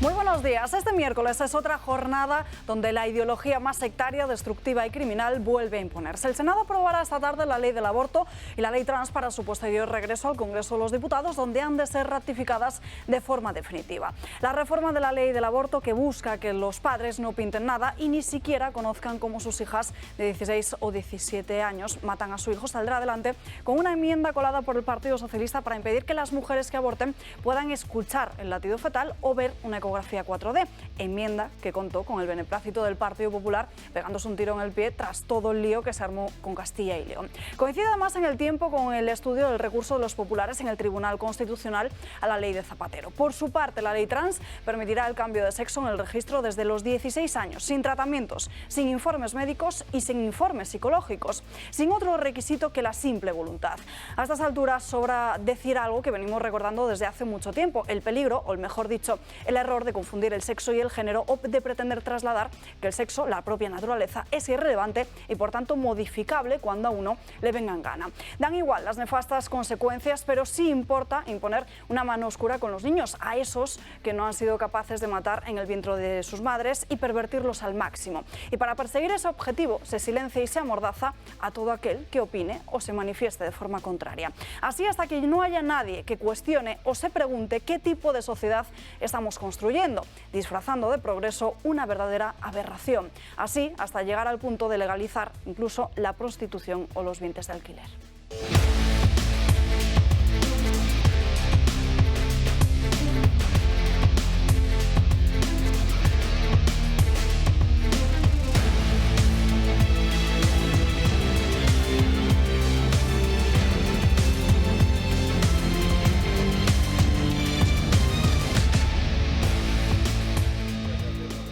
Muy buenos días. Este miércoles es otra jornada donde la ideología más sectaria, destructiva y criminal vuelve a imponerse. El Senado aprobará esta tarde la ley del aborto y la ley trans para su posterior regreso al Congreso de los Diputados, donde han de ser ratificadas de forma definitiva. La reforma de la ley del aborto, que busca que los padres no pinten nada y ni siquiera conozcan cómo sus hijas de 16 o 17 años matan a su hijo, saldrá adelante con una enmienda colada por el Partido Socialista para impedir que las mujeres que aborten puedan escuchar el latido fetal o ver una ecografía 4D, enmienda que contó con el beneplácito del Partido Popular, pegándose un tiro en el pie tras todo el lío que se armó con Castilla y León. Coincide además en el tiempo con el estudio del recurso de los populares en el Tribunal Constitucional a la ley de Zapatero. Por su parte, la ley trans permitirá el cambio de sexo en el registro desde los 16 años, sin tratamientos, sin informes médicos y sin informes psicológicos, sin otro requisito que la simple voluntad. A estas alturas sobra decir algo que venimos recordando desde hace mucho tiempo: el peligro, o mejor dicho, el error de confundir el sexo y el género, o de pretender trasladar que el sexo, la propia naturaleza, es irrelevante y por tanto modificable cuando a uno le venga en gana. Dan igual las nefastas consecuencias, pero sí importa imponer una mano oscura con los niños, a esos que no han sido capaces de matar en el vientre de sus madres, y pervertirlos al máximo. Y para perseguir ese objetivo se silencia y se amordaza a todo aquel que opine o se manifieste de forma contraria. Así hasta que no haya nadie que cuestione o se pregunte qué tipo de sociedad estamos construyendo, disfrazando de progreso una verdadera aberración. Así hasta llegar al punto de legalizar incluso la prostitución o los vientres de alquiler.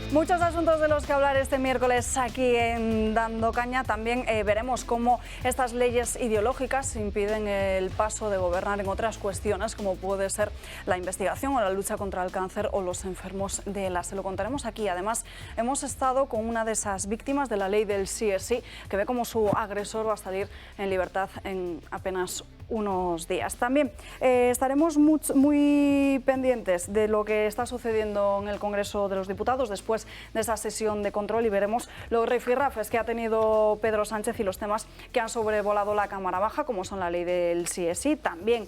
Muchos asuntos de los que hablar este miércoles aquí en Dando Caña. También veremos cómo estas leyes ideológicas impiden el paso de gobernar en otras cuestiones, como puede ser la investigación o la lucha contra el cáncer o los enfermos de ELA. Se lo contaremos aquí. Además, hemos estado con una de esas víctimas de la ley del sí es sí, que ve cómo su agresor va a salir en libertad en apenas unos días. También estaremos muy pendientes de lo que está sucediendo en el Congreso de los Diputados después de esa sesión de control, y veremos los rifirrafes que ha tenido Pedro Sánchez y los temas que han sobrevolado la Cámara Baja, como son la ley del sí es sí, también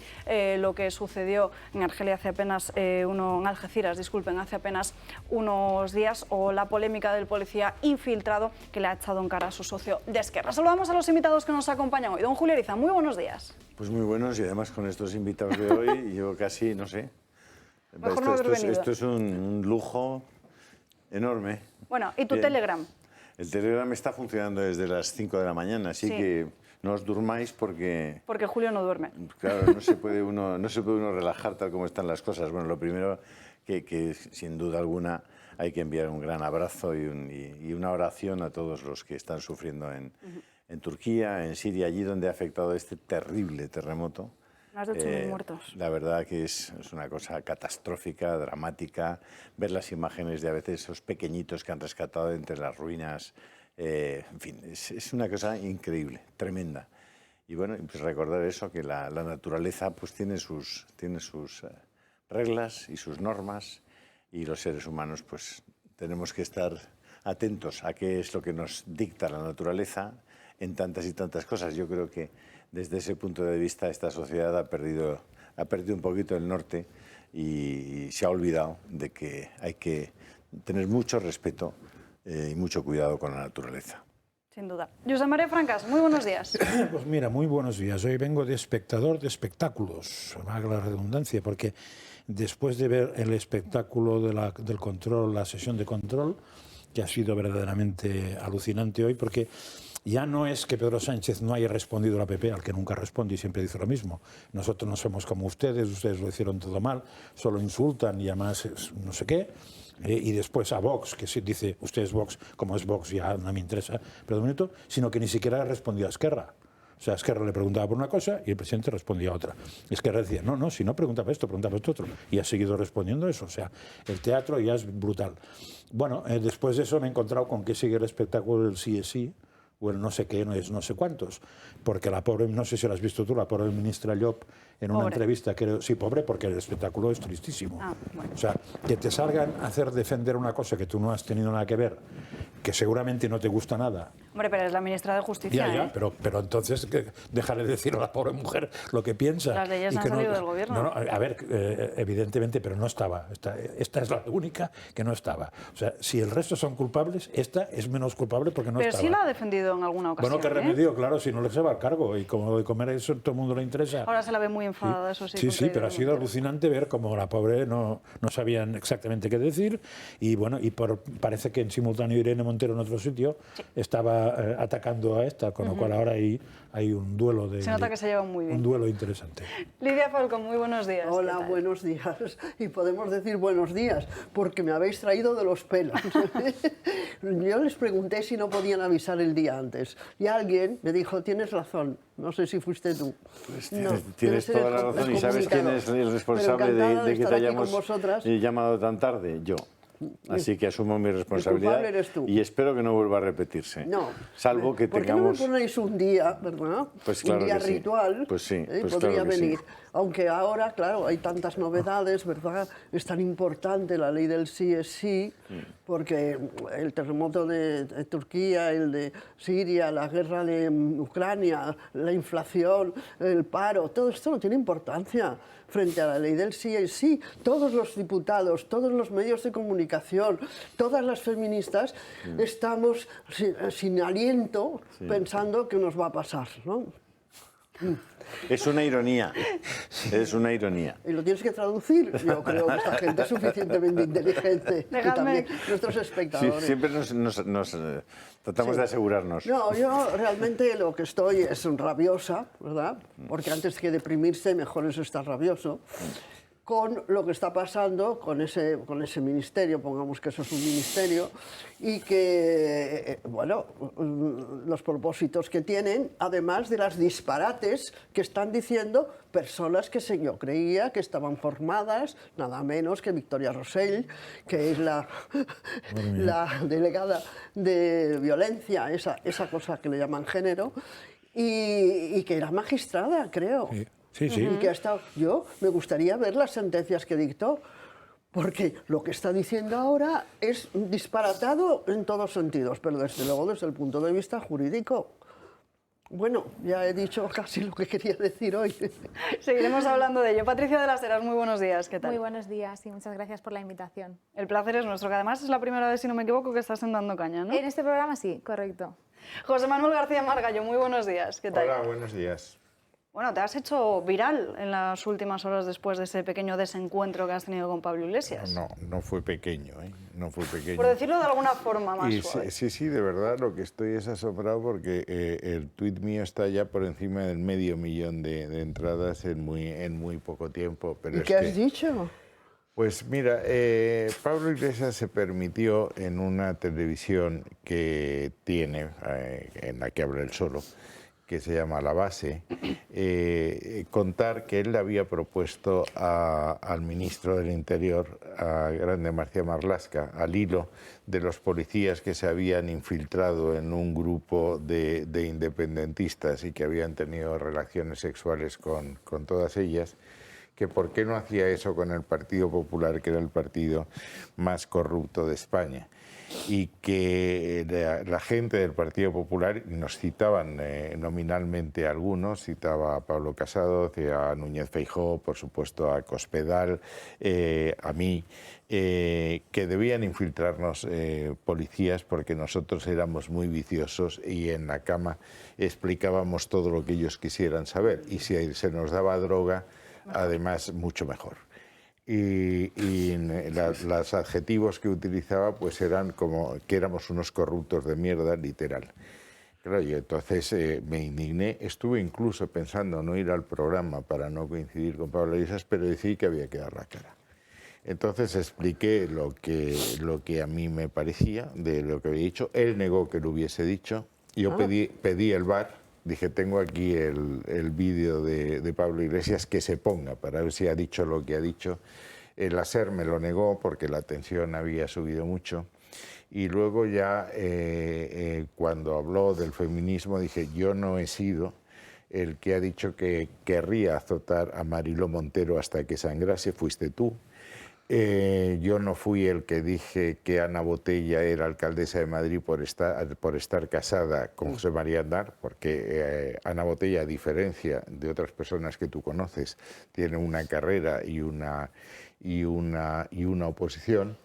lo que sucedió en Argelia hace apenas en Algeciras, disculpen, hace apenas unos días, o la polémica del policía infiltrado que le ha echado en cara a su socio de Esquerra. Saludamos a los invitados que nos acompañan hoy. Don Julio Ariza, muy buenos días. Pues muy buenos, y además con estos invitados de hoy, yo casi, no sé, esto es un lujo enorme. Bueno, ¿y tu Telegram? El Telegram está funcionando desde las 5 de la mañana, así que no os durmáis porque... Porque Julio no duerme. Claro, no se puede uno relajar tal como están las cosas. Bueno, lo primero que sin duda alguna hay que enviar un gran abrazo y una oración a todos los que están sufriendo en Turquía, en Siria, allí donde ha afectado este terrible terremoto. Más de 8.000 muertos. La verdad que es una cosa catastrófica, dramática, ver las imágenes de a veces esos pequeñitos que han rescatado entre las ruinas. En fin, es una cosa increíble, tremenda. Y bueno, pues recordar eso, que la naturaleza pues tiene sus reglas y sus normas, y los seres humanos pues tenemos que estar atentos a qué es lo que nos dicta la naturaleza en tantas y tantas cosas. Yo creo que desde ese punto de vista esta sociedad ha perdido un poquito el norte y se ha olvidado de que hay que tener mucho respeto y mucho cuidado con la naturaleza. Sin duda. Josep María Francas, muy buenos días. Pues mira, muy buenos días. Hoy vengo de espectador de espectáculos, valga la redundancia, porque después de ver el espectáculo del control, la sesión de control, que ha sido verdaderamente alucinante hoy, porque ya no es que Pedro Sánchez no haya respondido a la PP, al que nunca responde y siempre dice lo mismo. Nosotros no somos como ustedes lo hicieron todo mal, solo insultan y además no sé qué. Y después a Vox, que dice, usted es Vox, como es Vox ya no me interesa, pero de momento, sino que ni siquiera respondió a Esquerra. O sea, Esquerra le preguntaba por una cosa y el presidente respondía a otra. Esquerra decía, no, si no preguntaba esto, preguntaba esto otro. Y ha seguido respondiendo eso. O sea, el teatro ya es brutal. Bueno, después de eso me he encontrado con que sigue el espectáculo del sí es sí, o el no sé qué, no es no sé cuántos. Porque la pobre, no sé si lo has visto tú, la pobre ministra Llop, en una entrevista, creo, sí, pobre, porque el espectáculo es tristísimo. Bueno. O sea, que te salgan a hacer defender una cosa que tú no has tenido nada que ver, que seguramente no te gusta nada. Hombre, pero es la ministra de Justicia. Ya, pero entonces déjale decir a la pobre mujer lo que piensa. Las leyes han salido del gobierno. No, a ver, evidentemente, pero no estaba. Esta es la única que no estaba. O sea, si el resto son culpables, esta es menos culpable porque no estaba. Pero sí la ha defendido en alguna ocasión. Bueno, qué remedio, claro, si no le se va al cargo. Y como de comer eso todo el mundo le interesa. Ahora se la ve muy enfadada, eso sí. Sí, pero ha sido alucinante ver cómo la pobre no sabían exactamente qué decir. Y bueno, parece que en simultáneo Irene Montero en otro sitio estaba atacando a esta, con lo cual ahora hay un duelo se nota que se llevan muy bien. Un duelo interesante. Lidia Falcón, muy buenos días. Hola, buenos días. Y podemos decir buenos días, porque me habéis traído de los pelos. Yo les pregunté si no podían avisar el día antes. Y alguien me dijo, tienes razón. No sé si fuiste tú. Pues tienes toda la razón. ¿Y sabes quién es el responsable de que te hayamos llamado tan tarde? Yo. Así que asumo mi responsabilidad eres tú. Y espero que no vuelva a repetirse. No. Salvo que ¿Por tengamos... qué no me ponéis un día, verdad? Pues claro, un día que sí. ritual? Pues sí, pues podría claro que venir. sí. Aunque ahora, claro, hay tantas novedades, ¿verdad? Es tan importante la ley del sí es sí, porque el terremoto de Turquía, el de Siria, la guerra de Ucrania, la inflación, el paro, todo esto no tiene importancia frente a la ley del sí es sí. Todos los diputados, todos los medios de comunicación, todas las feministas estamos sin aliento pensando que nos va a pasar, ¿no? Es una ironía, es una ironía. Y lo tienes que traducir. Yo creo que esta gente es suficientemente inteligente. Y también nuestros espectadores. Sí, siempre nos tratamos de asegurarnos. No, yo realmente lo que estoy es rabiosa, ¿verdad? Porque antes que deprimirse, mejor es estar rabioso. Con lo que está pasando con ese ministerio, pongamos que eso es un ministerio, y que, bueno, los propósitos que tienen, además de las disparates que están diciendo personas que yo creía que estaban formadas, nada menos que Victoria Rosell, que es la delegada de violencia, esa cosa que le llaman género, y que era magistrada, creo. Sí. Sí. Y que ha estado, yo me gustaría ver las sentencias que dictó, porque lo que está diciendo ahora es disparatado en todos sentidos, pero desde luego desde el punto de vista jurídico. Bueno, ya he dicho casi lo que quería decir hoy. Seguiremos hablando de ello. Patricia de las Heras, muy buenos días, ¿qué tal? Muy buenos días y muchas gracias por la invitación. El placer es nuestro, que además es la primera vez, si no me equivoco, que estás en Dando Caña, ¿no? En este programa sí, correcto. José Manuel García Margallo, muy buenos días, ¿qué tal? Hola, buenos días. Bueno, te has hecho viral en las últimas horas después de ese pequeño desencuentro que has tenido con Pablo Iglesias. No fue pequeño, ¿eh? No fue pequeño. Por decirlo de alguna forma más suave. Sí, de verdad, lo que estoy es asombrado porque el tuit mío está ya por encima del 500.000 de entradas en muy poco tiempo. Pero ¿Y qué has dicho? Pues mira, Pablo Iglesias se permitió en una televisión que tiene, en la que habla él solo, que se llama La Base, contar que él le había propuesto al ministro del Interior, a Grande García Marlaska, al hilo de los policías que se habían infiltrado en un grupo de independentistas y que habían tenido relaciones sexuales con todas ellas, que por qué no hacía eso con el Partido Popular, que era el partido más corrupto de España. Y que la gente del Partido Popular, nos citaban nominalmente algunos, citaba a Pablo Casado, a Núñez Feijóo, por supuesto a Cospedal, a mí, que debían infiltrarnos policías porque nosotros éramos muy viciosos y en la cama explicábamos todo lo que ellos quisieran saber. Y si se nos daba droga, además, mucho mejor. Y los adjetivos que utilizaba pues eran como que éramos unos corruptos de mierda, literal. Claro, y entonces me indigné, estuve incluso pensando no ir al programa para no coincidir con Pablo Iglesias, pero decidí que había que dar la cara. Entonces expliqué lo que a mí me parecía de lo que había dicho, él negó que lo hubiese dicho, yo pedí el VAR. Dije, tengo aquí el vídeo de Pablo Iglesias, que se ponga para ver si ha dicho lo que ha dicho. El SER me lo negó porque la tensión había subido mucho Y luego ya, cuando habló del feminismo, dije, yo no he sido el que ha dicho que querría azotar a Mariló Montero hasta que sangrase, fuiste tú. Yo no fui el que dije que Ana Botella era alcaldesa de Madrid por estar casada con José María Aznar, porque Ana Botella, a diferencia de otras personas que tú conoces, tiene una carrera y una oposición.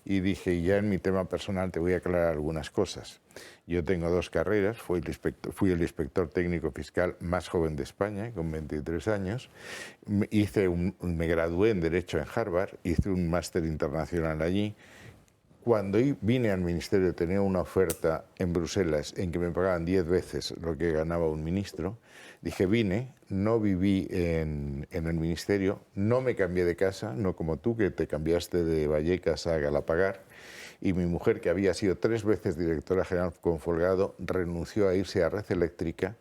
Y dije, ya en mi tema personal te voy a aclarar algunas cosas. Yo tengo 2 carreras, fui el inspector técnico fiscal más joven de España, con 23 años. Me gradué en Derecho en Harvard, hice un máster internacional allí. Cuando vine al ministerio tenía una oferta en Bruselas en que me pagaban 10 veces lo que ganaba un ministro. Dije, vine, no viví en el ministerio, no me cambié de casa, no como tú que te cambiaste de Vallecas a Galapagar. Y mi mujer, que había sido 3 veces directora general con Folgado, renunció a irse a Red Eléctrica,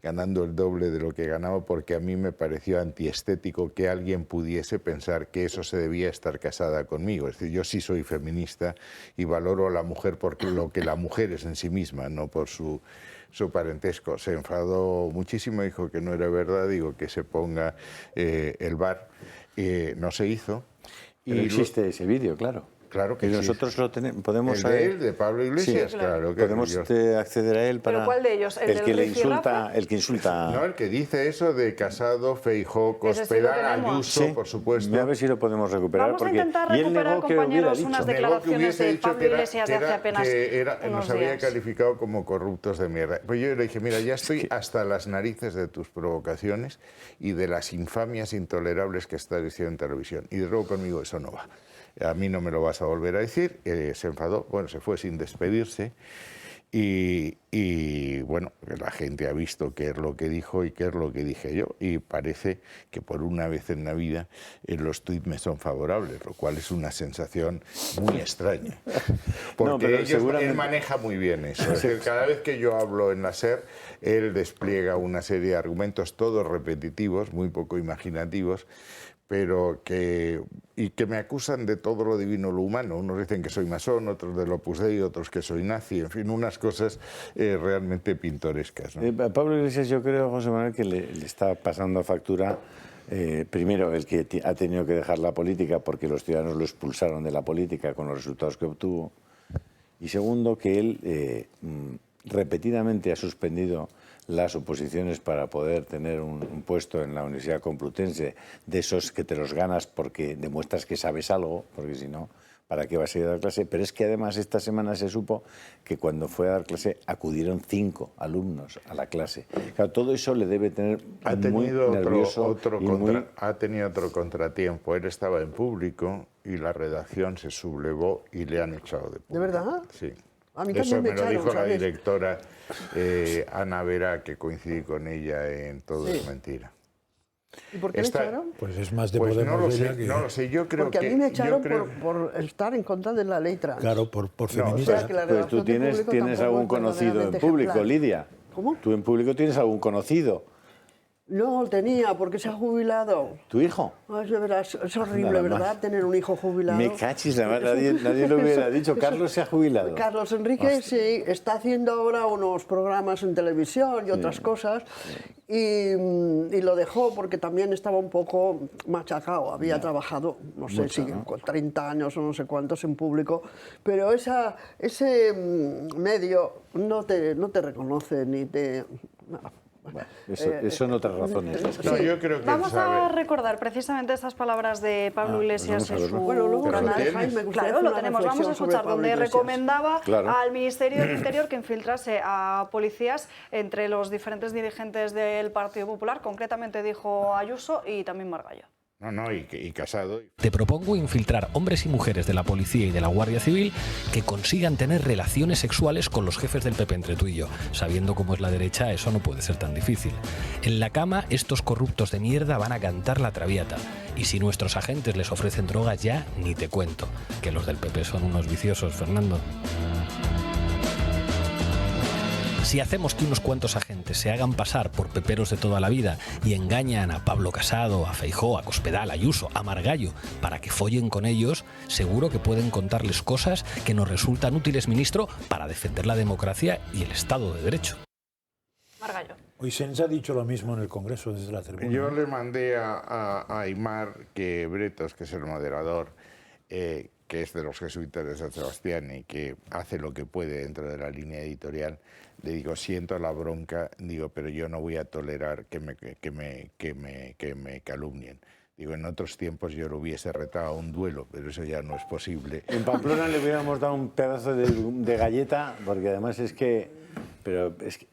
ganando el doble de lo que ganaba, porque a mí me pareció antiestético que alguien pudiese pensar que eso se debía estar casada conmigo. Es decir, yo sí soy feminista y valoro a la mujer por lo que la mujer es en sí misma, no por su parentesco. Se enfadó muchísimo, dijo que no era verdad, digo que se ponga el bar. No se hizo. Pero existe ese vídeo, claro. Claro que y nosotros lo podemos el de él, de Pablo Iglesias, sí, claro. Que podemos acceder a él para... ¿Pero cuál de ellos? El que le insulta, el que insulta... No, el que dice eso de Casado, Feijóo, Cospedal, Ayuso, sí, por supuesto. A ver si lo podemos recuperar. Vamos a intentar recuperar, compañeros, unas declaraciones de Pablo Iglesias de hace apenas unos nos había días. Calificado como corruptos de mierda. Pues yo le dije, mira, ya estoy hasta las narices de tus provocaciones y de las infamias intolerables que estás diciendo en televisión. Y de luego conmigo eso no va. A mí no me lo vas a volver a decir. Se enfadó, bueno, se fue sin despedirse. Y bueno, la gente ha visto qué es lo que dijo y qué es lo que dije yo. Y parece que por una vez en la vida los tuits me son favorables, lo cual es una sensación muy extraña. Porque él maneja muy bien eso. Es decir, cada vez que yo hablo en la SER, él despliega una serie de argumentos, todos repetitivos, muy poco imaginativos, pero que me acusan de todo lo divino, lo humano. Unos dicen que soy masón, otros del Opus Dei, otros que soy nazi, en fin, unas cosas realmente pintorescas, ¿no? Pablo Iglesias, yo creo, José Manuel, que le está pasando factura, primero, el que ha tenido que dejar la política porque los ciudadanos lo expulsaron de la política con los resultados que obtuvo, y segundo, que él repetidamente ha suspendido las oposiciones para poder tener un puesto en la Universidad Complutense, de esos que te los ganas porque demuestras que sabes algo, porque si no, ¿para qué vas a ir a dar clase? Pero es que además esta semana se supo que cuando fue a dar clase acudieron 5 alumnos a la clase. Claro, todo eso le debe tener muy nervioso. Ha tenido otro contratiempo. Él estaba en público y la redacción se sublevó y le han echado de público. ¿De verdad? Sí. A mí eso me echaron, lo dijo ¿sabes? la directora Ana Vera, que coincidí con ella en Todo es mentira. ¿Y por qué me echaron? Pues es más de Pues Podemos no lo ella sé, que... no lo sé. Yo creo porque a mí me echaron por estar en contra de la ley trans. Claro, por feminista. o sea, que la Pues tú redacción de tienes Público algún tampoco es conocido en verdaderamente público, ejemplar. Lidia. ¿Cómo? Tú en público tienes algún conocido. No, tenía, porque se ha jubilado. ¿Tu hijo? No, es de veras, es horrible, Nada más. ¿verdad? Tener un hijo jubilado. Me cachis, nadie lo hubiera dicho. Carlos se ha jubilado. Carlos Enrique sí, está haciendo ahora unos programas en televisión y otras cosas, y lo dejó porque también estaba un poco machacado. Había trabajado, no sé si con 30 años o no sé cuántos en público, pero ese medio no te reconoce ni te... nada. Bueno, eso son otras razones. Es que... No, yo creo que Vamos a recordar precisamente estas palabras de Pablo Iglesias en su luego canal. tienes. Claro, lo tenemos. Vamos a escuchar, donde recomendaba al Ministerio del Interior que infiltrase a policías entre los diferentes dirigentes del Partido Popular. Concretamente dijo Ayuso y también Margallo. No, y Casado. Te propongo infiltrar hombres y mujeres de la policía y de la Guardia Civil que consigan tener relaciones sexuales con los jefes del PP entre tú y yo. Sabiendo cómo es la derecha, eso no puede ser tan difícil. En la cama, estos corruptos de mierda van a cantar la Traviata. Y si nuestros agentes les ofrecen drogas ya, ni te cuento. Que los del PP son unos viciosos, Fernando. Si hacemos que unos cuantos agentes se hagan pasar por peperos de toda la vida y engañan a Pablo Casado, a Feijóo, a Cospedal, a Ayuso, a Margallo, para que follen con ellos, seguro que pueden contarles cosas que nos resultan útiles, ministro, para defender la democracia y el Estado de Derecho. Margallo. Hoy Sens ha dicho lo mismo en el Congreso desde la tribuna. Yo le mandé a Aymar que Bretos, que es el moderador, que es de los jesuitas de San Sebastián y que hace lo que puede dentro de la línea editorial, le digo, siento la bronca, digo, pero yo no voy a tolerar que me calumnien. Digo, en otros tiempos yo lo hubiese retado a un duelo, pero eso ya no es posible. En Pamplona le hubiéramos dado un pedazo de galleta, porque además es que... Pero es que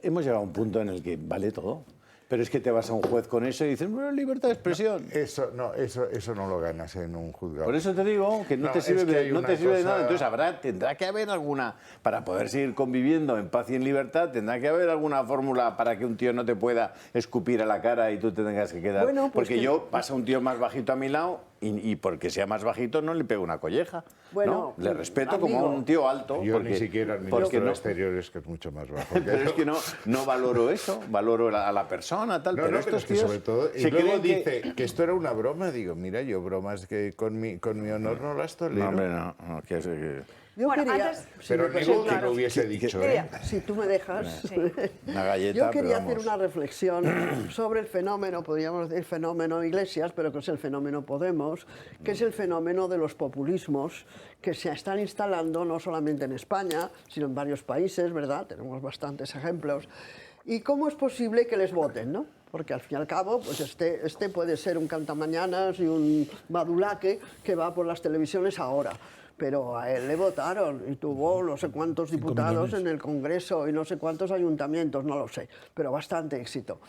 hemos llegado a un punto en el que vale todo. Pero es que te vas a un juez con eso y dices, bueno, libertad de expresión. Eso no lo ganas en un juzgado. Por eso te digo que no te sirve, de nada. Entonces tendrá que haber alguna, para poder seguir conviviendo en paz y en libertad, tendrá que haber alguna fórmula para que un tío no te pueda escupir a la cara y tú te tengas que quedar. Bueno, pues porque yo pasa un tío más bajito a mi lado y porque sea más bajito no le pego una colleja. Bueno, ¿no? Le respeto amigo, como a un tío alto. Yo ni siquiera al ministro de Exteriores, que es mucho más bajo. Pero es que no valoro eso, valoro a la persona, tal. No, pero no, estos es que tíos sobre todo, y se luego creen dice que esto era una broma, digo, mira, yo bromas que con mi honor no las tolero. No, hombre, no. que Yo Bueno, quería, antes- si Pero me digo que permites, lo hubiese dicho, ¿eh? si tú me dejas, una galleta, yo quería pero hacer vamos. una reflexión sobre el fenómeno, podríamos decir fenómeno Iglesias, pero que es el fenómeno Podemos, que es el fenómeno de los populismos que se están instalando no solamente en España, sino en varios países, ¿verdad? Tenemos bastantes ejemplos. ¿Y cómo es posible que les voten, no? Porque al fin y al cabo, pues este puede ser un cantamañanas y un badulaque que va por las televisiones ahora. Pero a él le votaron y tuvo no sé cuántos diputados en el Congreso y no sé cuántos ayuntamientos, no lo sé, pero bastante éxito.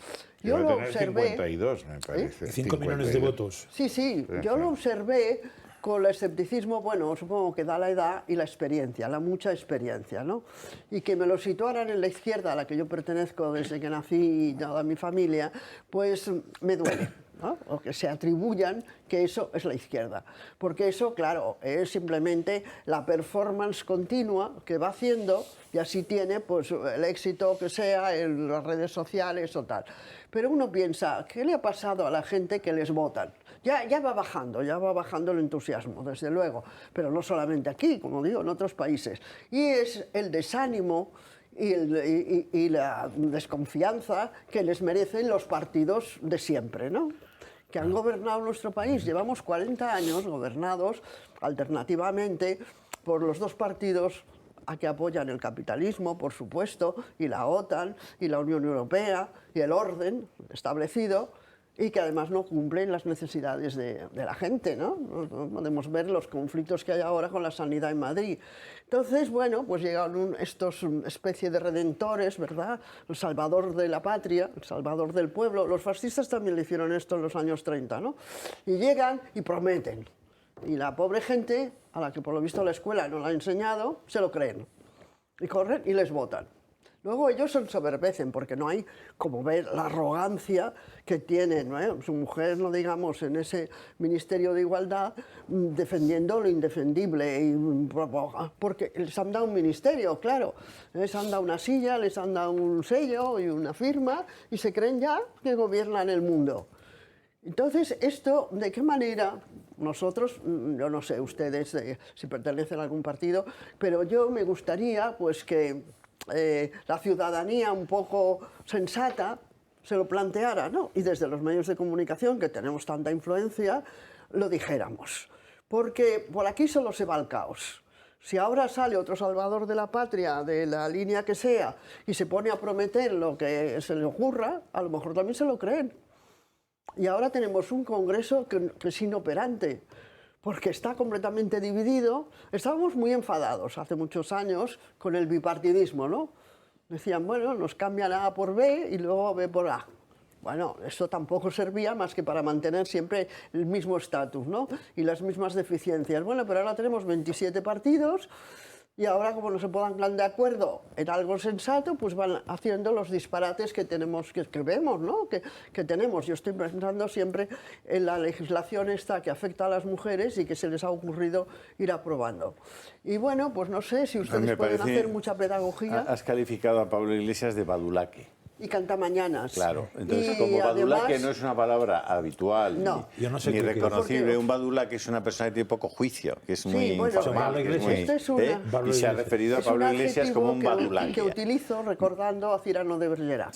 Yo Debe lo tener observé. 52, me parece. 5 millones de 52. votos. Sí, yo lo observé con el escepticismo, bueno, supongo que da la edad y la experiencia, la mucha experiencia, ¿no? Y que me lo situaran en la izquierda a la que yo pertenezco desde que nací y toda mi familia, pues me duele, ¿no? O que se atribuyan que eso es la izquierda. Porque eso, claro, es simplemente la performance continua que va haciendo y así tiene pues, el éxito que sea en las redes sociales o tal. Pero uno piensa, ¿qué le ha pasado a la gente que les votan? Ya va bajando el entusiasmo, desde luego, pero no solamente aquí, como digo, en otros países. Y es el desánimo y la desconfianza que les merecen los partidos de siempre, ¿no? Que han gobernado nuestro país. Llevamos 40 años gobernados alternativamente por los dos partidos a que apoyan el capitalismo, por supuesto, y la OTAN, y la Unión Europea, y el orden establecido, y que además no cumplen las necesidades de la gente, ¿no? Podemos ver los conflictos que hay ahora con la sanidad en Madrid. Entonces, bueno, pues llegan estos especie de redentores, ¿verdad? El salvador de la patria, el salvador del pueblo. Los fascistas también le hicieron esto en los años 30, ¿no? Y llegan y prometen. Y la pobre gente, a la que por lo visto la escuela no la ha enseñado, se lo creen. Y corren y les votan. Luego ellos se ensoberbecen porque no hay, como ver, la arrogancia que tienen, ¿no? Su mujer, no digamos, en ese Ministerio de Igualdad, defendiendo lo indefendible, porque les han dado un ministerio, claro, les han dado una silla, les han dado un sello y una firma y se creen ya que gobiernan el mundo. Entonces, esto, ¿de qué manera nosotros, yo no sé ustedes si pertenecen a algún partido, pero yo me gustaría pues que la ciudadanía un poco sensata se lo planteara, ¿no? Y desde los medios de comunicación, que tenemos tanta influencia, lo dijéramos. Porque por aquí solo se va el caos. Si ahora sale otro salvador de la patria, de la línea que sea, y se pone a prometer lo que se le ocurra, a lo mejor también se lo creen. Y ahora tenemos un Congreso que es inoperante, porque está completamente dividido. Estábamos muy enfadados hace muchos años con el bipartidismo, ¿no? Decían, bueno, nos cambian A por B y luego B por A. Bueno, eso tampoco servía más que para mantener siempre el mismo estatus, ¿no? Y las mismas deficiencias. Bueno, pero ahora tenemos 27 partidos Y ahora, como no se pongan de acuerdo en algo sensato, pues van haciendo los disparates que tenemos, que vemos, ¿no? Que tenemos. Yo estoy pensando siempre en la legislación esta que afecta a las mujeres y que se les ha ocurrido ir aprobando. Y bueno, pues no sé si ustedes pueden hacer mucha pedagogía. Has calificado a Pablo Iglesias de badulaque. Y cantamañanas. Claro, entonces y como badulaque además, no es una palabra habitual no. ni reconocible. Un badulaque es una persona que tiene poco juicio, que es muy informal, que es muy, y se ha referido a Pablo Iglesias como un badulaque. Que utilizo recordando a Cyrano de Bergerac.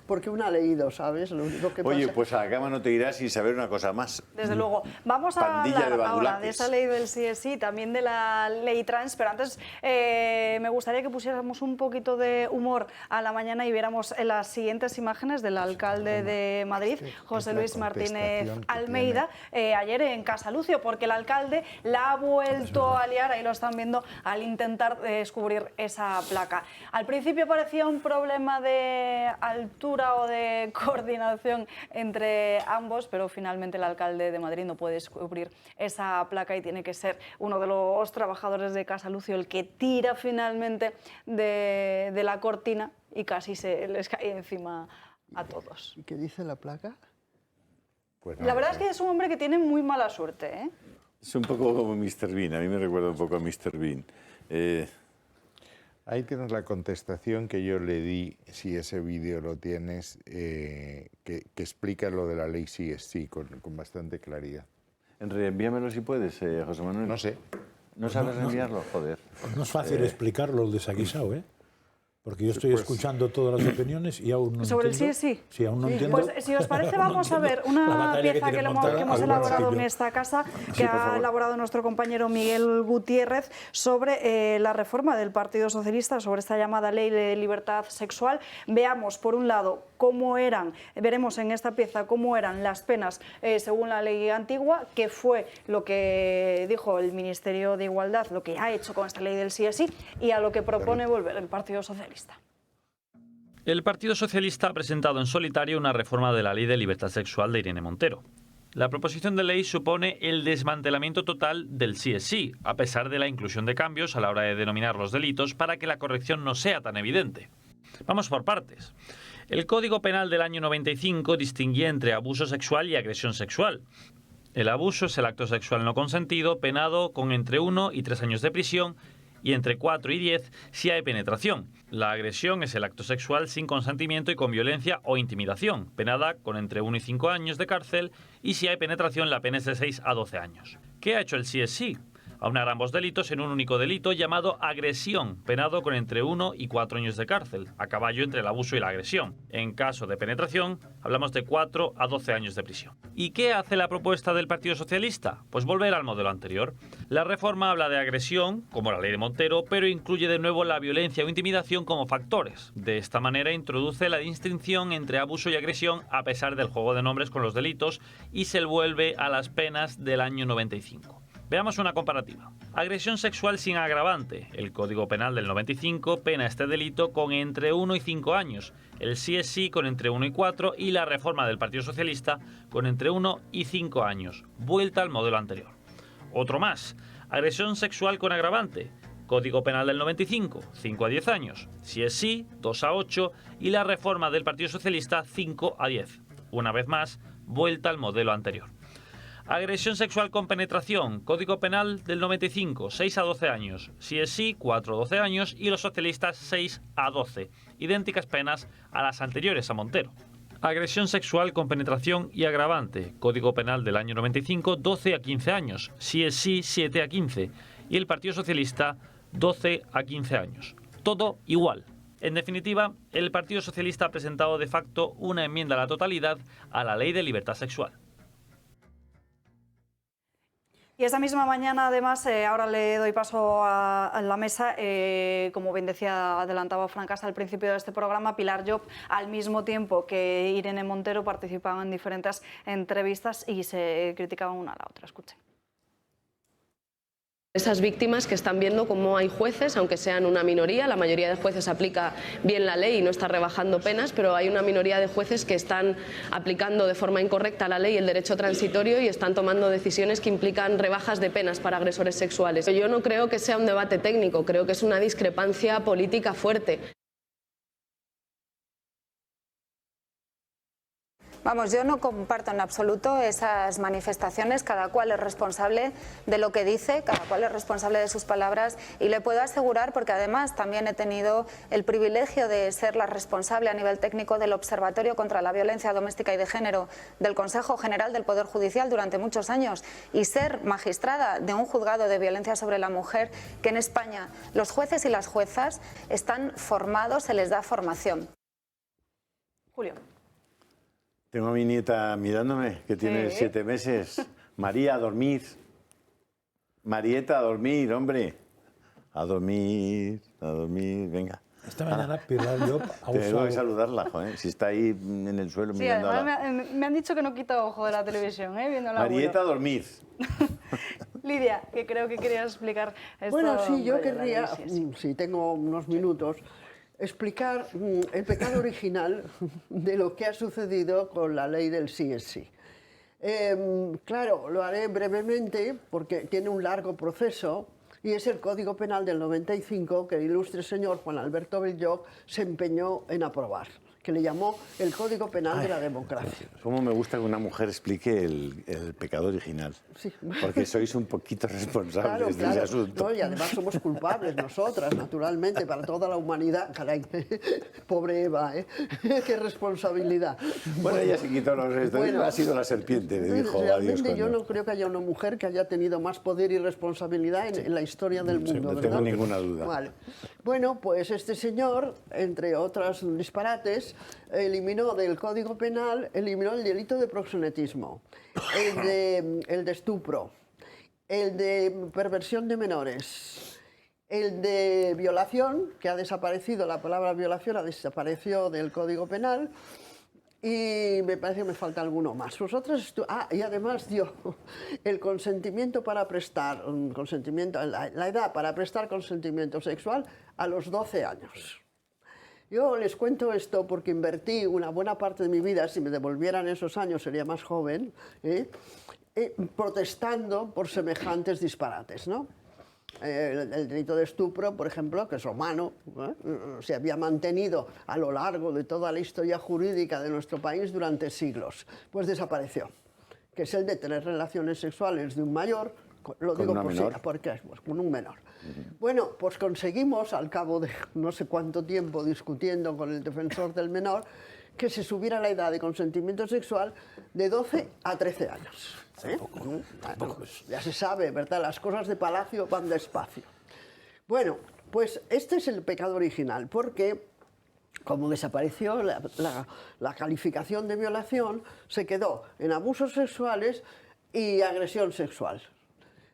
Porque uno ha leído, ¿sabes? Lo único que Oye, pasa... pues a la cama no te irás sin saber una cosa más. Desde luego. Vamos a hablar ahora de esa ley del sí es sí, también de la ley trans, pero antes me gustaría que pusiéramos un poquito de humor a la mañana y viéramos las siguientes imágenes del alcalde de Madrid, José Luis Martínez Almeida, ayer en Casalucio, porque el alcalde la ha vuelto a liar, ahí lo están viendo, al intentar descubrir esa placa. Al principio parecía un problema de altura o de coordinación entre ambos, pero finalmente el alcalde de Madrid no puede descubrir esa placa y tiene que ser uno de los trabajadores de Casalucio el que tira finalmente de la cortina y casi se les cae encima a todos. ¿Y qué dice la placa? Pues no, la verdad es que es un hombre que tiene muy mala suerte, ¿eh? Es un poco como Mr. Bean, a mí me recuerda un poco a Mr. Bean. Ahí tienes la contestación que yo le di, si ese vídeo lo tienes, que explica lo de la ley sí es sí, con bastante claridad. Reenvíamelo si puedes, José Manuel. No sé. ¿No sabes reenviarlo? Joder. No es fácil explicarlo el desaguisado, ¿eh? Porque yo estoy escuchando todas las opiniones y aún no sobre entiendo. el sí es sí. Sí, aún no entiendo. Pues si os parece vamos a ver una pieza que hemos elaborado en esta casa, que ha elaborado nuestro compañero Miguel Gutiérrez sobre la reforma del Partido Socialista, sobre esta llamada ley de libertad sexual. Veamos por un lado cómo eran, veremos en esta pieza cómo eran las penas según la ley antigua, que fue lo que dijo el Ministerio de Igualdad, lo que ha hecho con esta ley del sí es sí, y a lo que propone volver el Partido Socialista. El Partido Socialista ha presentado en solitario una reforma de la Ley de Libertad Sexual de Irene Montero. La proposición de ley supone el desmantelamiento total del sí es sí, a pesar de la inclusión de cambios a la hora de denominar los delitos para que la corrección no sea tan evidente. Vamos por partes. El Código Penal del año 95 distinguía entre abuso sexual y agresión sexual. El abuso es el acto sexual no consentido, penado con entre 1 y 3 años de prisión, y entre 4 y 10 si hay penetración. La agresión es el acto sexual sin consentimiento y con violencia o intimidación, penada con entre 1 y 5 años de cárcel, y si hay penetración la pena es de 6 a 12 años. ¿Qué ha hecho el sí es sí? Aunar ambos delitos en un único delito llamado agresión, penado con entre 1 y 4 años de cárcel, a caballo entre el abuso y la agresión. En caso de penetración, hablamos de 4 a 12 años de prisión. ¿Y qué hace la propuesta del Partido Socialista? Pues volver al modelo anterior. La reforma habla de agresión, como la ley de Montero, pero incluye de nuevo la violencia o intimidación como factores. De esta manera introduce la distinción entre abuso y agresión a pesar del juego de nombres con los delitos y se vuelve a las penas del año 95. Veamos una comparativa. Agresión sexual sin agravante. El Código Penal del 95 pena este delito con entre 1 y 5 años. El sí es sí con entre 1 y 4 y la reforma del Partido Socialista con entre 1 y 5 años. Vuelta al modelo anterior. Otro más. Agresión sexual con agravante. Código Penal del 95, 5 a 10 años. Si es sí, 2 a 8 y la reforma del Partido Socialista 5 a 10. Una vez más, vuelta al modelo anterior. Agresión sexual con penetración, Código Penal del 95, 6 a 12 años. Si es sí, 4 a 12 años y los socialistas 6 a 12. Idénticas penas a las anteriores a Montero. Agresión sexual con penetración y agravante, Código Penal del año 95, 12 a 15 años. Si es sí, 7 a 15. Y el Partido Socialista, 12 a 15 años. Todo igual. En definitiva, el Partido Socialista ha presentado de facto una enmienda a la totalidad a la Ley de Libertad Sexual. Y esta misma mañana, además, ahora le doy paso a la mesa, como bien decía, adelantaba Francasa al principio de este programa, Pilar Llop, al mismo tiempo que Irene Montero, participaban en diferentes entrevistas y se criticaban una a la otra. Escuchen. Esas víctimas que están viendo cómo hay jueces, aunque sean una minoría, la mayoría de jueces aplica bien la ley y no está rebajando penas, pero hay una minoría de jueces que están aplicando de forma incorrecta la ley y el derecho transitorio y están tomando decisiones que implican rebajas de penas para agresores sexuales. Yo no creo que sea un debate técnico, creo que es una discrepancia política fuerte. Vamos, yo no comparto en absoluto esas manifestaciones, cada cual es responsable de lo que dice, cada cual es responsable de sus palabras y le puedo asegurar, porque además también he tenido el privilegio de ser la responsable a nivel técnico del Observatorio contra la Violencia Doméstica y de Género del Consejo General del Poder Judicial durante muchos años y ser magistrada de un juzgado de violencia sobre la mujer, que en España los jueces y las juezas están formados, se les da formación. Julio. Tengo a mi nieta mirándome, que tiene 7 meses. María, a dormir. Marieta, a dormir, hombre. A dormir, venga. Esta mañana Pilar Llop ha Tengo usado... que saludarla, joder. Si está ahí en el suelo Sí, mirando además a la... me han dicho que no quita ojo de la televisión, viendo la Marieta, a dormir. Lidia, que creo que querías explicar esto. Bueno, sí, yo de la querría, ley, sí. si tengo unos minutos, explicar el pecado original de lo que ha sucedido con la ley del sí es sí. Claro, lo haré brevemente porque tiene un largo proceso y es el Código Penal del 95 que el ilustre señor Juan Alberto Belloc se empeñó en aprobar, que le llamó el Código Penal de la Democracia. Cómo me gusta que una mujer explique el pecado original. Sí. Porque sois un poquito responsables de ese asunto. No, y además somos culpables nosotras, naturalmente, para toda la humanidad. Caray, pobre Eva, ¿eh? Qué responsabilidad. Bueno, ella se quitó los restos. Bueno, Ha sido la serpiente, le dijo realmente adiós. Cuando... yo no creo que haya una mujer que haya tenido más poder y responsabilidad en la historia del mundo, no ¿verdad? tengo ninguna duda. Vale. Bueno, pues este señor, entre otros disparates, eliminó del Código Penal, eliminó el delito de proxenetismo, el de estupro, el de perversión de menores, el de violación, que ha desaparecido, la palabra violación desapareció del Código Penal, y me parece que me falta alguno más. Y además dio el consentimiento para prestar, la edad para prestar consentimiento sexual a los 12 años. Yo les cuento esto porque invertí una buena parte de mi vida, si me devolvieran esos años sería más joven, protestando por semejantes disparates, ¿no? El delito de estupro, por ejemplo, que es romano, se había mantenido a lo largo de toda la historia jurídica de nuestro país durante siglos, pues desapareció, que es el de tener relaciones sexuales de un mayor, lo digo por sí, porque pues, con un menor. Bueno, pues conseguimos, al cabo de no sé cuánto tiempo discutiendo con el defensor del menor, que se subiera la edad de consentimiento sexual de 12 a 13 años. Bueno, pues ya se sabe, ¿verdad? Las cosas de palacio van despacio. Bueno, pues este es el pecado original, porque como desapareció la calificación de violación, se quedó en abusos sexuales y agresión sexual.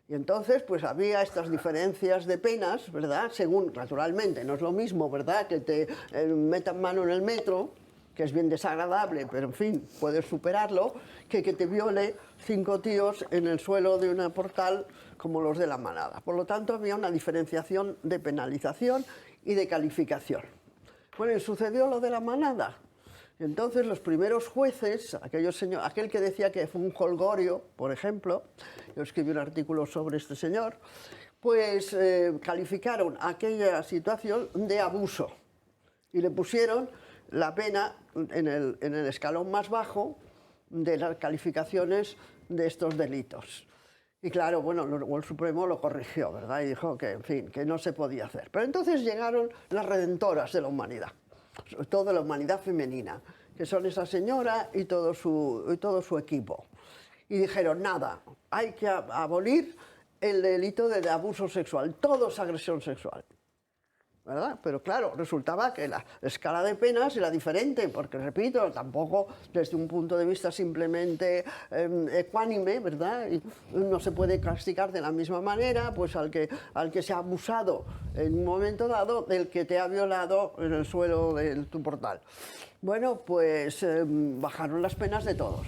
Y entonces, pues había estas diferencias de penas, ¿verdad? Según, naturalmente, no es lo mismo, ¿verdad?, que te metan mano en el metro, que es bien desagradable, pero en fin, puedes superarlo, que te viole 5 tíos en el suelo de una portal como los de la Manada. Por lo tanto, había una diferenciación de penalización y de calificación. Bueno, y sucedió lo de la Manada. Entonces, los primeros jueces, aquel que decía que fue un jolgorio, por ejemplo, yo escribí un artículo sobre este señor, pues calificaron aquella situación de abuso y le pusieron la pena en el escalón más bajo de las calificaciones de estos delitos. Y claro, bueno, el Supremo lo corrigió, ¿verdad? Y dijo que, en fin, que no se podía hacer. Pero entonces llegaron las redentoras de la humanidad, sobre todo de la humanidad femenina, que son esa señora y todo su equipo. Y dijeron, nada, hay que abolir el delito de abuso sexual, todo es agresión sexual, ¿verdad? Pero claro, resultaba que la escala de penas era diferente, porque, repito, tampoco desde un punto de vista simplemente ecuánime, ¿verdad? Y no se puede castigar de la misma manera pues al que se ha abusado en un momento dado del que te ha violado en el suelo de tu portal. Bueno, pues bajaron las penas de todos.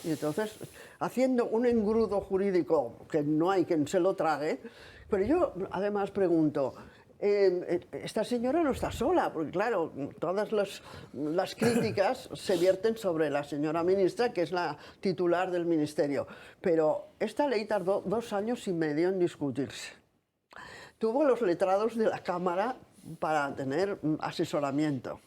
Y entonces haciendo un engrudo jurídico que no hay quien se lo trague. Pero yo además pregunto, esta señora no está sola, porque claro, todas las críticas se vierten sobre la señora ministra, que es la titular del ministerio. Pero esta ley tardó 2 años y medio en discutirse. Tuvo los letrados de la Cámara para tener asesoramiento.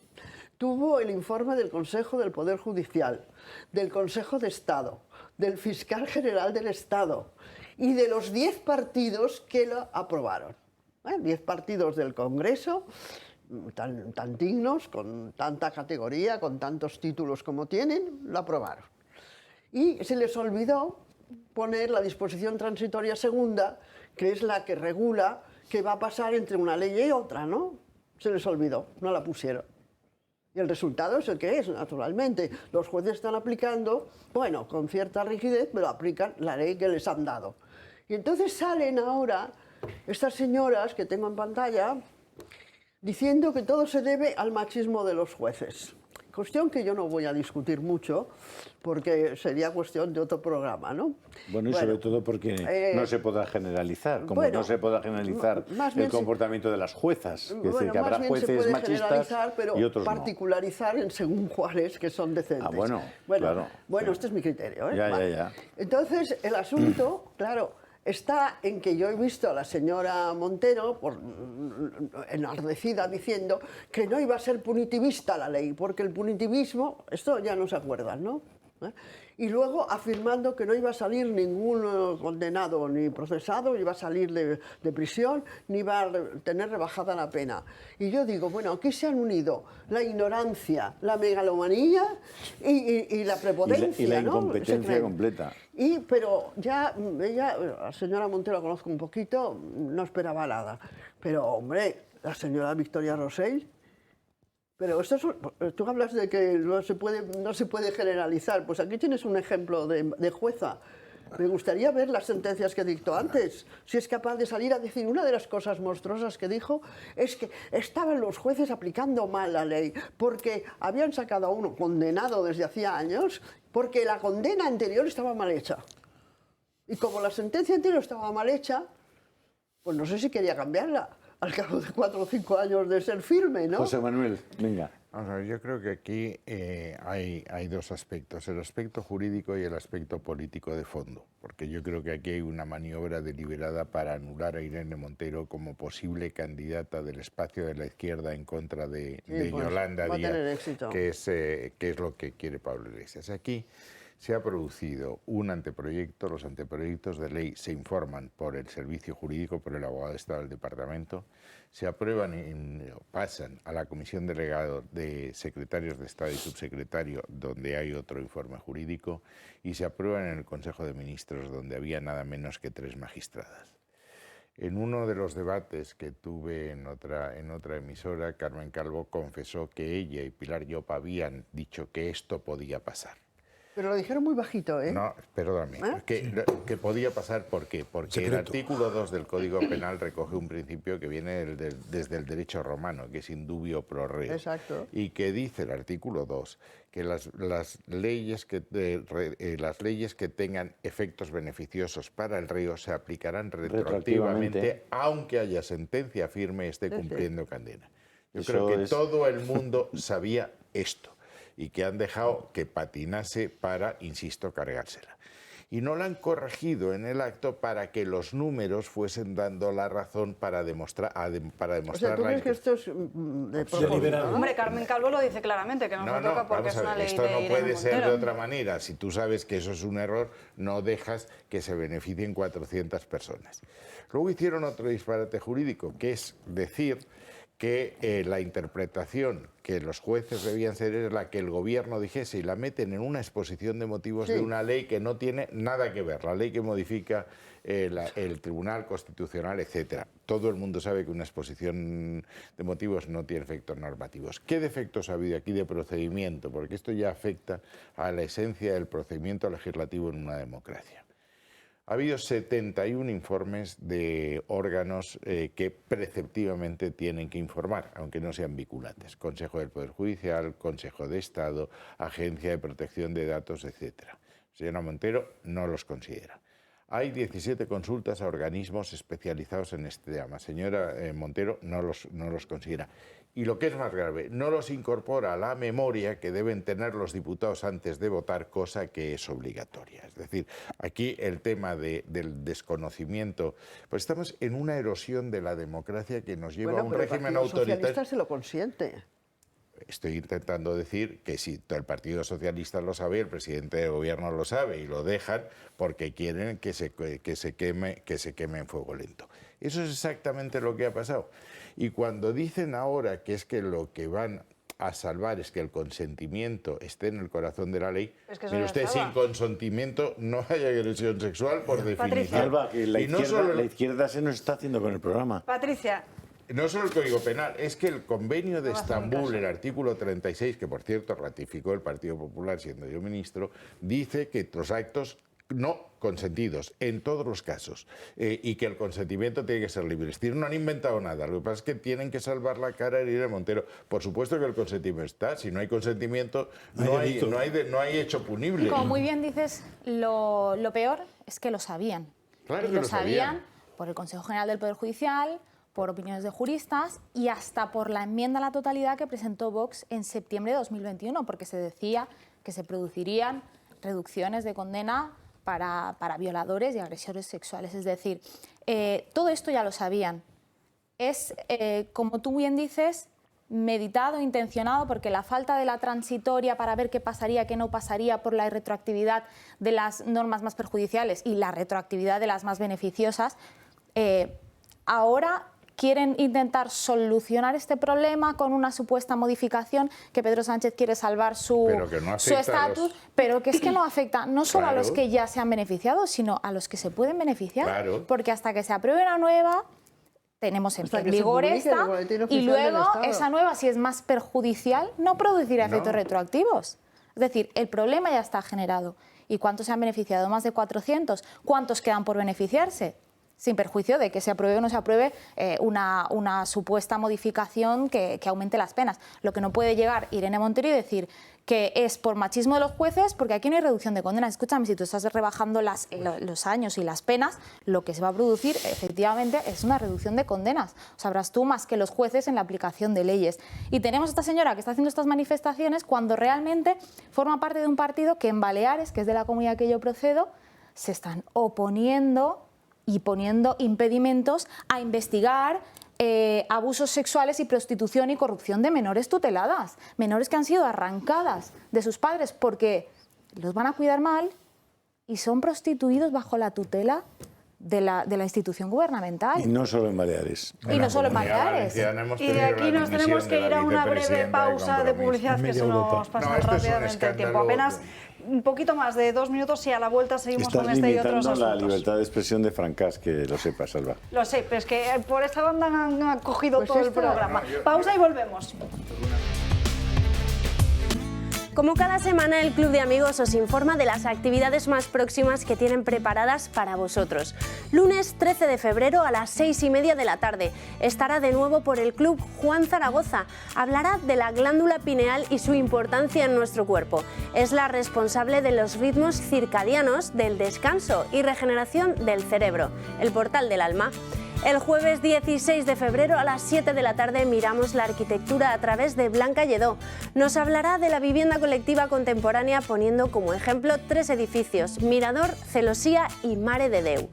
Tuvo el informe del Consejo del Poder Judicial, del Consejo de Estado, del Fiscal General del Estado y de los 10 partidos que lo aprobaron. 10 partidos del Congreso, tan dignos, con tanta categoría, con tantos títulos como tienen, lo aprobaron. Y se les olvidó poner la disposición transitoria segunda, que es la que regula qué va a pasar entre una ley y otra, ¿no? Se les olvidó, no la pusieron. Y el resultado es el que es, naturalmente. Los jueces están aplicando, bueno, con cierta rigidez, pero aplican la ley que les han dado. Y entonces salen ahora estas señoras que tengo en pantalla diciendo que todo se debe al machismo de los jueces. Cuestión que yo no voy a discutir mucho, porque sería cuestión de otro programa, ¿no? Bueno, y sobre todo porque no se podrá generalizar, como bueno, no se podrá generalizar el comportamiento de las juezas. Es decir, que habrá jueces machistas pero y otros particularizar en según cuáles que son decentes. Ah, bueno, claro. Bueno, sí. Este es mi criterio, ¿eh? Ya. Entonces, el asunto, claro, está en que yo he visto a la señora Montero enardecida diciendo que no iba a ser punitivista la ley, porque el punitivismo, esto ya no se acuerdan, ¿no? Y luego afirmando que no iba a salir ningún condenado ni procesado, ni iba a salir de prisión, ni iba a tener rebajada la pena. Y yo digo, bueno, aquí se han unido la ignorancia, la megalomanía y la prepotencia, y la incompetencia completa. Pero ya, ella, la señora Montero la conozco un poquito, no esperaba nada. Pero, hombre, la señora Victoria Rosell. Pero esto es, tú hablas de que no se puede generalizar. Pues aquí tienes un ejemplo de jueza. Me gustaría ver las sentencias que dictó antes. Si es capaz de salir a decir, una de las cosas monstruosas que dijo es que estaban los jueces aplicando mal la ley, porque habían sacado a uno condenado desde hacía años, porque la condena anterior estaba mal hecha. Y como la sentencia anterior estaba mal hecha, pues no sé si quería cambiarla al cabo de 4 o 5 años de ser firme, ¿no? José Manuel, venga. Vamos a ver, yo creo que aquí hay 2 aspectos, el aspecto jurídico y el aspecto político de fondo, porque yo creo que aquí hay una maniobra deliberada para anular a Irene Montero como posible candidata del espacio de la izquierda en contra de Yolanda Díaz, que es lo que quiere Pablo Iglesias. Aquí se ha producido un anteproyecto, los anteproyectos de ley se informan por el servicio jurídico, por el abogado de Estado del departamento, se aprueban y pasan a la comisión delegada de secretarios de Estado y subsecretario, donde hay otro informe jurídico, y se aprueban en el Consejo de Ministros, donde había nada menos que 3 magistradas. En uno de los debates que tuve en otra emisora, Carmen Calvo confesó que ella y Pilar Llop habían dicho que esto podía pasar. Pero lo dijeron muy bajito, ¿eh? No, perdóname. Que podía pasar, ¿por qué? Porque el artículo 2 del Código Penal recoge un principio que viene desde el derecho romano, que es indubio pro reo. Exacto. Y que dice el artículo 2 que las leyes que tengan efectos beneficiosos para el reo se aplicarán retroactivamente, aunque haya sentencia firme esté cumpliendo condena. Yo creo que todo el mundo sabía esto, y que han dejado que patinase para, insisto, cargársela. Y no la han corregido en el acto para que los números fuesen dando la razón para demostrar o sea, ¿tú crees que esto es de propósito? Hombre, Carmen Calvo lo dice claramente, que no se toca porque es una ley esto de no Irene puede ser de Montero. otra manera. Si tú sabes que eso es un error, no dejas que se beneficien 400 personas. Luego hicieron otro disparate jurídico, que es decir que la interpretación que los jueces debían ser es la que el gobierno dijese, y la meten en una exposición de motivos de una ley que no tiene nada que ver, la ley que modifica el Tribunal Constitucional, etcétera. Todo el mundo sabe que una exposición de motivos no tiene efectos normativos. ¿Qué defectos ha habido aquí de procedimiento? Porque esto ya afecta a la esencia del procedimiento legislativo en una democracia. Ha habido 71 informes de órganos que preceptivamente tienen que informar, aunque no sean vinculantes. Consejo del Poder Judicial, Consejo de Estado, Agencia de Protección de Datos, etc. Señora Montero no los considera. Hay 17 consultas a organismos especializados en este tema. Señora Montero no los considera. Y lo que es más grave, no los incorpora a la memoria que deben tener los diputados antes de votar, cosa que es obligatoria. Es decir, aquí el tema del desconocimiento, pues estamos en una erosión de la democracia que nos lleva a un régimen autoritario. El Partido Socialista se lo consiente. Estoy intentando decir que si el Partido Socialista lo sabe, el presidente del gobierno lo sabe y lo dejan porque quieren que se queme en fuego lento. Eso es exactamente lo que ha pasado. Y cuando dicen ahora que es que lo que van a salvar es que el consentimiento esté en el corazón de la ley, mire usted, sin consentimiento no hay agresión sexual por definición. Alba, que la izquierda se nos está haciendo con el programa. Patricia. No solo el Código Penal, es que el Convenio de Estambul, el artículo 36, que por cierto ratificó el Partido Popular siendo yo ministro, dice que los actos no consentidos, en todos los casos, y que el consentimiento tiene que ser libre. Es decir, no han inventado nada, lo que pasa es que tienen que salvar la cara a Irene Montero. Por supuesto que el consentimiento está, si no hay consentimiento, no hay hecho punible. Y como muy bien dices, lo peor es que lo sabían. Claro que lo sabían por el Consejo General del Poder Judicial, por opiniones de juristas y hasta por la enmienda a la totalidad que presentó Vox en septiembre de 2021, porque se decía que se producirían reducciones de condena para violadores y agresores sexuales. Es decir, todo esto ya lo sabían. Es, como tú bien dices, meditado, intencionado, porque la falta de la transitoria para ver qué pasaría, qué no pasaría por la retroactividad de las normas más perjudiciales y la retroactividad de las más beneficiosas, ahora quieren intentar solucionar este problema con una supuesta modificación que Pedro Sánchez quiere salvar su estatus, pero que es que no afecta no solo a los que ya se han beneficiado, sino a los que se pueden beneficiar, porque hasta que se apruebe una nueva, tenemos en vigor esta, y luego esa nueva, si es más perjudicial, no producirá efectos retroactivos. Es decir, el problema ya está generado. ¿Y cuántos se han beneficiado? Más de 400. ¿Cuántos quedan por beneficiarse? Sin perjuicio de que se apruebe o no se apruebe una supuesta modificación que aumente las penas. Lo que no puede llegar Irene Montero y decir que es por machismo de los jueces, porque aquí no hay reducción de condenas. Escúchame, si tú estás rebajando los años y las penas, lo que se va a producir efectivamente es una reducción de condenas. Sabrás tú más que los jueces en la aplicación de leyes. Y tenemos a esta señora que está haciendo estas manifestaciones cuando realmente forma parte de un partido que en Baleares, que es de la comunidad que yo procedo, se están oponiendo y poniendo impedimentos a investigar abusos sexuales y prostitución y corrupción de menores tuteladas, menores que han sido arrancadas de sus padres porque los van a cuidar mal y son prostituidos bajo la tutela de la institución gubernamental. Y no solo en Baleares. Y no solo en Baleares. Y de aquí nos tenemos que ir a una breve pausa de publicidad que se nos pasa rápidamente el tiempo. Apenas un poquito más de 2 minutos y a la vuelta seguimos con este y otros asuntos. La libertad de expresión de Francás, que lo sepas, Alba. Lo sé, pero es que por esta banda han cogido todo el programa. Pausa y volvemos. Como cada semana, el Club de Amigos os informa de las actividades más próximas que tienen preparadas para vosotros. Lunes 13 de febrero a las 6:30 de la tarde estará de nuevo por el Club Juan Zaragoza. Hablará de la glándula pineal y su importancia en nuestro cuerpo. Es la responsable de los ritmos circadianos, del descanso y regeneración del cerebro, el portal del alma. El jueves 16 de febrero a las 7 de la tarde miramos la arquitectura a través de Blanca Lledó. Nos hablará de la vivienda colectiva contemporánea poniendo como ejemplo 3 edificios, Mirador, Celosía y Mare de Déu.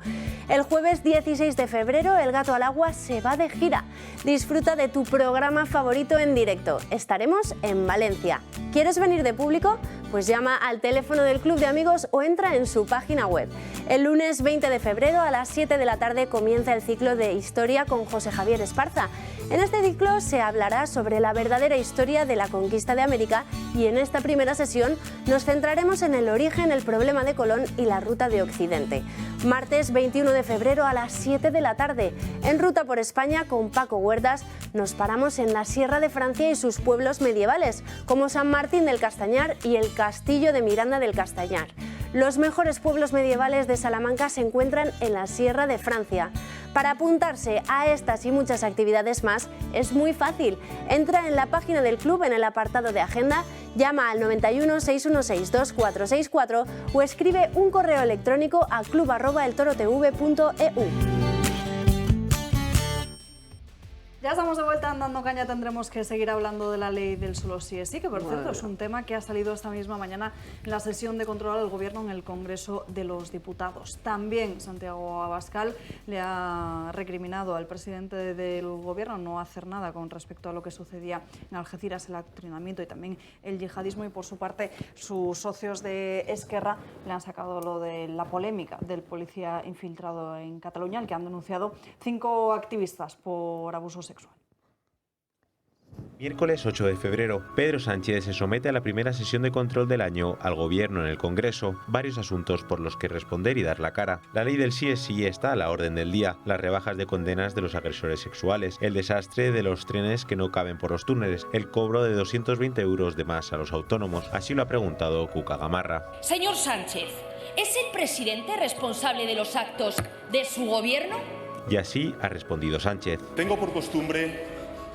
El jueves 16 de febrero El Gato al Agua se va de gira. Disfruta de tu programa favorito en directo. Estaremos en Valencia. ¿Quieres venir de público? Pues llama al teléfono del Club de Amigos o entra en su página web. El lunes 20 de febrero a las 7 de la tarde comienza el ciclo de Historia con José Javier Esparza. En este ciclo se hablará sobre la verdadera historia de la conquista de América y en esta primera sesión nos centraremos en el origen, el problema de Colón y la ruta de Occidente. Martes 21 de febrero a las 7 de la tarde, en Ruta por España con Paco Huertas, nos paramos en la Sierra de Francia y sus pueblos medievales, como San Martín del Castañar y el Castillo de Miranda del Castañar. Los mejores pueblos medievales de Salamanca se encuentran en la Sierra de Francia. Para apuntarse a estas y muchas actividades más es muy fácil. Entra en la página del club en el apartado de agenda, llama al 91 616 2464 o escribe un correo electrónico a club@eltorotv.eu. Ya estamos de vuelta en Dando Caña, tendremos que seguir hablando de la ley del solo sí es sí, que por cierto es un tema que ha salido esta misma mañana en la sesión de control al Gobierno en el Congreso de los Diputados. También Santiago Abascal le ha recriminado al presidente del Gobierno no hacer nada con respecto a lo que sucedía en Algeciras, el adoctrinamiento y también el yihadismo, y por su parte sus socios de Esquerra le han sacado lo de la polémica del policía infiltrado en Cataluña, al que han denunciado 5 activistas por abuso sexual. Miércoles 8 de febrero, Pedro Sánchez se somete a la primera sesión de control del año al Gobierno en el Congreso. Varios asuntos por los que responder y dar la cara. La ley del sí es sí está a la orden del día. Las rebajas de condenas de los agresores sexuales. El desastre de los trenes que no caben por los túneles. El cobro de 220 euros de más a los autónomos. Así lo ha preguntado Cuca Gamarra. Señor Sánchez, ¿es el presidente responsable de los actos de su gobierno? Y así ha respondido Sánchez. Tengo por costumbre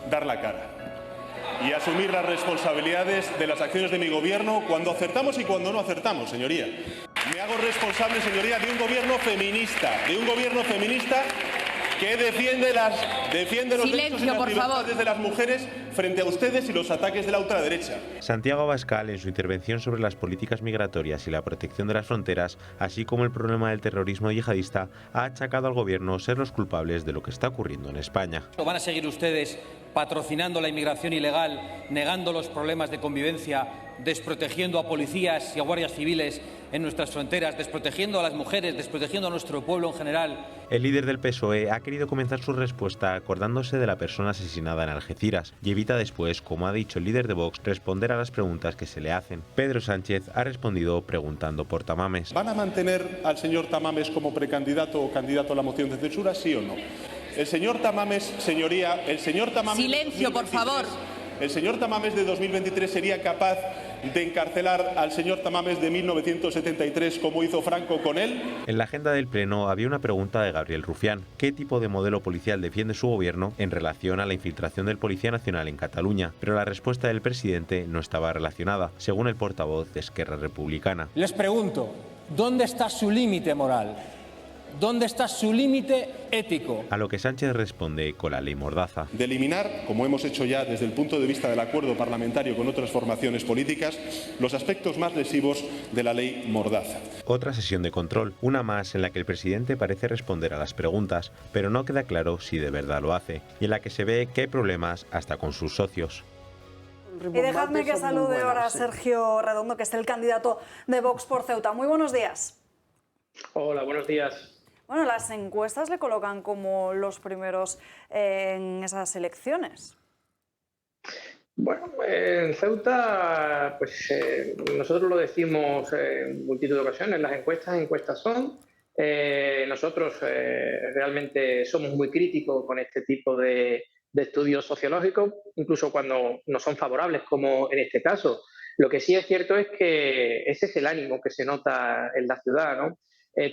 dar la cara y asumir las responsabilidades de las acciones de mi gobierno cuando acertamos y cuando no acertamos, señoría. Me hago responsable, señoría, de un gobierno feminista, que defiende los derechos y las libertades de las mujeres frente a ustedes y los ataques de la ultraderecha. Santiago Abascal, en su intervención sobre las políticas migratorias y la protección de las fronteras, así como el problema del terrorismo yihadista, ha achacado al Gobierno ser los culpables de lo que está ocurriendo en España. ¿Van a seguir ustedes patrocinando la inmigración ilegal, negando los problemas de convivencia, desprotegiendo a policías y a guardias civiles en nuestras fronteras, desprotegiendo a las mujeres, desprotegiendo a nuestro pueblo en general? El líder del PSOE ha querido comenzar su respuesta acordándose de la persona asesinada en Algeciras y evita después, como ha dicho el líder de Vox, responder a las preguntas que se le hacen. Pedro Sánchez ha respondido preguntando por Tamames. ¿Van a mantener al señor Tamames como precandidato o candidato a la moción de censura, sí o no? El señor Tamames, señoría, Silencio, por favor. El señor Tamames de 2023 sería capaz de encarcelar al señor Tamames de 1973 como hizo Franco con él. En la agenda del Pleno había una pregunta de Gabriel Rufián. ¿Qué tipo de modelo policial defiende su gobierno en relación a la infiltración del Policía Nacional en Cataluña? Pero la respuesta del presidente no estaba relacionada, según el portavoz de Esquerra Republicana. Les pregunto, ¿dónde está su límite moral? ¿Dónde está su límite ético? A lo que Sánchez responde con la ley Mordaza. De eliminar, como hemos hecho ya desde el punto de vista del acuerdo parlamentario con otras formaciones políticas, los aspectos más lesivos de la ley Mordaza. Otra sesión de control, una más en la que el presidente parece responder a las preguntas, pero no queda claro si de verdad lo hace, y en la que se ve que hay problemas hasta con sus socios. Y dejadme que salude ahora a Sergio Redondo, que es el candidato de Vox por Ceuta. Muy buenos días. Hola, buenos días. Bueno, las encuestas le colocan como los primeros en esas elecciones. Bueno, en Ceuta, pues nosotros lo decimos en multitud de ocasiones, las encuestas son. Nosotros realmente somos muy críticos con este tipo de estudios sociológicos, incluso cuando no son favorables, como en este caso. Lo que sí es cierto es que ese es el ánimo que se nota en la ciudad, ¿no?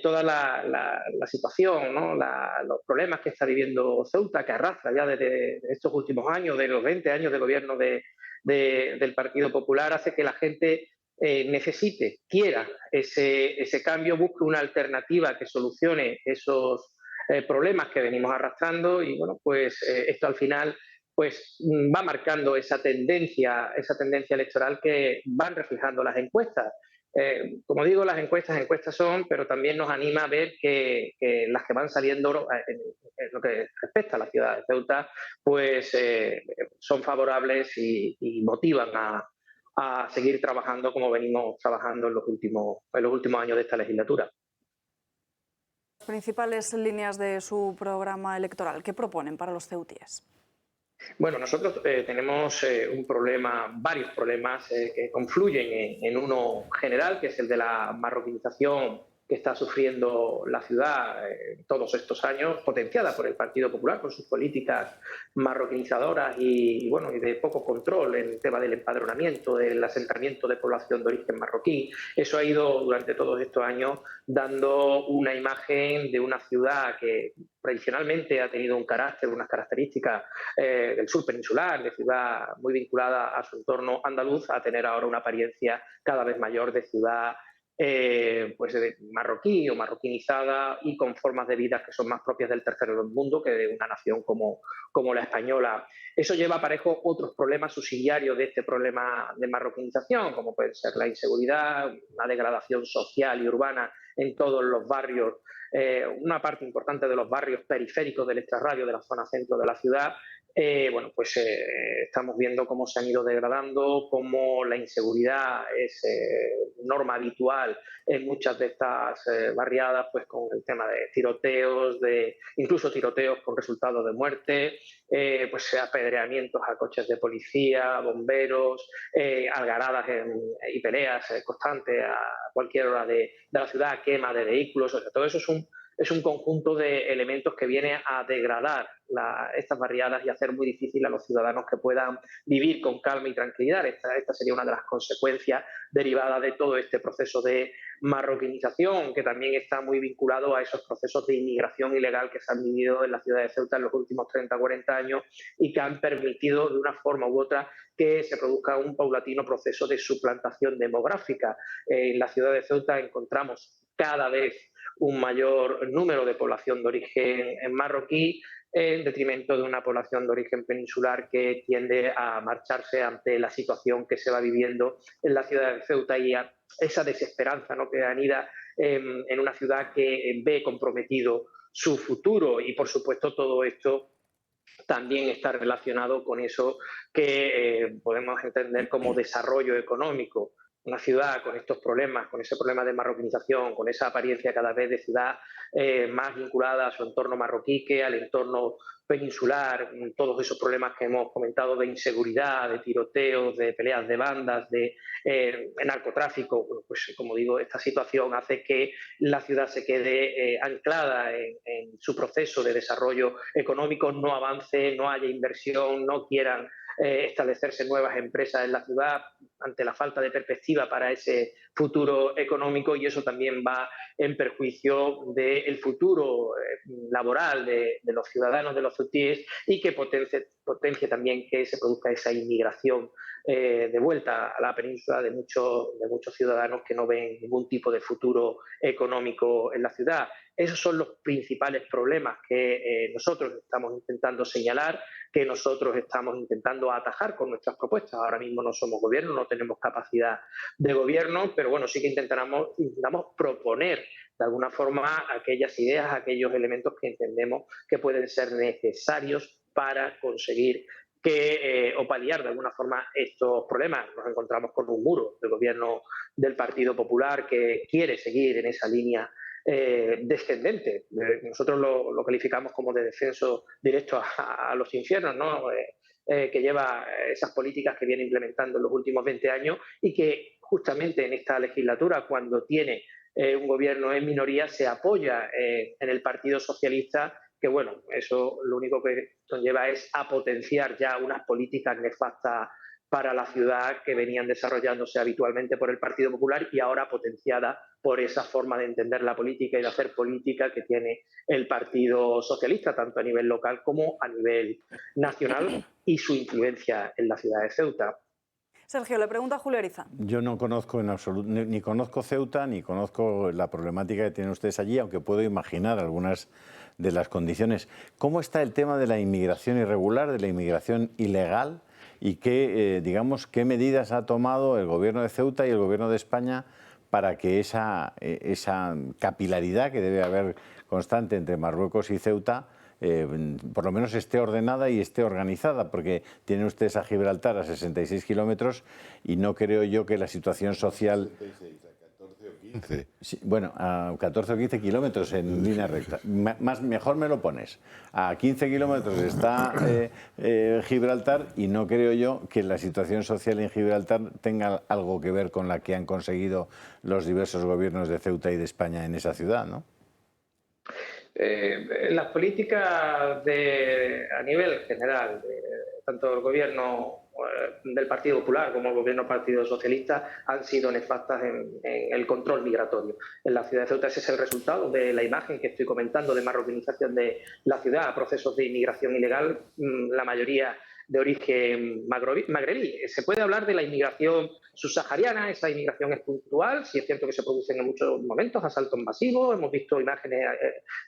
Toda la situación, ¿no? Los problemas que está viviendo Ceuta, que arrastra ya desde estos últimos años, de los 20 años de gobierno del Partido Popular, hace que la gente necesite, quiera ese cambio, busque una alternativa que solucione esos problemas que venimos arrastrando y, bueno, pues esto al final pues va marcando esa tendencia electoral que van reflejando las encuestas. Como digo, las encuestas son, pero también nos anima a ver que las que van saliendo en lo que respecta a la ciudad de Ceuta, pues son favorables y motivan a seguir trabajando como venimos trabajando en los últimos años de esta legislatura. Las principales líneas de su programa electoral, ¿qué proponen para los ceutíes? Bueno, nosotros tenemos varios problemas que confluyen en uno general, que es el de la marroquinización que está sufriendo la ciudad todos estos años, potenciada por el Partido Popular, con sus políticas marroquinizadoras y de poco control en el tema del empadronamiento, del asentamiento de población de origen marroquí. Eso ha ido durante todos estos años dando una imagen de una ciudad que tradicionalmente ha tenido un carácter, unas características del sur peninsular, de ciudad muy vinculada a su entorno andaluz, a tener ahora una apariencia cada vez mayor de ciudad marroquí o marroquinizada y con formas de vida que son más propias del tercer mundo que de una nación como la española. Eso lleva aparejo otros problemas subsidiarios de este problema de marroquinización, como puede ser la inseguridad, una degradación social y urbana en todos los barrios, una parte importante de los barrios periféricos del extrarradio de la zona centro de la ciudad. Estamos viendo cómo se han ido degradando, cómo la inseguridad es norma habitual en muchas de estas barriadas, pues con el tema de tiroteos, incluso tiroteos con resultado de muerte, apedreamientos a coches de policía, bomberos, algaradas y peleas constantes a cualquier hora de la ciudad, quema de vehículos. O sea, todo eso es un conjunto de elementos que viene a degradar estas barriadas y hacer muy difícil a los ciudadanos que puedan vivir con calma y tranquilidad. Esta sería una de las consecuencias derivadas de todo este proceso de marroquinización, que también está muy vinculado a esos procesos de inmigración ilegal que se han vivido en la ciudad de Ceuta en los últimos 30 o 40 años y que han permitido de una forma u otra que se produzca un paulatino proceso de suplantación demográfica. En la ciudad de Ceuta encontramos cada vez un mayor número de población de origen marroquí, en detrimento de una población de origen peninsular que tiende a marcharse ante la situación que se va viviendo en la ciudad de Ceuta y a esa desesperanza, ¿no?, que anida en una ciudad que ve comprometido su futuro. Y, por supuesto, todo esto también está relacionado con eso que podemos entender como desarrollo económico. Una ciudad con estos problemas, con ese problema de marroquinización, con esa apariencia cada vez de ciudad más vinculada a su entorno marroquí que al entorno peninsular, todos esos problemas que hemos comentado de inseguridad, de tiroteos, de peleas de bandas, de narcotráfico. Bueno, pues como digo, esta situación hace que la ciudad se quede anclada en su proceso de desarrollo económico, no avance, no haya inversión, no quieran establecerse nuevas empresas en la ciudad ante la falta de perspectiva para ese futuro económico, y eso también va en perjuicio del futuro laboral de los ciudadanos, de los ceutíes, y que potencie también que se produzca esa inmigración de vuelta a la península de muchos ciudadanos que no ven ningún tipo de futuro económico en la ciudad. Esos son los principales problemas que nosotros estamos intentando señalar, que nosotros estamos intentando atajar con nuestras propuestas. Ahora mismo no somos gobierno, no tenemos capacidad de gobierno, pero bueno, sí que intentamos proponer de alguna forma aquellas ideas, aquellos elementos que entendemos que pueden ser necesarios para conseguir o paliar de alguna forma estos problemas. Nos encontramos con un muro del gobierno del Partido Popular que quiere seguir en esa línea descendente. Nosotros lo calificamos como de descenso directo a los infiernos, ¿no? Que lleva esas políticas que viene implementando en los últimos 20 años y que justamente en esta legislatura, cuando tiene un gobierno en minoría, se apoya en el Partido Socialista, que bueno, eso lo único que conlleva es a potenciar ya unas políticas nefastas para la ciudad que venían desarrollándose habitualmente por el Partido Popular y ahora potenciada por esa forma de entender la política y de hacer política que tiene el Partido Socialista, tanto a nivel local como a nivel nacional, y su influencia en la ciudad de Ceuta. Sergio, le pregunta a Julio Ariza. Yo no conozco en absoluto, ni conozco Ceuta, ni conozco la problemática que tienen ustedes allí, aunque puedo imaginar algunas de las condiciones. ¿Cómo está el tema de la inmigración irregular, de la inmigración ilegal? ¿Y qué medidas ha tomado el Gobierno de Ceuta y el Gobierno de España para que esa capilaridad que debe haber constante entre Marruecos y Ceuta por lo menos esté ordenada y esté organizada? Porque tienen ustedes a Gibraltar a 66 kilómetros y no creo yo que la situación social... 66, a 14 o 15. 15. Sí, bueno, a 14 o 15 kilómetros en línea recta. Mejor me lo pones. A 15 kilómetros está Gibraltar y no creo yo que la situación social en Gibraltar tenga algo que ver con la que han conseguido los diversos gobiernos de Ceuta y de España en esa ciudad, ¿no? Las políticas a nivel general, tanto el gobierno del Partido Popular como el gobierno del Partido Socialista, han sido nefastas en el control migratorio. En la ciudad de Ceuta ese es el resultado de la imagen que estoy comentando de marroquinización de la ciudad, procesos de inmigración ilegal, la mayoría de origen magrebí. Se puede hablar de la inmigración subsahariana, esa inmigración es puntual, sí es cierto que se producen en muchos momentos asaltos masivos, hemos visto imágenes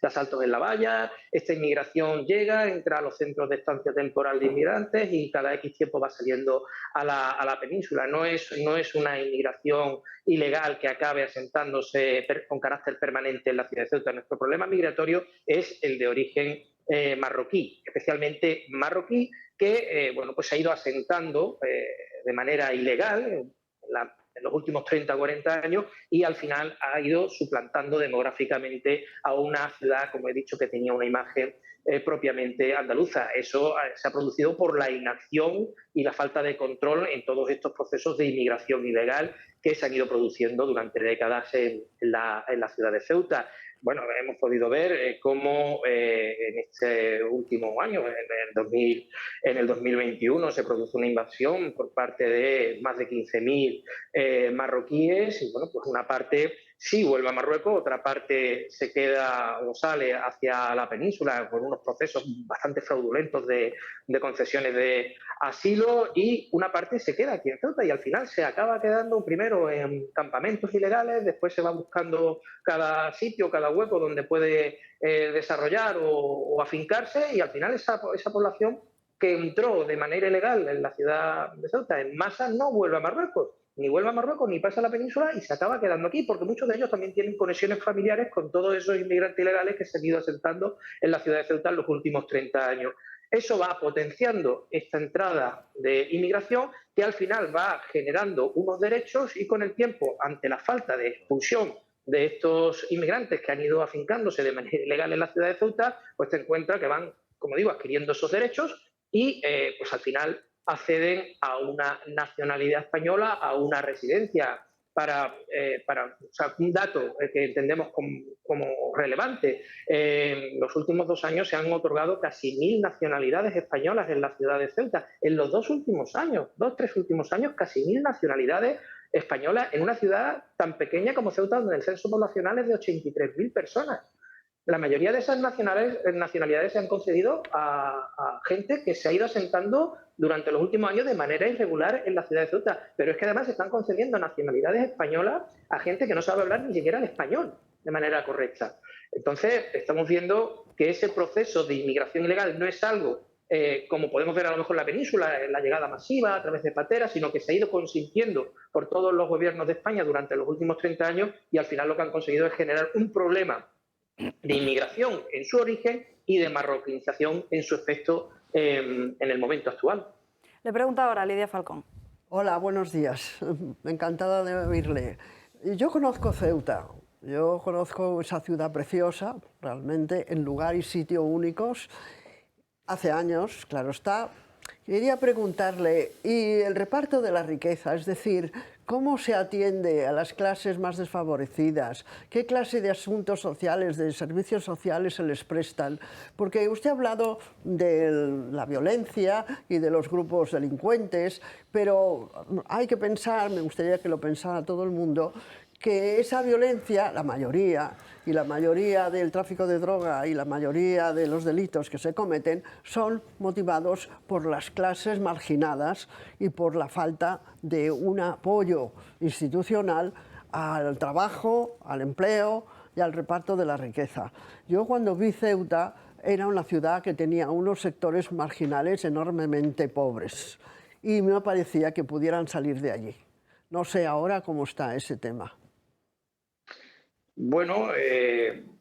de asaltos en La Valla, esta inmigración llega, entra a los centros de estancia temporal de inmigrantes y cada X tiempo va saliendo a la península. No es una inmigración ilegal que acabe asentándose con carácter permanente en la ciudad de Ceuta. Nuestro problema migratorio es el de origen marroquí, especialmente marroquí, que bueno, pues se ha ido asentando de manera ilegal en los últimos 30 o 40 años y al final ha ido suplantando demográficamente a una ciudad, como he dicho, que tenía una imagen propiamente andaluza. Eso se ha producido por la inacción y la falta de control en todos estos procesos de inmigración ilegal que se han ido produciendo durante décadas en la ciudad de Ceuta. Bueno, hemos podido ver cómo en este último año, en el 2021, se produjo una invasión por parte de más de 15.000 marroquíes y, bueno, pues una parte sí vuelve a Marruecos, otra parte se queda o sale hacia la península por unos procesos bastante fraudulentos de concesiones de asilo y una parte se queda aquí en Ceuta y al final se acaba quedando primero en campamentos ilegales, después se va buscando cada sitio, cada hueco donde puede desarrollar o afincarse y al final esa población que entró de manera ilegal en la ciudad de Ceuta en masa no vuelve a Marruecos. Ni vuelve a Marruecos ni pasa a la península y se acaba quedando aquí, porque muchos de ellos también tienen conexiones familiares con todos esos inmigrantes ilegales que se han ido asentando en la ciudad de Ceuta en los últimos 30 años. Eso va potenciando esta entrada de inmigración que al final va generando unos derechos y con el tiempo, ante la falta de expulsión de estos inmigrantes que han ido afincándose de manera ilegal en la ciudad de Ceuta, pues te encuentras que van, como digo, adquiriendo esos derechos y pues al final acceden a una nacionalidad española, a una residencia para o sea, un dato que entendemos como relevante. En los últimos 2 años se han otorgado casi 1.000 nacionalidades españolas en la ciudad de Ceuta. En los 2 últimos años, 2-3 últimos años, casi 1.000 nacionalidades españolas en una ciudad tan pequeña como Ceuta, donde el censo poblacional es de 83.000 personas. La mayoría de esas nacionalidades se han concedido a gente que se ha ido asentando durante los últimos años de manera irregular en la ciudad de Ceuta. Pero es que además se están concediendo nacionalidades españolas a gente que no sabe hablar ni siquiera el español de manera correcta. Entonces, estamos viendo que ese proceso de inmigración ilegal no es algo como podemos ver a lo mejor en la península, la llegada masiva a través de pateras, sino que se ha ido consintiendo por todos los gobiernos de España durante los últimos 30 años y al final lo que han conseguido es generar un problema de inmigración en su origen y de marroquinización en su efecto en el momento actual. Le pregunta ahora Lidia Falcón. Hola, buenos días. Encantada de oírle. Yo conozco Ceuta. Yo conozco esa ciudad preciosa, realmente, en lugar y sitio únicos. Hace años, claro está. Quería preguntarle, ¿y el reparto de la riqueza? Es decir, ¿cómo se atiende a las clases más desfavorecidas? ¿Qué clase de asuntos sociales, de servicios sociales se les prestan? Porque usted ha hablado de la violencia y de los grupos delincuentes, pero hay que pensar, me gustaría que lo pensara todo el mundo, que esa violencia, la mayoría del tráfico de droga y la mayoría de los delitos que se cometen son motivados por las clases marginadas y por la falta de un apoyo institucional al trabajo, al empleo y al reparto de la riqueza. Yo cuando vi Ceuta era una ciudad que tenía unos sectores marginales enormemente pobres y me parecía que pudieran salir de allí. No sé ahora cómo está ese tema. Bueno,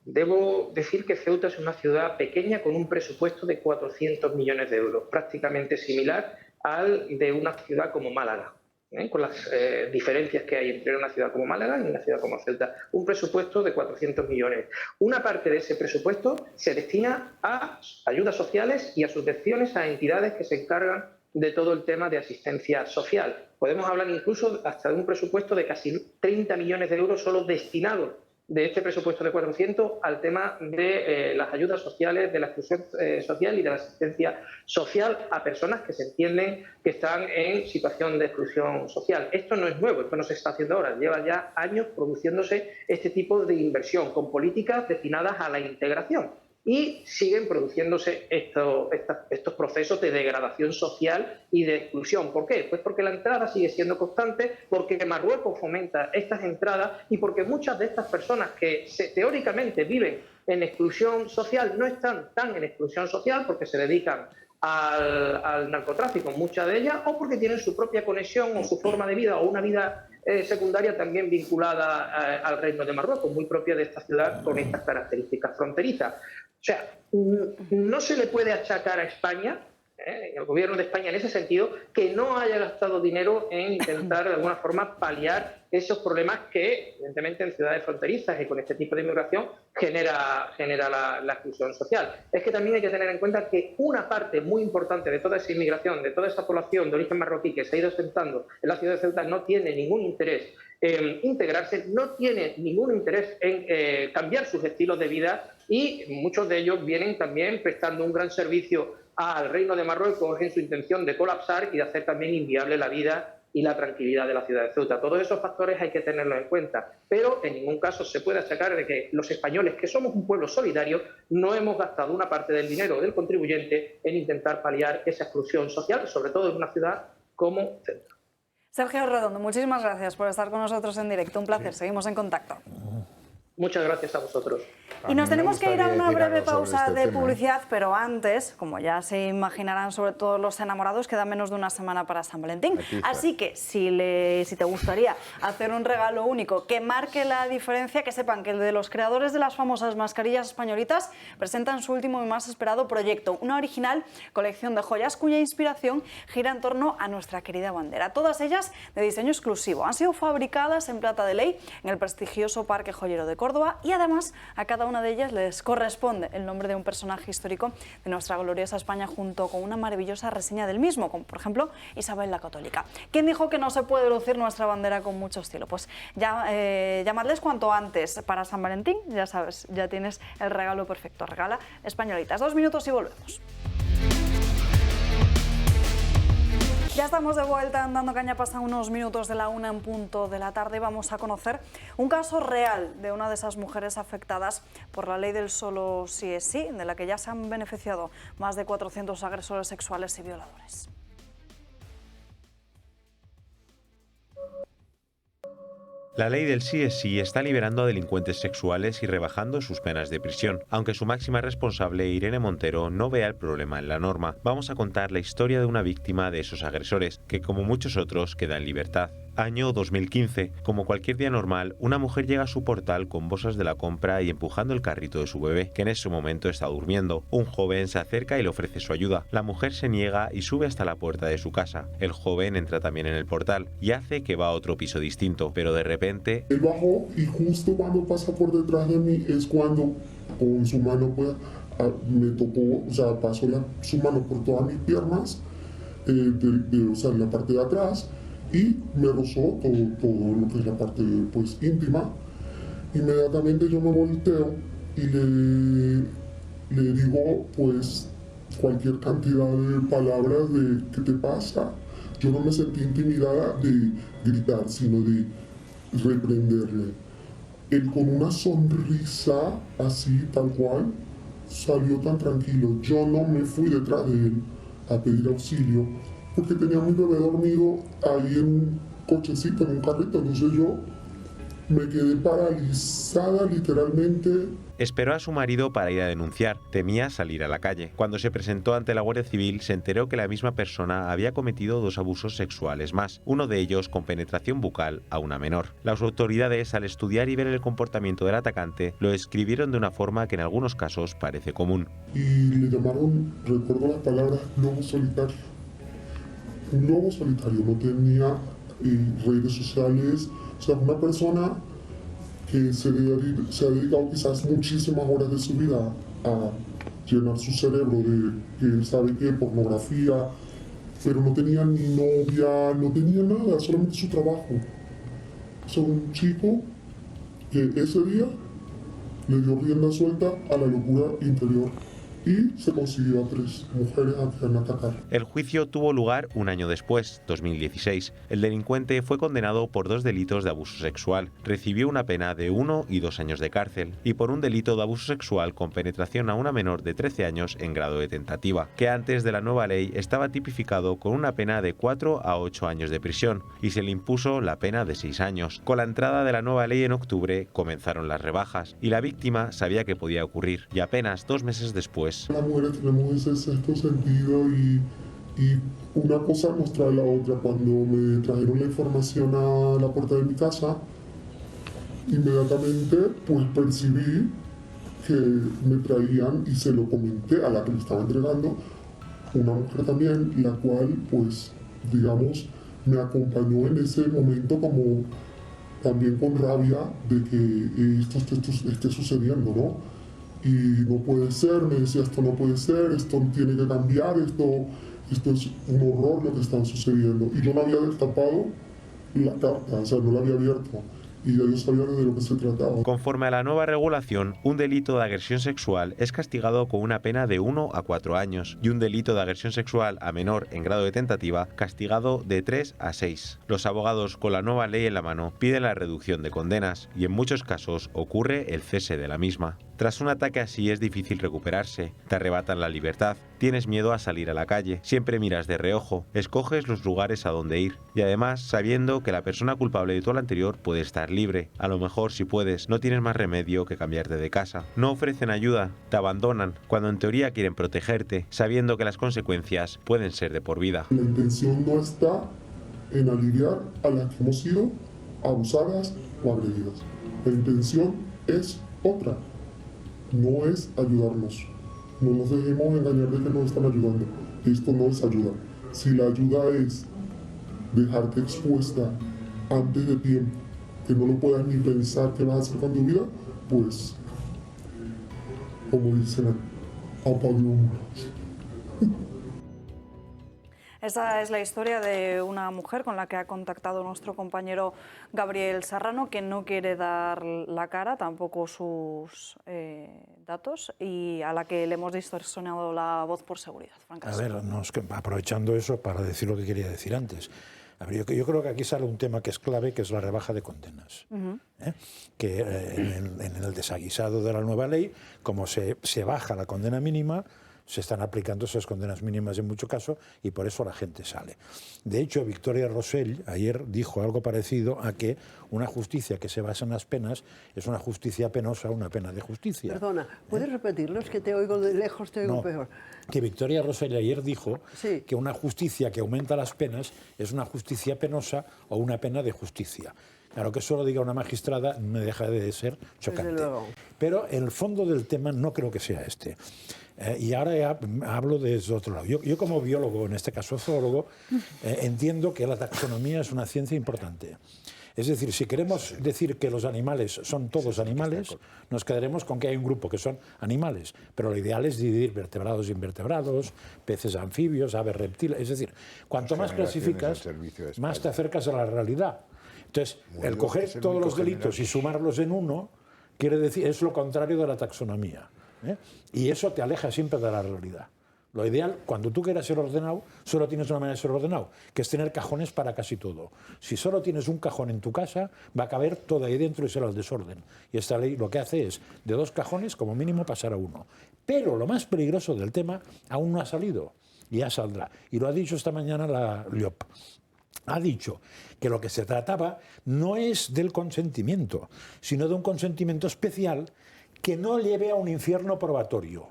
debo decir que Ceuta es una ciudad pequeña con un presupuesto de 400 millones de euros, prácticamente similar al de una ciudad como Málaga. con las diferencias que hay entre una ciudad como Málaga y una ciudad como Ceuta. Un presupuesto de 400 millones. Una parte de ese presupuesto se destina a ayudas sociales y a subvenciones a entidades que se encargan de todo el tema de asistencia social. Podemos hablar incluso hasta de un presupuesto de casi 30 millones de euros solo destinados de este presupuesto de 400 al tema de las ayudas sociales, de la exclusión social y de la asistencia social a personas que se entienden que están en situación de exclusión social. Esto no es nuevo, esto no se está haciendo ahora, lleva ya años produciéndose este tipo de inversión con políticas destinadas a la integración. Y siguen produciéndose estos procesos de degradación social y de exclusión. ¿Por qué? Pues porque la entrada sigue siendo constante, porque Marruecos fomenta estas entradas y porque muchas de estas personas que teóricamente viven en exclusión social no están tan en exclusión social porque se dedican al narcotráfico, muchas de ellas, o porque tienen su propia conexión o su forma de vida o una vida secundaria también vinculada al Reino de Marruecos, muy propia de esta ciudad con estas características fronterizas. O sea, no se le puede achacar a España, el gobierno de España en ese sentido, que no haya gastado dinero en intentar de alguna forma paliar esos problemas que, evidentemente, en ciudades fronterizas y con este tipo de inmigración genera la exclusión social. Es que también hay que tener en cuenta que una parte muy importante de toda esa inmigración, de toda esa población de origen marroquí que se ha ido asentando en la ciudad de Ceuta no tiene ningún interés en integrarse, no tiene ningún interés en cambiar sus estilos de vida y muchos de ellos vienen también prestando un gran servicio al Reino de Marruecos en su intención de colapsar y de hacer también inviable la vida y la tranquilidad de la ciudad de Ceuta. Todos esos factores hay que tenerlos en cuenta, pero en ningún caso se puede achacar de que los españoles, que somos un pueblo solidario, no hemos gastado una parte del dinero del contribuyente en intentar paliar esa exclusión social, sobre todo en una ciudad como Ceuta. Sergio Redondo, muchísimas gracias por estar con nosotros en directo. Un placer, seguimos en contacto. Muchas gracias a vosotros. Y nos tenemos que ir a una breve pausa de publicidad, pero antes, como ya se imaginarán sobre todo los enamorados, queda menos de una semana para San Valentín. Así que si te gustaría hacer un regalo único que marque la diferencia, que sepan que el de los creadores de las famosas mascarillas españolitas presentan su último y más esperado proyecto, una original colección de joyas cuya inspiración gira en torno a nuestra querida bandera. Todas ellas de diseño exclusivo. Han sido fabricadas en plata de ley en el prestigioso Parque Joyero de Córdoba y además a cada una de ellas les corresponde el nombre de un personaje histórico de nuestra gloriosa España junto con una maravillosa reseña del mismo, como por ejemplo Isabel la Católica. ¿Quién dijo que no se puede lucir nuestra bandera con mucho estilo? Pues llamadles cuanto antes para San Valentín, ya sabes, ya tienes el regalo perfecto. Regala españolitas. 2 minutos y volvemos. Ya estamos de vuelta en Dando Caña, pasan unos minutos de la 1 en punto de la tarde. Vamos a conocer un caso real de una de esas mujeres afectadas por la ley del solo sí es sí, de la que ya se han beneficiado más de 400 agresores sexuales y violadores. La ley del sí es sí está liberando a delincuentes sexuales y rebajando sus penas de prisión. Aunque su máxima responsable, Irene Montero, no vea el problema en la norma, vamos a contar la historia de una víctima de esos agresores, que como muchos otros queda en libertad. Año 2015. Como cualquier día normal, una mujer llega a su portal con bolsas de la compra y empujando el carrito de su bebé, que en ese momento está durmiendo. Un joven se acerca y le ofrece su ayuda. La mujer se niega y sube hasta la puerta de su casa. El joven entra también en el portal y hace que va a otro piso distinto, pero de repente... Él bajó y justo cuando pasa por detrás de mí es cuando con su mano me tocó, o sea, pasó su mano por todas mis piernas, o sea, la parte de atrás, y me rozó todo lo que es la parte pues íntima. Inmediatamente yo me volteo y le digo pues cualquier cantidad de palabras de ¿qué te pasa? Yo no me sentí intimidada de gritar, sino de reprenderle. Él con una sonrisa así, tal cual, salió tan tranquilo. Yo no me fui detrás de él a pedir auxilio porque tenía a mi bebé dormido ahí en un cochecito, en un carrito. Entonces yo me quedé paralizada literalmente. Esperó a su marido para ir a denunciar. Temía salir a la calle. Cuando se presentó ante la Guardia Civil, se enteró que la misma persona había cometido 2 abusos sexuales más, uno de ellos con penetración bucal a una menor. Las autoridades, al estudiar y ver el comportamiento del atacante, lo describieron de una forma que en algunos casos parece común. Y le llamaron, recuerdo las palabras, lobo solitario. Un lobo solitario, no tenía redes sociales. O sea, una persona que se ha dedicado quizás muchísimas horas de su vida a llenar su cerebro de, que sabe qué, pornografía, pero no tenía ni novia, no tenía nada, solamente su trabajo. O sea, un chico que ese día le dio rienda suelta a la locura interior y se consiguió a 3 mujeres a que atacar. El juicio tuvo lugar un año después, 2016. El delincuente fue condenado por 2 delitos de abuso sexual. Recibió una pena de 1 y 2 años de cárcel y por un delito de abuso sexual con penetración a una menor de 13 años en grado de tentativa, que antes de la nueva ley estaba tipificado con una pena de 4 a 8 años de prisión y se le impuso la pena de 6 años. Con la entrada de la nueva ley en octubre comenzaron las rebajas y la víctima sabía que podía ocurrir y apenas 2 meses después. Las mujeres tenemos ese sexto sentido y una cosa nos trae la otra. Cuando me trajeron la información a la puerta de mi casa, inmediatamente pues percibí que me traían, y se lo comenté a la que me estaba entregando, una mujer también, la cual pues digamos me acompañó en ese momento como también con rabia de que esto esté sucediendo, ¿no? Y no puede ser, me decía, esto no puede ser, esto tiene que cambiar, esto es un horror lo que está sucediendo. Y yo no había destapado la carta, o sea, no la había abierto. Y ya yo sabía de lo que se trataba. Conforme a la nueva regulación, un delito de agresión sexual es castigado con una pena de 1 a 4 años y un delito de agresión sexual a menor en grado de tentativa castigado de 3 a 6. Los abogados, con la nueva ley en la mano, piden la reducción de condenas y en muchos casos ocurre el cese de la misma. Tras un ataque así es difícil recuperarse, te arrebatan la libertad, tienes miedo a salir a la calle, siempre miras de reojo, escoges los lugares a donde ir y además sabiendo que la persona culpable de todo lo anterior puede estar libre. A lo mejor, si puedes, no tienes más remedio que cambiarte de casa. No ofrecen ayuda, te abandonan, cuando en teoría quieren protegerte, sabiendo que las consecuencias pueden ser de por vida. La intención no está en aliviar a las que hemos sido abusadas o agredidas. La intención es otra. No es ayudarnos. No nos dejemos engañar de que nos están ayudando. Esto no es ayuda. Si la ayuda es dejarte expuesta antes de tiempo, que no lo puedas ni pensar qué vas a hacer con tu vida, pues, como dicen, apaguémonos. Esa es la historia de una mujer con la que ha contactado nuestro compañero Gabriel Serrano, que no quiere dar la cara, tampoco sus datos, y a la que le hemos distorsionado la voz por seguridad. A ver, aprovechando eso para decir lo que quería decir antes. A ver, yo creo que aquí sale un tema que es clave, que es la rebaja de condenas. Que en el desaguisado de la nueva ley, como se baja la condena mínima, se están aplicando esas condenas mínimas en mucho caso y por eso la gente sale. De hecho, Victoria Rosell ayer dijo algo parecido a que una justicia que se basa en las penas es una justicia penosa, una pena de justicia. Perdona, ¿puedes repetirlo? Es que te oigo de lejos, te oigo peor. Que Victoria Rosell ayer dijo que una justicia que aumenta las penas es una justicia penosa o una pena de justicia. Claro, que eso lo diga una magistrada me deja de ser chocante. Pero el fondo del tema no creo que sea este. Y ahora ya hablo desde otro lado. Yo como biólogo, en este caso zoólogo, entiendo que la taxonomía es una ciencia importante. Es decir, si queremos decir que los animales son todos animales, nos quedaremos con que hay un grupo que son animales, pero lo ideal es dividir vertebrados e invertebrados, peces anfibios, aves reptiles, es decir, cuanto más clasificas, más te acercas a la realidad. Entonces, el coger todos los delitos y sumarlos en uno, quiere decir, es lo contrario de la taxonomía. Y eso te aleja siempre de la realidad. Lo ideal, cuando tú quieras ser ordenado, solo tienes una manera de ser ordenado, que es tener cajones para casi todo. Si solo tienes un cajón en tu casa, va a caber todo ahí dentro y será el desorden. Y esta ley lo que hace es, de 2 cajones, como mínimo, pasar a 1. Pero lo más peligroso del tema aún no ha salido, y ya saldrá. Y lo ha dicho esta mañana la LIOP. Ha dicho que lo que se trataba no es del consentimiento, sino de un consentimiento especial que no lleve a un infierno probatorio.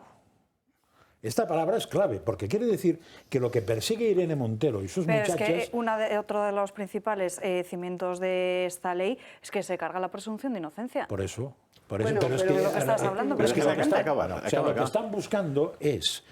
Esta palabra es clave, porque quiere decir que lo que persigue Irene Montero y sus muchachas... Pero es que otro de los principales cimientos de esta ley es que se carga la presunción de inocencia. Por eso. Bueno, pero es que lo que estás hablando... Pero es que lo que están buscando es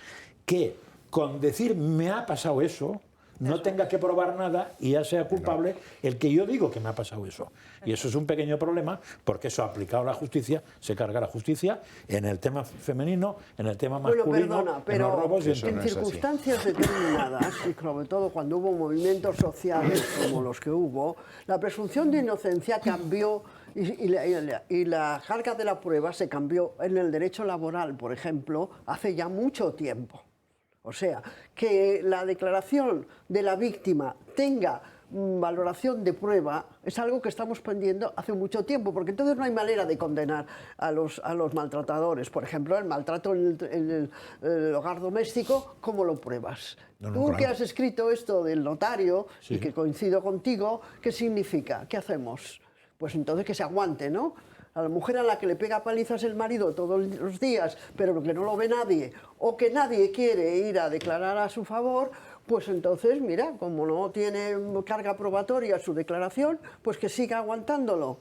que con decir me ha pasado eso, no tenga que probar nada y ya sea culpable el que yo digo que me ha pasado eso. Y eso es un pequeño problema, porque eso aplicado a la justicia, se carga la justicia en el tema femenino, en el tema masculino, en los robos y en circunstancias determinadas, y sobre todo cuando hubo movimientos sociales como los que hubo, la presunción de inocencia cambió y la carga de la prueba se cambió en el derecho laboral, por ejemplo, hace ya mucho tiempo. O sea, que la declaración de la víctima tenga valoración de prueba es algo que estamos pendiendo hace mucho tiempo, porque entonces no hay manera de condenar a los maltratadores. Por ejemplo, el maltrato en el hogar doméstico, ¿cómo lo pruebas? Tú que has escrito esto del notario, y que coincido contigo, ¿qué significa? ¿Qué hacemos? Pues entonces que se aguante, ¿no? A la mujer a la que le pega palizas el marido todos los días, pero que no lo ve nadie, o que nadie quiere ir a declarar a su favor, pues entonces, mira, como no tiene carga probatoria su declaración, pues que siga aguantándolo.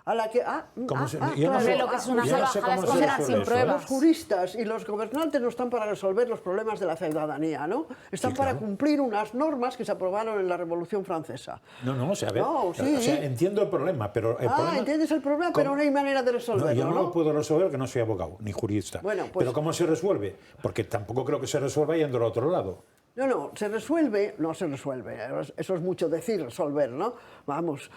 A la que, lo que es una salvajada es condenar sin pruebas. Los juristas y los gobernantes no están para resolver los problemas de la ciudadanía, ¿no? Están para cumplir unas normas que se aprobaron en la Revolución Francesa. O sea, entiendo el problema, pero... entiendes el problema, pero no hay manera de resolverlo, yo no lo puedo resolver porque no soy abogado, ni jurista. Bueno, pero ¿cómo se resuelve? Porque tampoco creo que se resuelva yendo al otro lado. No, se resuelve, eso es mucho decir, resolver, ¿no? Vamos,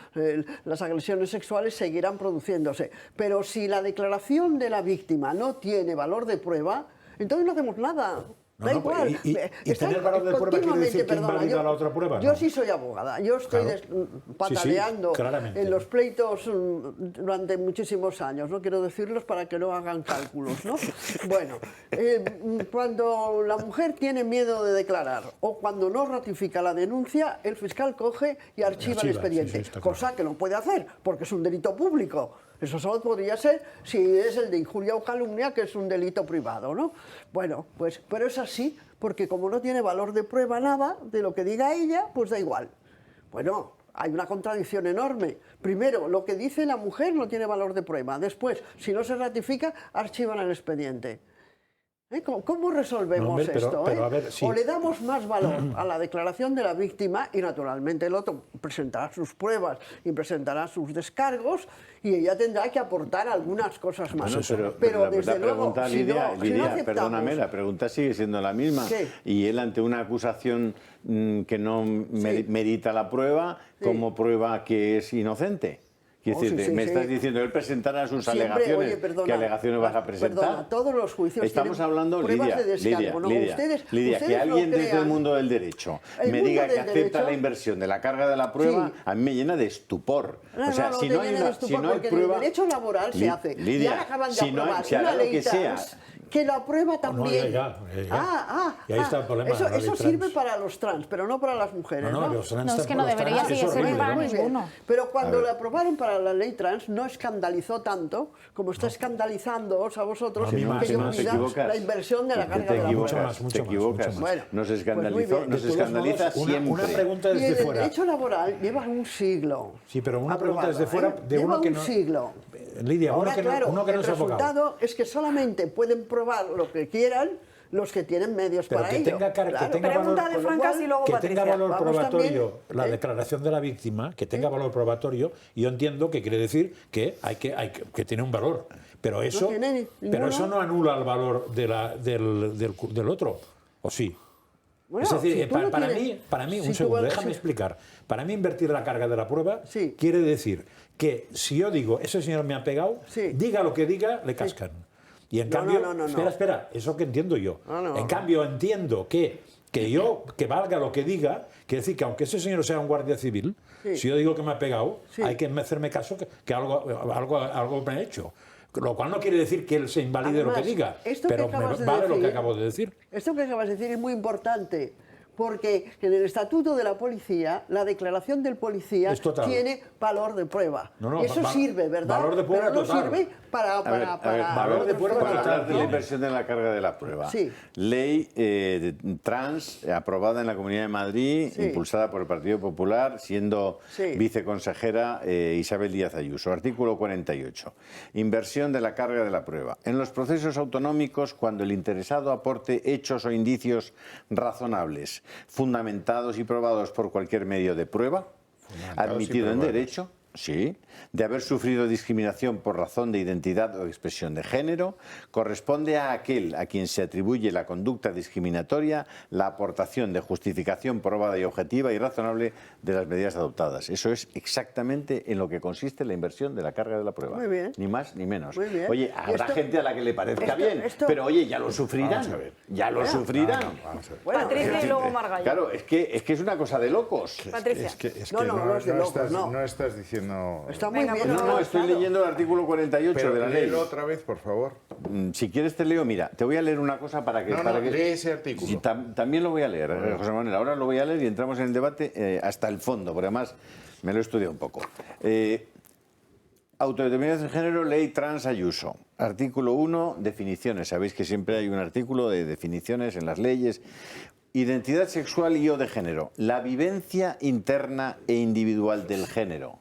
las agresiones sexuales seguirán produciéndose, pero si la declaración de la víctima no tiene valor de prueba, entonces no hacemos nada. Da igual. Y tener valor de prueba quiere decir que invalida la otra prueba. Yo sí soy abogada. Yo estoy pataleando en los pleitos durante muchísimos años. No quiero decirlos para que no hagan cálculos, ¿no? Bueno, cuando la mujer tiene miedo de declarar o cuando no ratifica la denuncia, el fiscal coge y archiva el expediente, cosa que no puede hacer porque es un delito público. Eso solo podría ser si es el de injuria o calumnia, que es un delito privado, ¿no? Bueno, pues, pero es así, porque como no tiene valor de prueba nada de lo que diga ella, pues da igual. Bueno, hay una contradicción enorme. Primero, lo que dice la mujer no tiene valor de prueba. Después, si no se ratifica, archivan el expediente. ¿Cómo resolvemos esto? Pero a ver, O le damos más valor a la declaración de la víctima y naturalmente el otro presentará sus pruebas y presentará sus descargos y ella tendrá que aportar algunas cosas más. Pero desde luego, pregunta, Lidia, perdóname, la pregunta sigue siendo la misma. ¿Qué? Y él ante una acusación que no merita la prueba, ¿cómo prueba que es inocente? Me estás diciendo, él presentará sus alegaciones. ¿Qué alegaciones vas a presentar? Perdona, todos los juicios estamos hablando, pruebas de descargo. Lidia, que alguien desde el mundo del derecho me diga que acepta la inversión de la carga de la prueba, a mí me llena de estupor. O sea, si no hay prueba... el derecho laboral se hace. Lidia, ya acaban de aprobar una ley trans que la prueba también. Y ahí está el problema. Eso sirve para los trans, pero no para las mujeres. No, es que no debería servir para ninguno. Pero cuando la aprobaron para la ley trans, no escandalizó tanto como está escandalizándoos a vosotros que olvidan la inversión de la carga de la prueba. Te equivocas. Nos escandaliza siempre. Una pregunta desde fuera. Y el derecho laboral lleva un siglo. Sí, pero una pregunta desde fuera de uno que no... un siglo. Lidia, uno que no es abogado. El resultado es que solamente pueden probar lo que quieran los que tienen medios para ello. Que tenga valor probatorio la declaración de la víctima, que tenga valor probatorio, y yo entiendo que quiere decir que que tiene un valor, pero eso no anula el valor del otro, ¿o sí? Bueno, es decir, si para mí, un segundo, déjame explicar. Para mí invertir la carga de la prueba quiere decir que si yo digo, ese señor me ha pegado, diga lo que diga, le cascan. Y en cambio, espera, eso que entiendo yo. En cambio, entiendo que valga lo que diga, quiere decir que aunque ese señor sea un guardia civil, si yo digo que me ha pegado, hay que hacerme caso que algo me ha hecho. Lo cual no quiere decir que él se invalide lo que diga, pero vale lo que acabo de decir. Esto que acabas de decir es muy importante, porque en el Estatuto de la Policía, la declaración del policía tiene valor de prueba. Y eso sirve, ¿verdad? Valor de prueba pero no total. sirve valor de prueba para hablar de la inversión de la carga de la prueba. Sí. Ley trans aprobada en la Comunidad de Madrid, impulsada por el Partido Popular, siendo viceconsejera Isabel Díaz Ayuso. Artículo 48. Inversión de la carga de la prueba. En los procesos autonómicos, cuando el interesado aporte hechos o indicios razonables, fundamentados y probados por cualquier medio de prueba, admitido en derecho, de haber sufrido discriminación por razón de identidad o expresión de género, corresponde a aquel a quien se atribuye la conducta discriminatoria la aportación de justificación probada y objetiva y razonable de las medidas adoptadas. Eso es exactamente en lo que consiste la inversión de la carga de la prueba. Muy bien. Ni más ni menos. Muy bien. Oye, habrá gente a la que le parezca bien, pero oye, ya lo sufrirán. Ya lo sufrirán. Patricia y luego Margallo. Claro, es que es una cosa de locos. Patricia. No estás diciendo... Está muy bien. No, estoy leyendo el artículo 48 pero de la ley. léelo otra vez, por favor. Si quieres te leo, mira, te voy a leer una cosa para que... lee ese artículo. Sí, también lo voy a leer, José Manuel. Ahora lo voy a leer y entramos en el debate hasta el fondo, porque además me lo he estudiado un poco. Autodeterminación de género, ley trans Ayuso. Artículo 1, definiciones. Sabéis que siempre hay un artículo de definiciones en las leyes. Identidad sexual y o de género. La vivencia interna e individual del género,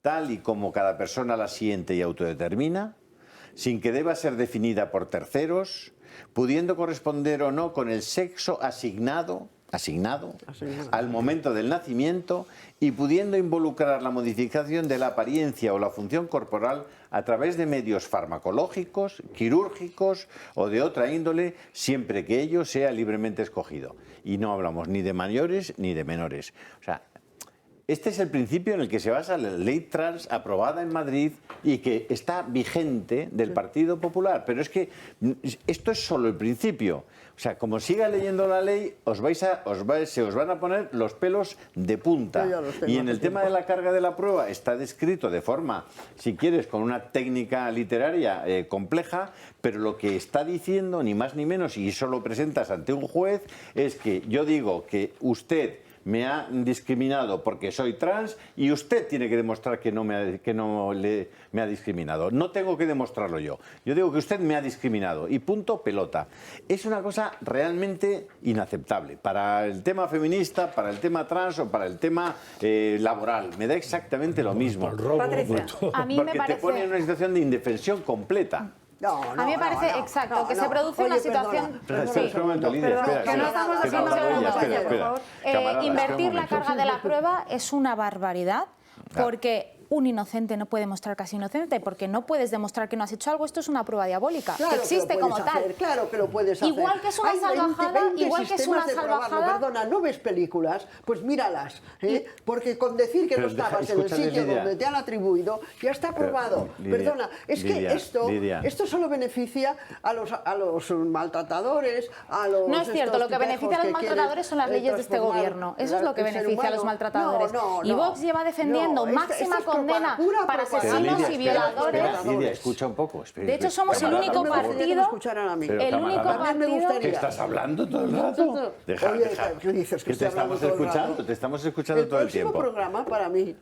tal y como cada persona la siente y autodetermina, sin que deba ser definida por terceros, pudiendo corresponder o no con el sexo asignado al momento del nacimiento y pudiendo involucrar la modificación de la apariencia o la función corporal a través de medios farmacológicos, quirúrgicos o de otra índole, siempre que ello sea libremente escogido. Y no hablamos ni de mayores ni de menores. O sea, este es el principio en el que se basa la ley trans aprobada en Madrid y que está vigente del Partido Popular. Pero es que esto es solo el principio. O sea, como siga leyendo la ley, se os van a poner los pelos de punta. Y en el tema de la carga de la prueba está descrito de forma, si quieres, con una técnica literaria compleja, pero lo que está diciendo, ni más ni menos, y eso lo presentas ante un juez, es que yo digo que usted me ha discriminado porque soy trans y usted tiene que demostrar que no me ha discriminado. No tengo que demostrarlo yo. Yo digo que usted me ha discriminado y punto, pelota. Es una cosa realmente inaceptable para el tema feminista, para el tema trans o para el tema laboral. Me da exactamente lo mismo. Patricia, a mí me parece... te pone en una situación de indefensión completa. A mí me parece exacto que se produce una situación... Espera un momento, Lidia, espera. Que no estamos haciendo... Por favor. Invertir la carga de la prueba es una barbaridad porque un inocente no puede demostrar casi inocente porque no puedes demostrar que no has hecho algo. Esto es una prueba diabólica, que existe como tal. Claro que lo puedes hacer. Igual que es una salvajada, Perdona, ¿no ves películas? Pues míralas, porque con decir que no estabas en el sitio donde te han atribuido, ya está aprobado. Perdona, es que esto solo beneficia a los maltratadores, a los... No es cierto, lo que beneficia a los maltratadores son las leyes de este gobierno. Eso es lo que beneficia a los maltratadores. Y Vox lleva defendiendo máxima condena para asesinos y violadores. Lidia, escucha un poco. De hecho, somos el único partido... ¿Qué estás hablando todo el rato? ¿Qué dices? Que te estamos escuchando todo el tiempo. El próximo programa para mí.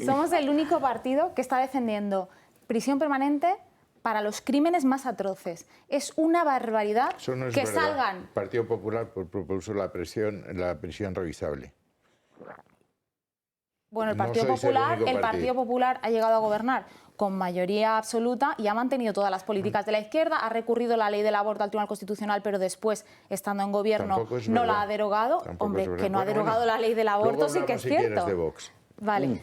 Somos el único partido que está defendiendo prisión permanente para los crímenes más atroces. Es una barbaridad que salgan... El Partido Popular propuso la prisión revisable. Bueno, el Partido Popular ha llegado a gobernar con mayoría absoluta y ha mantenido todas las políticas de la izquierda, ha recurrido la ley del aborto al Tribunal Constitucional, pero después, estando en gobierno, no la ha derogado. Hombre, que no ha derogado la ley del aborto sí que es cierto. De Vox. Vale.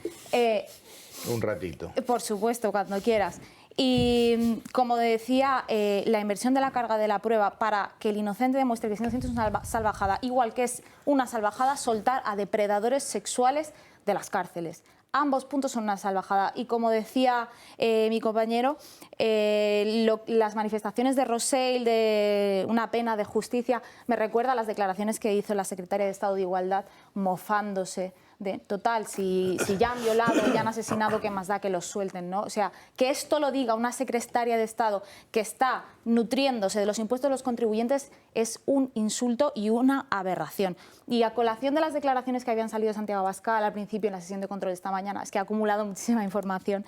Un ratito. Por supuesto, cuando quieras. Y como decía, la inversión de la carga de la prueba para que el inocente demuestre que es inocente es una salvajada. Igual que es una salvajada soltar a depredadores sexuales de las cárceles. Ambos puntos son una salvajada. Y como decía mi compañero, las manifestaciones de Rosell de una pena de justicia me recuerda a las declaraciones que hizo la secretaria de Estado de Igualdad mofándose de, total, si ya han violado, ya han asesinado, ¿qué más da que los suelten, ¿no? O sea, que esto lo diga una secretaria de Estado que está nutriéndose de los impuestos de los contribuyentes es un insulto y una aberración. Y a colación de las declaraciones que habían salido de Santiago Abascal al principio en la sesión de control esta mañana, es que ha acumulado muchísima información,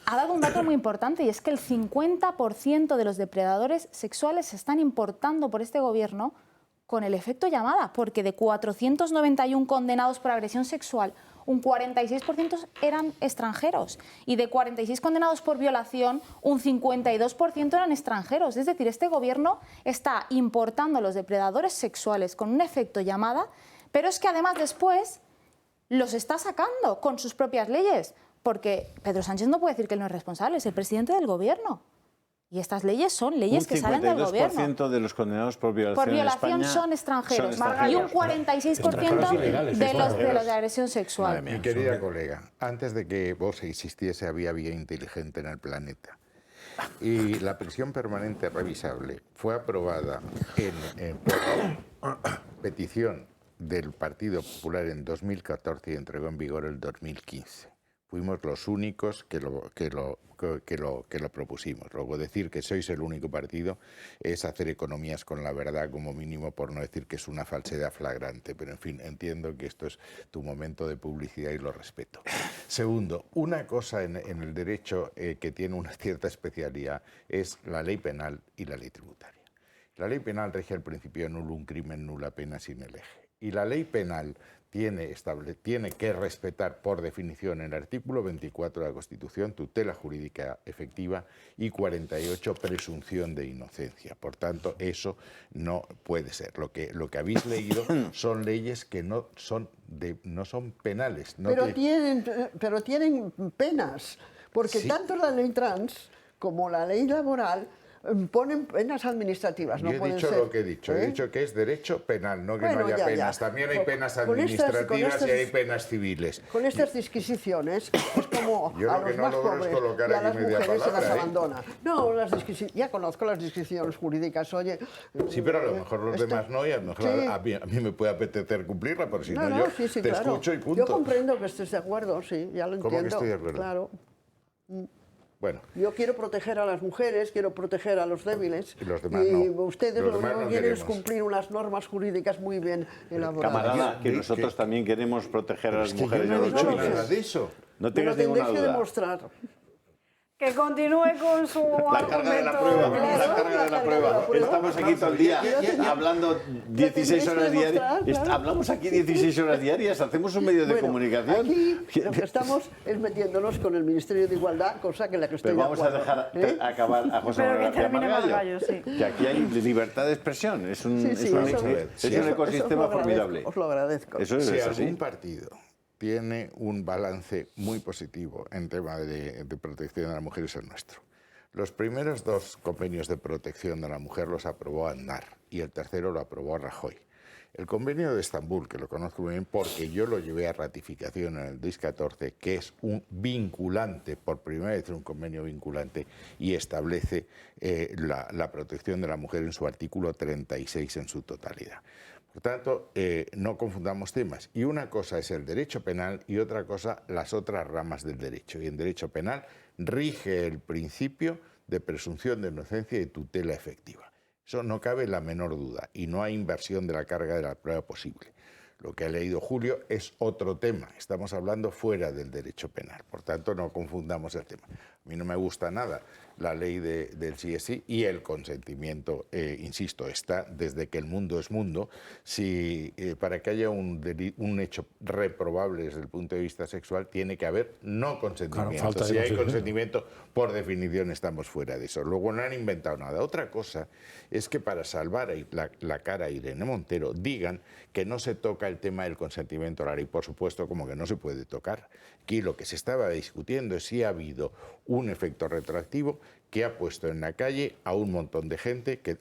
ha dado un dato muy importante, y es que el 50% de los depredadores sexuales se están importando por este gobierno con el efecto llamada, porque de 491 condenados por agresión sexual, un 46% eran extranjeros, y de 46 condenados por violación, un 52% eran extranjeros. Es decir, este gobierno está importando a los depredadores sexuales con un efecto llamada, pero es que además después los está sacando con sus propias leyes, porque Pedro Sánchez no puede decir que él no es responsable, es el presidente del gobierno. Y estas leyes son leyes que salen del gobierno. Un 52% de los condenados por violación en España son extranjeros. Y un 46% de los de agresión sexual. Mi querida colega, antes de que vos existiese había vía inteligente en el planeta. Y la prisión permanente revisable fue aprobada por petición del Partido Popular en 2014 y entregó en vigor el 2015. Fuimos los únicos que lo propusimos. Luego, decir que sois el único partido es hacer economías con la verdad, como mínimo, por no decir que es una falsedad flagrante. Pero, en fin, entiendo que esto es tu momento de publicidad y lo respeto. Segundo, una cosa en el derecho que tiene una cierta especialidad es la ley penal y la ley tributaria. La ley penal rige el principio nullum crimen nulla pena sine lege. Y la ley penal tiene que respetar por definición el artículo 24 de la Constitución, tutela jurídica efectiva, y 48, presunción de inocencia. Por tanto, eso no puede ser. Lo que habéis leído son leyes que no son penales. Pero tienen penas, porque sí, tanto la ley trans como la ley laboral ponen penas administrativas. Yo he dicho lo que he dicho. He dicho que es derecho penal, no que no haya penas. También hay penas administrativas y hay penas civiles. Con estas disquisiciones es como a los más pobres y a las mujeres se las abandona. No, ya conozco las disquisiciones jurídicas, oye. Sí, pero a lo mejor los demás no, y a lo mejor a mí me puede apetecer cumplirla, pero si no yo te escucho y punto. Yo comprendo que estés de acuerdo, sí, ya lo entiendo. ¿Cómo que estoy de acuerdo? Claro. Bueno. Yo quiero proteger a las mujeres, quiero proteger a los débiles. Y los demás ustedes lo que quieren es cumplir unas normas jurídicas muy bien elaboradas. Camarada, que nosotros también queremos proteger a las mujeres y a los débiles. Nada de eso. No tengas ninguna duda. Demostrar. Que continúe con su la carga de la prueba, la carga de la prueba. Estamos aquí todo el día hablando 16 horas diarias. Hablamos aquí 16 horas diarias, hacemos un medio de comunicación. Aquí lo que estamos es metiéndonos con el Ministerio de Igualdad, cosa que la que estoy de acuerdo. Pero vamos a dejar acabar a José Manuel García Margallo, que aquí hay libertad de expresión, es un ecosistema formidable. Os lo agradezco. Eso es así. Algún partido tiene un balance muy positivo en tema de protección de la mujer, es el nuestro. Los primeros 2 convenios de protección de la mujer los aprobó Aznar y el tercero lo aprobó Rajoy. El convenio de Estambul, que lo conozco muy bien porque yo lo llevé a ratificación en el 2014, que es un vinculante, por primera vez un convenio vinculante, y establece la protección de la mujer en su artículo 36 en su totalidad. Por tanto, no confundamos temas. Y una cosa es el derecho penal y otra cosa las otras ramas del derecho. Y en derecho penal rige el principio de presunción de inocencia y tutela efectiva. Eso no cabe la menor duda y no hay inversión de la carga de la prueba posible. Lo que ha leído Julio es otro tema. Estamos hablando fuera del derecho penal. Por tanto, no confundamos el tema. A mí no me gusta nada la ley del sí es sí y el consentimiento, insisto, está desde que el mundo es mundo. Para que haya un hecho reprobable desde el punto de vista sexual, tiene que haber no consentimiento. Claro, si hay consentimiento, por definición estamos fuera de eso. Luego no han inventado nada. Otra cosa es que para salvar la cara a Irene Montero digan que no se toca el tema del consentimiento oral y, por supuesto, como que no se puede tocar. Aquí lo que se estaba discutiendo es si ha habido un efecto retroactivo que ha puesto en la calle a un montón de gente que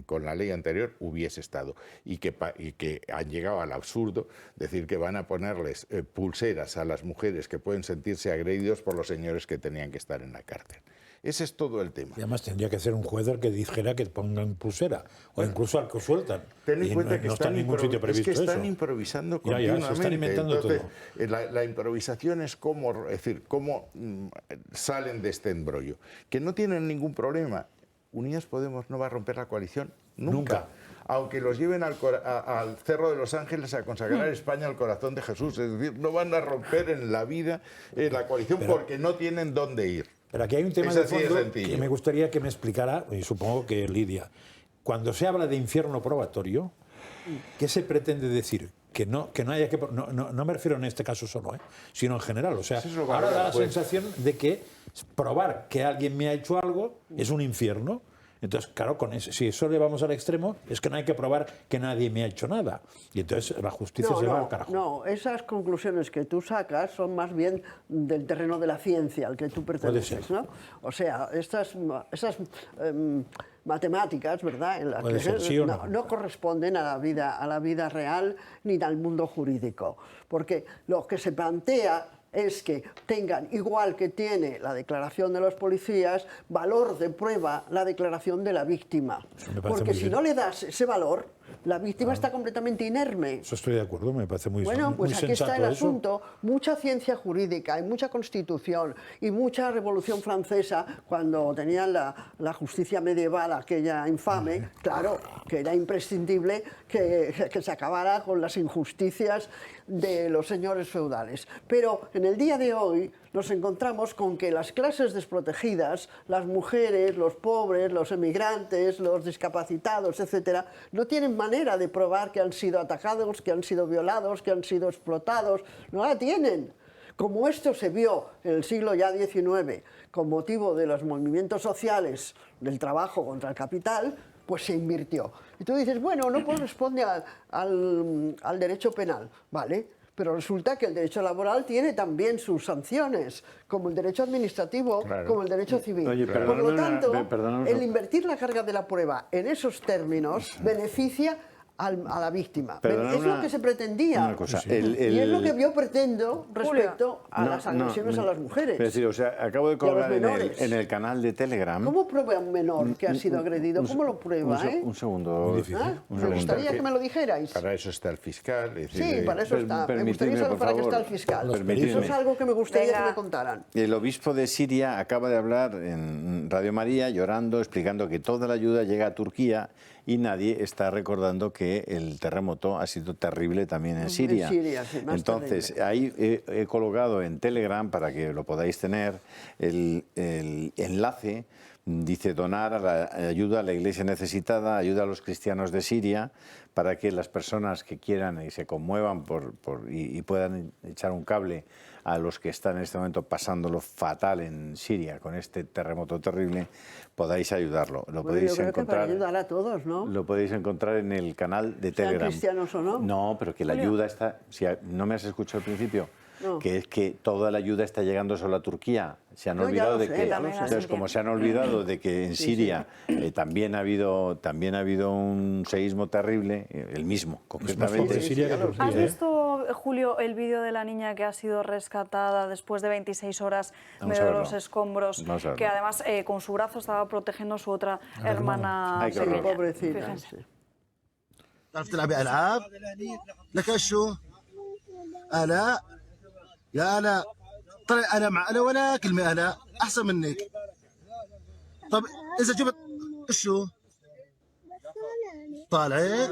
con la ley anterior hubiese estado y que han llegado al absurdo decir que van a ponerles pulseras a las mujeres que pueden sentirse agredidos por los señores que tenían que estar en la cárcel. Ese es todo el tema. Y además tendría que ser un juez el que dijera que pongan pulsera, o incluso al que sueltan. Ten en cuenta que no está en ningún sitio previsto eso. están improvisando continuamente. Se están inventando Entonces, todo. La improvisación es cómo salen de este embrollo. Que no tienen ningún problema. Unidas Podemos no va a romper la coalición nunca. Aunque los lleven al Cerro de los Ángeles a consagrar España al corazón de Jesús. Es decir, no van a romper en la vida la coalición porque no tienen dónde ir. Pero aquí hay un tema de fondo que me gustaría que me explicara, y supongo que Lidia. Cuando se habla de infierno probatorio, ¿qué se pretende decir? Que no haya que... No me refiero en este caso solo, sino en general. O sea, ahora da la sensación de que probar que alguien me ha hecho algo es un infierno. Entonces, claro, si eso le vamos al extremo, es que no hay que probar que nadie me ha hecho nada. Y entonces la justicia se va al carajo. No, esas conclusiones que tú sacas son más bien del terreno de la ciencia al que tú perteneces, ¿no? O sea, esas matemáticas, ¿verdad?, en las que no corresponden a la vida real ni al mundo jurídico. Porque lo que se plantea es que tengan, igual que tiene la declaración de los policías, valor de prueba la declaración de la víctima. Porque si no le das ese valor, la víctima está completamente inerme. Eso estoy de acuerdo, me parece muy Bueno, pues muy aquí está el eso. asunto. Mucha ciencia jurídica y mucha constitución y mucha Revolución Francesa, cuando tenían la justicia medieval, aquella infame, claro, que era imprescindible que se acabara con las injusticias de los señores feudales. Pero en el día de hoy nos encontramos con que las clases desprotegidas, las mujeres, los pobres, los emigrantes, los discapacitados, etcétera, no tienen manera de probar que han sido atacados, que han sido violados, que han sido explotados. No la tienen. Como esto se vio en el siglo ya XIX con motivo de los movimientos sociales del trabajo contra el capital, pues se invirtió. Y tú dices, bueno, no corresponde al derecho penal, ¿vale? Pero resulta que el derecho laboral tiene también sus sanciones, como el derecho administrativo, como el derecho civil. Oye, por lo tanto, el invertir la carga de la prueba en esos términos beneficia a la víctima. Es lo que se pretendía. Una cosa, y es lo que yo pretendo respecto a las agresiones a las mujeres. Es decir, o sea, acabo de colgar en el canal de Telegram. ¿Cómo prueba un menor que ha sido agredido? ¿Cómo lo prueba? Un segundo. Me gustaría que me lo dijerais. Para eso está el fiscal. Sí, para eso está. Me gustaría saber para qué está el fiscal. Eso es algo que me gustaría que me contaran. El obispo de Siria acaba de hablar en Radio María, llorando, explicando que toda la ayuda llega a Turquía y nadie está recordando que el terremoto ha sido terrible también en Siria. Entonces, ahí he colocado en Telegram, para que lo podáis tener, el enlace. Dice donar a la ayuda a la iglesia necesitada, ayuda a los cristianos de Siria, para que las personas que quieran y se conmuevan y puedan echar un cable a los que están en este momento pasándolo fatal en Siria con este terremoto terrible, podáis ayudarlo. Lo podéis encontrar. Para ayudar a todos, ¿no? Lo podéis encontrar en el canal de Telegram. ¿Sean cristianos o no? No, pero que la ayuda está. Si no me has escuchado al principio. No. Que es que toda la ayuda está llegando solo a Turquía. Se han olvidado de que, entonces, como se han olvidado de que en Siria también ha habido un seísmo terrible, el mismo, concretamente. ¿Has visto, Julio, el vídeo de la niña que ha sido rescatada después de 26 horas en medio de los escombros, que además con su brazo estaba protegiendo a su otra hermana pequeña? Pobrecita. يا أنا طلع أنا مع أنا ولا كلمة أنا أحسن منك. طب إذا جبت شو طالعين.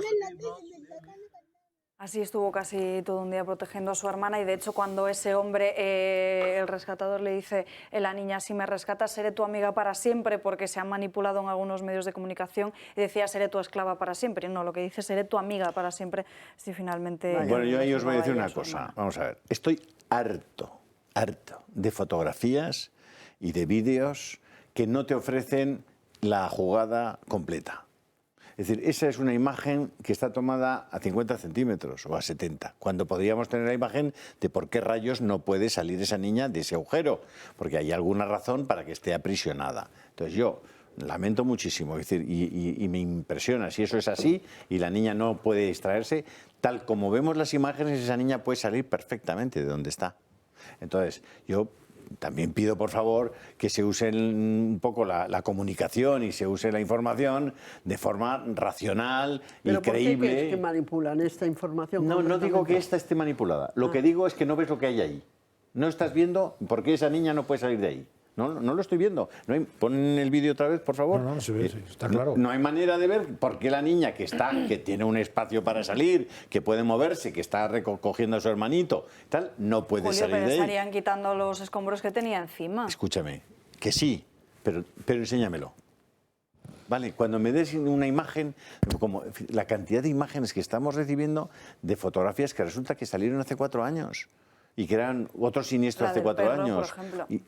Así estuvo casi todo un día protegiendo a su hermana y de hecho cuando ese hombre, el rescatador, le dice a la niña, si me rescatas seré tu amiga para siempre, porque se han manipulado en algunos medios de comunicación y decía seré tu esclava para siempre. No, lo que dice seré tu amiga para siempre, si finalmente... Bueno, yo ahí os voy a decir una cosa. Vamos a ver, estoy harto de fotografías y de vídeos que no te ofrecen la jugada completa. Es decir, esa es una imagen que está tomada a 50 centímetros o a 70, cuando podríamos tener la imagen de por qué rayos no puede salir esa niña de ese agujero, porque hay alguna razón para que esté aprisionada. Entonces yo lamento muchísimo, es decir, y me impresiona si eso es así y la niña no puede distraerse, tal como vemos las imágenes, esa niña puede salir perfectamente de donde está. Entonces, yo también pido, por favor, que se use un poco la comunicación y se use la información de forma racional y creíble. ¿Pero por qué crees que manipulan esta información? No digo que esta esté manipulada. Lo que digo es que no ves lo que hay ahí. No estás viendo por qué esa niña no puede salir de ahí. No lo estoy viendo. Pon el vídeo otra vez, por favor. No se ve, sí, está claro. No hay manera de ver por qué la niña que tiene un espacio para salir, que puede moverse, que está recogiendo a su hermanito, tal, no puede salir de ahí. Estarían quitando los escombros que tenía encima. Escúchame, que sí, pero enséñamelo. Vale, cuando me des una imagen, como la cantidad de imágenes que estamos recibiendo de fotografías que resulta que salieron hace 4 años. Y que eran otro siniestro hace 4 años.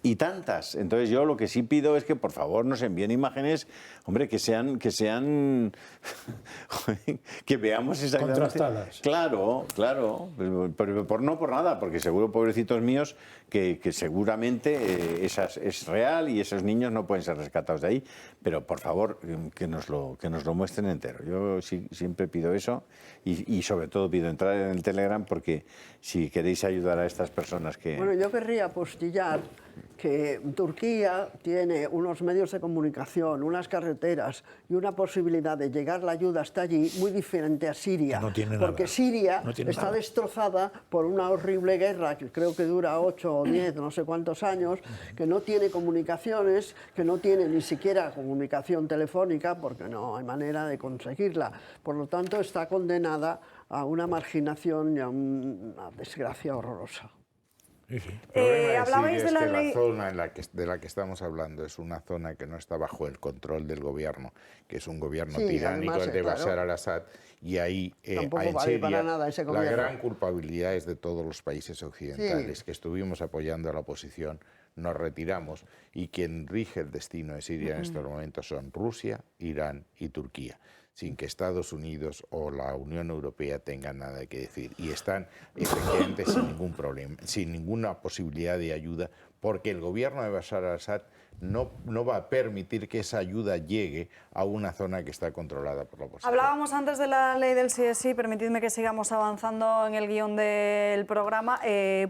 Y tantas. Entonces yo lo que sí pido es que por favor nos envíen imágenes, hombre, que sean que veamos exactamente. Contrastadas. Claro, pero por nada, porque seguro, pobrecitos míos, que seguramente es real y esos niños no pueden ser rescatados de ahí. Pero por favor, que nos lo muestren entero. Yo siempre pido eso y sobre todo pido entrar en el Telegram, porque si queréis ayudar a estas personas que... Bueno, yo querría apostillar que Turquía tiene unos medios de comunicación, unas carreteras y una posibilidad de llegar la ayuda hasta allí muy diferente a Siria. No tiene porque nada. Siria No tiene está nada. destrozada por una horrible guerra que creo que dura 8 o 10, no sé cuántos años, que no tiene comunicaciones, que no tiene ni siquiera comunicación telefónica porque no hay manera de conseguirla. Por lo tanto, está condenada a una marginación y a una desgracia horrorosa. El problema hablabais de la ley... la zona de la que estamos hablando es una zona que no está bajo el control del gobierno, que es un gobierno tiránico, el de Bashar al-Assad, y ahí en Siria la gran culpabilidad es de todos los países occidentales, que estuvimos apoyando a la oposición, nos retiramos, y quien rige el destino de Siria en estos momentos son Rusia, Irán y Turquía, sin que Estados Unidos o la Unión Europea tengan nada que decir. Y están efectivamente sin ningún problema, sin ninguna posibilidad de ayuda, porque el gobierno de Bashar al-Assad no va a permitir que esa ayuda llegue a una zona que está controlada por la oposición. Hablábamos antes de la ley del sí es sí, permitidme que sigamos avanzando en el guión del programa.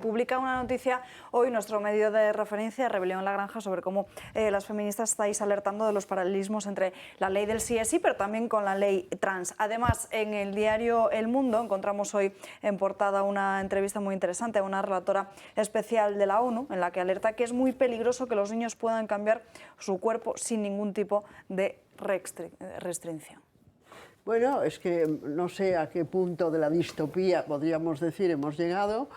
Publica una noticia hoy nuestro medio de referencia, Rebelión en la Granja, sobre cómo las feministas estáis alertando de los paralelismos entre la ley del sí es sí, pero también con la ley trans. Además, en el diario El Mundo encontramos hoy en portada una entrevista muy interesante a una relatora especial de la ONU, en la que alerta que es muy peligroso que los niños puedan cambiar su cuerpo sin ningún tipo de restricción. Bueno, es que no sé a qué punto de la distopía, podríamos decir, hemos llegado,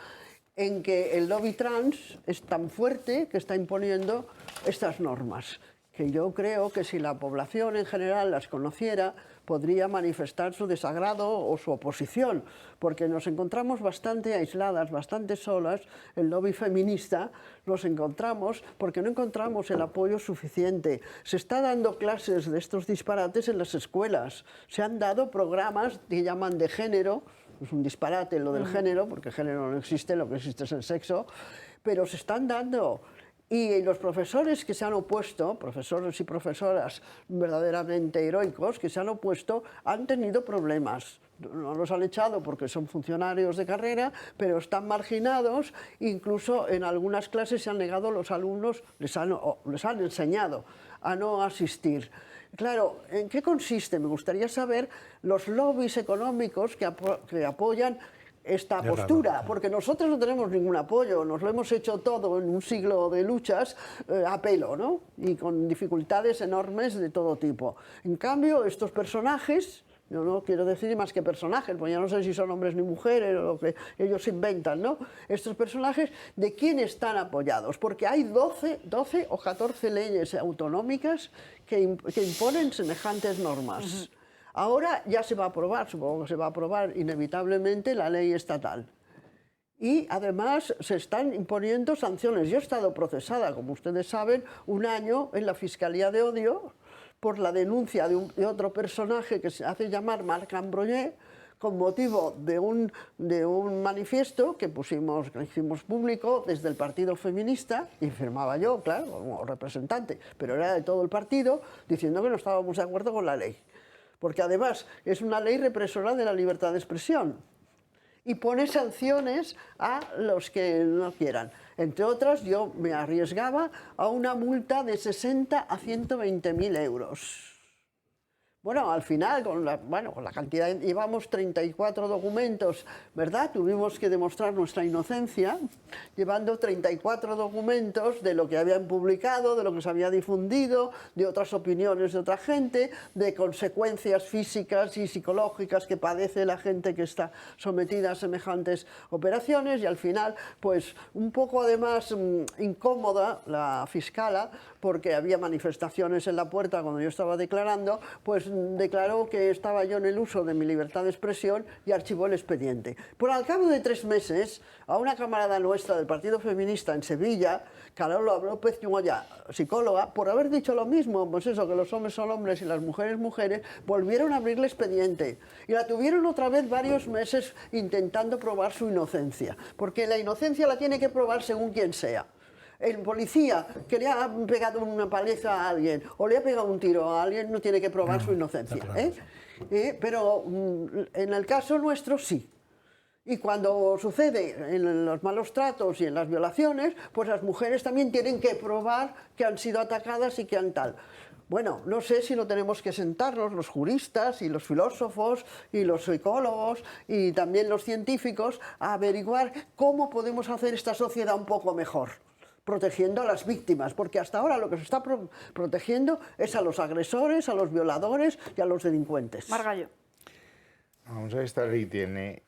en que el lobby trans es tan fuerte que está imponiendo estas normas, que yo creo que si la población en general las conociera, podría manifestar su desagrado o su oposición, porque nos encontramos bastante aisladas, bastante solas. El lobby feminista nos encontramos porque no encontramos el apoyo suficiente. Se está dando clases de estos disparates en las escuelas, se han dado programas que llaman de género, es un disparate lo del género, porque género no existe, lo que existe es el sexo, pero se están dando. Y los profesores que se han opuesto, profesores y profesoras verdaderamente heroicos, que se han opuesto, han tenido problemas. No los han echado porque son funcionarios de carrera, pero están marginados. Incluso en algunas clases se han negado los alumnos, les han enseñado a no asistir. Claro, ¿en qué consiste? Me gustaría saber los lobbies económicos que apoyan esta postura, porque nosotros no tenemos ningún apoyo, nos lo hemos hecho todo en un siglo de luchas a pelo, ¿no? Y con dificultades enormes de todo tipo. En cambio, estos personajes, yo no quiero decir más que personajes, pues ya no sé si son hombres ni mujeres o lo que ellos inventan, ¿no? Estos personajes, ¿de quién están apoyados? Porque hay 12 o 14 leyes autonómicas que imponen semejantes normas. Ahora ya se va a aprobar, supongo que se va a aprobar inevitablemente la ley estatal. Y además se están imponiendo sanciones. Yo he estado procesada, como ustedes saben, 1 año en la Fiscalía de Odio por la denuncia de otro personaje que se hace llamar Marc Ambroyer, con motivo de un manifiesto que hicimos público desde el Partido Feminista, y firmaba yo, claro, como representante, pero era de todo el partido, diciendo que no estábamos de acuerdo con la ley. Porque además es una ley represora de la libertad de expresión. y pone sanciones a los que no quieran. Entre otras, yo me arriesgaba a una multa de 60 a 120.000 euros. Bueno, al final, con la cantidad, llevamos 34 documentos, ¿verdad? Tuvimos que demostrar nuestra inocencia, llevando 34 documentos de lo que habían publicado, de lo que se había difundido, de otras opiniones de otra gente, de consecuencias físicas y psicológicas que padece la gente que está sometida a semejantes operaciones, y al final, pues, un poco además incómoda la fiscala, porque había manifestaciones en la puerta cuando yo estaba declarando, pues declaró que estaba yo en el uso de mi libertad de expresión y archivó el expediente. Pero al cabo de 3 meses, a una camarada nuestra del Partido Feminista en Sevilla, Carola López Chumoya, psicóloga, por haber dicho lo mismo, pues eso, que los hombres son hombres y las mujeres mujeres, volvieron a abrir el expediente y la tuvieron otra vez varios meses intentando probar su inocencia, porque la inocencia la tiene que probar según quien sea. El policía que le ha pegado una paliza a alguien o le ha pegado un tiro a alguien no tiene que probar su inocencia. Pero en el caso nuestro sí. Y cuando sucede en los malos tratos y en las violaciones, pues las mujeres también tienen que probar que han sido atacadas y que han tal. Bueno, no sé si no tenemos que sentarnos los juristas y los filósofos y los psicólogos y también los científicos a averiguar cómo podemos hacer esta sociedad un poco mejor, protegiendo a las víctimas, porque hasta ahora lo que se está protegiendo es a los agresores, a los violadores y a los delincuentes. Margallo. Vamos a ver, esta ley tiene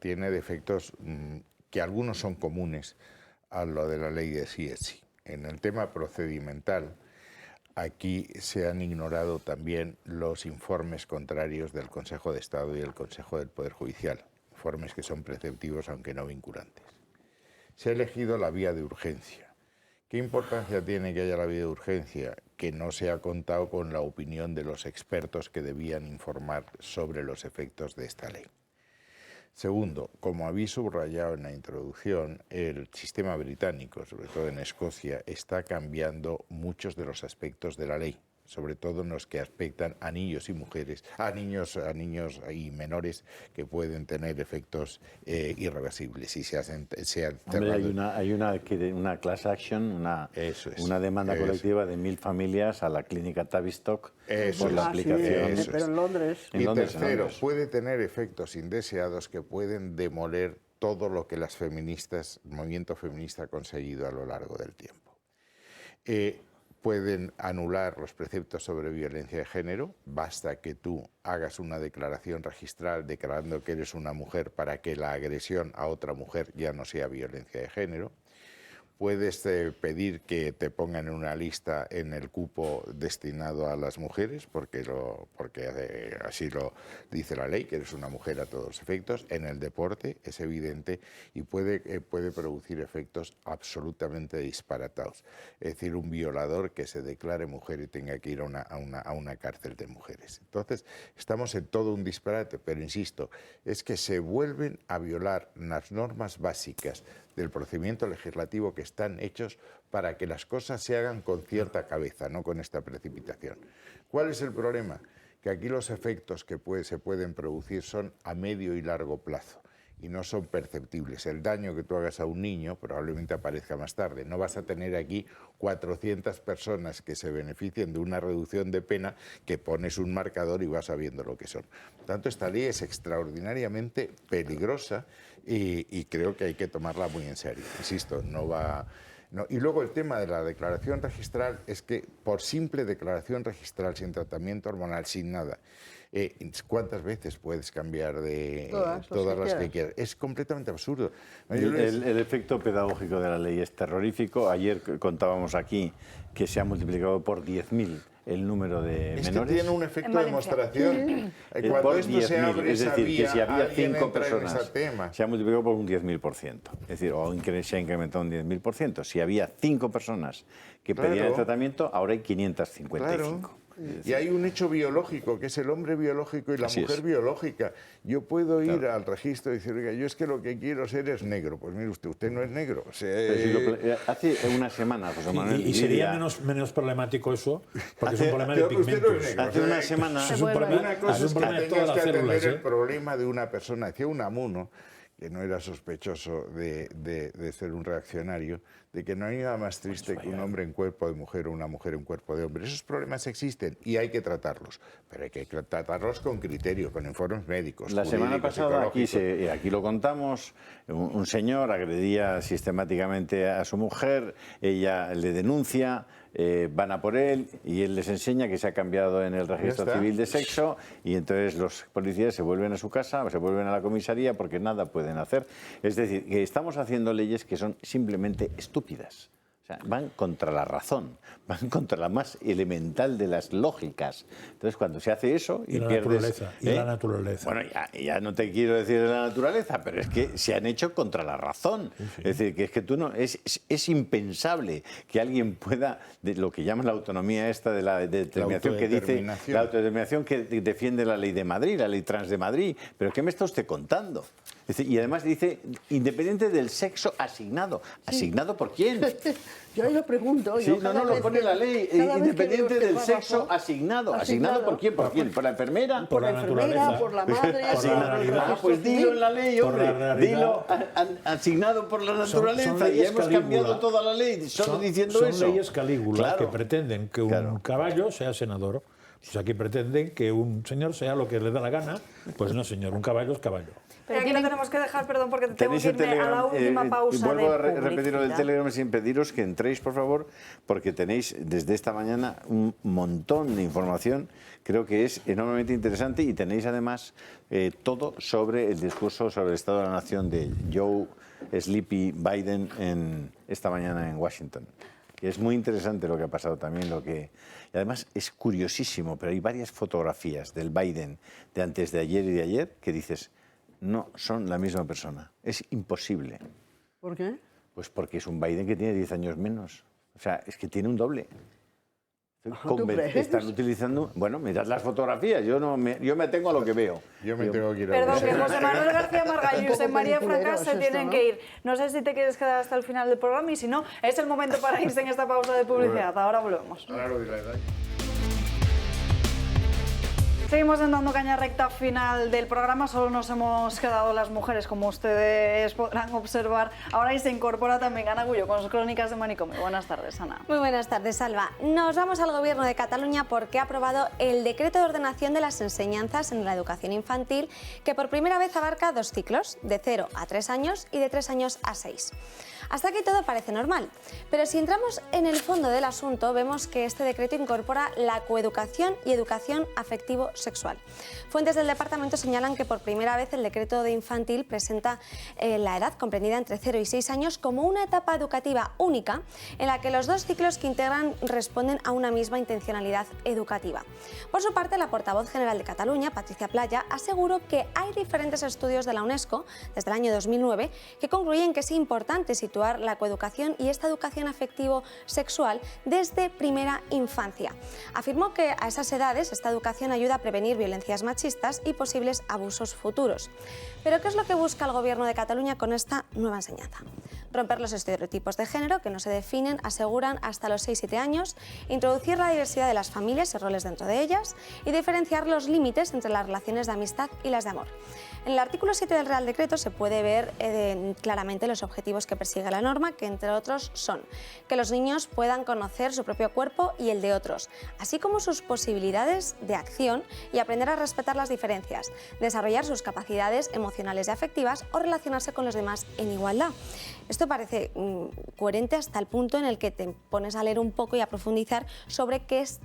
defectos que algunos son comunes a lo de la ley de sí es sí. En el tema procedimental, aquí se han ignorado también los informes contrarios del Consejo de Estado y del Consejo del Poder Judicial, informes que son preceptivos aunque no vinculantes. Se ha elegido la vía de urgencia. ¿Qué importancia tiene que haya la vía de urgencia? Que no se ha contado con la opinión de los expertos que debían informar sobre los efectos de esta ley. Segundo, como habéis subrayado en la introducción, el sistema británico, sobre todo en Escocia, está cambiando muchos de los aspectos de la ley, sobre todo en los que afectan a niños y mujeres, a niños y menores que pueden tener efectos irreversibles. Y hay una class action, una demanda colectiva de 1000 familias a la clínica Tavistock por la aplicación. Sí, pero en Londres. Y tercero, puede tener efectos indeseados que pueden demoler todo lo que el movimiento feminista ha conseguido a lo largo del tiempo. Pueden anular los preceptos sobre violencia de género, basta que tú hagas una declaración registral declarando que eres una mujer para que la agresión a otra mujer ya no sea violencia de género. Puedes pedir que te pongan en una lista en el cupo destinado a las mujeres, porque así lo dice la ley, que eres una mujer a todos los efectos. En el deporte es evidente y puede producir efectos absolutamente disparatados. Es decir, un violador que se declare mujer y tenga que ir a una cárcel de mujeres. Entonces, estamos en todo un disparate, pero insisto, es que se vuelven a violar las normas básicas del procedimiento legislativo que están hechos para que las cosas se hagan con cierta cabeza, no con esta precipitación. ¿Cuál es el problema? Que aquí los efectos que se pueden producir son a medio y largo plazo y no son perceptibles. El daño que tú hagas a un niño probablemente aparezca más tarde. No vas a tener aquí 400 personas que se beneficien de una reducción de pena que pones un marcador y vas sabiendo lo que son. Por tanto, esta ley es extraordinariamente peligrosa y creo que hay que tomarla muy en serio. Insisto, y luego el tema de la declaración registral es que por simple declaración registral, sin tratamiento hormonal, sin nada, ¿cuántas veces puedes cambiar de todas las que quieras? Es completamente absurdo. El efecto pedagógico de la ley es terrorífico. Ayer contábamos aquí que se ha multiplicado por 10.000 el número de menores. Es que tiene un efecto de demostración. Cuando esto se abre, es decir, que si había 5 personas, tema. se ha multiplicado por un 10.000%. Es decir, se ha incrementado un 10.000%. Si había 5 personas que pedían el tratamiento, ahora hay 555. Y hay un hecho biológico, que es el hombre biológico y la mujer biológica. Yo puedo ir al registro y decir, oiga, yo es que lo que quiero ser es negro. Pues mire usted no es negro. O sea, hace una semana, José Manuel. Y sería menos problemático eso, porque es un problema de pigmentos. Hace una semana... Es un problema de todas las células. El problema de una persona, decía Unamuno, que no era sospechoso de ser un reaccionario, de que no hay nada más triste que un hombre en cuerpo de mujer o una mujer en cuerpo de hombre. Esos problemas existen y hay que tratarlos, pero hay que tratarlos con criterio, con informes médicos. La semana pasada, aquí lo contamos, un señor agredía sistemáticamente a su mujer, ella le denuncia, van a por él y él les enseña que se ha cambiado en el registro civil de sexo y entonces los policías se vuelven a su casa, se vuelven a la comisaría porque nada pueden hacer. Es decir, que estamos haciendo leyes que son simplemente estúpidas. O sea, van contra la razón, van contra la más elemental de las lógicas. Entonces, cuando se hace eso y pierdes... la naturaleza. Bueno, ya no te quiero decir de la naturaleza, pero es que se han hecho contra la razón. Sí. Es decir, que es que tú no... Es impensable que alguien pueda... De lo que llaman la autonomía esta de la determinación que dice... La autodeterminación que defiende la ley de Madrid, la ley trans de Madrid. ¿Pero qué me está usted contando? Y además dice, independiente del sexo asignado. ¿Asignado por quién? Yo ahí lo pregunto. Sí, no, lo pone la ley. Independiente del sexo asignado. ¿Asignado por quién? ¿Por quién? ¿Por la enfermera? Por la enfermera, por la madre. Pues dilo en la ley, hombre. Dilo asignado por la naturaleza. Y hemos cambiado toda la ley solo diciendo eso. Son leyes Calígula que pretenden que un caballo sea senador. Pues aquí pretenden que un señor sea lo que le da la gana. Pues no, señor, un caballo es caballo. Pero aquí lo tenemos que dejar, perdón, porque tengo que irme a la última pausa. Vuelvo a repetir lo del Telegram sin pediros que entréis, por favor, porque tenéis desde esta mañana un montón de información. Creo que es enormemente interesante y tenéis además todo sobre el discurso sobre el Estado de la Nación de Joe Sleepy Biden esta mañana en Washington. Es muy interesante lo que ha pasado también, y además es curiosísimo, pero hay varias fotografías del Biden de antes de ayer y de ayer que dices, no son la misma persona, es imposible. ¿Por qué? Pues porque es un Biden que tiene 10 años menos, o sea, es que tiene un doble. Están utilizando... Bueno, mirad las fotografías, yo me atengo a lo que veo. Yo me tengo que ir a... Perdón, que José Manuel García Margallo y José María Francas se tienen que ir. No sé si te quieres quedar hasta el final del programa y si no, es el momento para irse en esta pausa de publicidad. Ahora volvemos. Ahora lo dirás. Seguimos dando caña recta final del programa, solo nos hemos quedado las mujeres, como ustedes podrán observar. Ahora y se incorpora también Ana Gullo con sus crónicas de manicomio. Buenas tardes, Ana. Muy buenas tardes, Salva. Nos vamos al Gobierno de Cataluña porque ha aprobado el decreto de ordenación de las enseñanzas en la educación infantil, que por primera vez abarca 2 ciclos, de 0 a 3 años y de 3 años a 6. Hasta aquí todo parece normal, pero si entramos en el fondo del asunto, vemos que este decreto incorpora la coeducación y educación afectivo-sexual. Fuentes del departamento señalan que por primera vez el decreto de infantil presenta la edad comprendida entre 0 y 6 años como una etapa educativa única en la que los 2 ciclos que integran responden a una misma intencionalidad educativa. Por su parte, la portavoz general de Cataluña, Patricia Playa, aseguró que hay diferentes estudios de la UNESCO desde el año 2009 que concluyen que es importante situar la coeducación y esta educación afectivo-sexual desde primera infancia. Afirmó que a esas edades esta educación ayuda a prevenir violencias machistas y posibles abusos futuros. Pero ¿qué es lo que busca el Gobierno de Cataluña con esta nueva enseñanza? Romper los estereotipos de género que no se definen, aseguran, hasta los 6-7 años, introducir la diversidad de las familias y roles dentro de ellas y diferenciar los límites entre las relaciones de amistad y las de amor. En el artículo 7 del Real Decreto se puede ver claramente los objetivos que persigue la norma, que entre otros son que los niños puedan conocer su propio cuerpo y el de otros, así como sus posibilidades de acción y aprender a respetar las diferencias, desarrollar sus capacidades emocionales y afectivas o relacionarse con los demás en igualdad. Esto parece coherente hasta el punto en el que te pones a leer un poco y a profundizar sobre qué es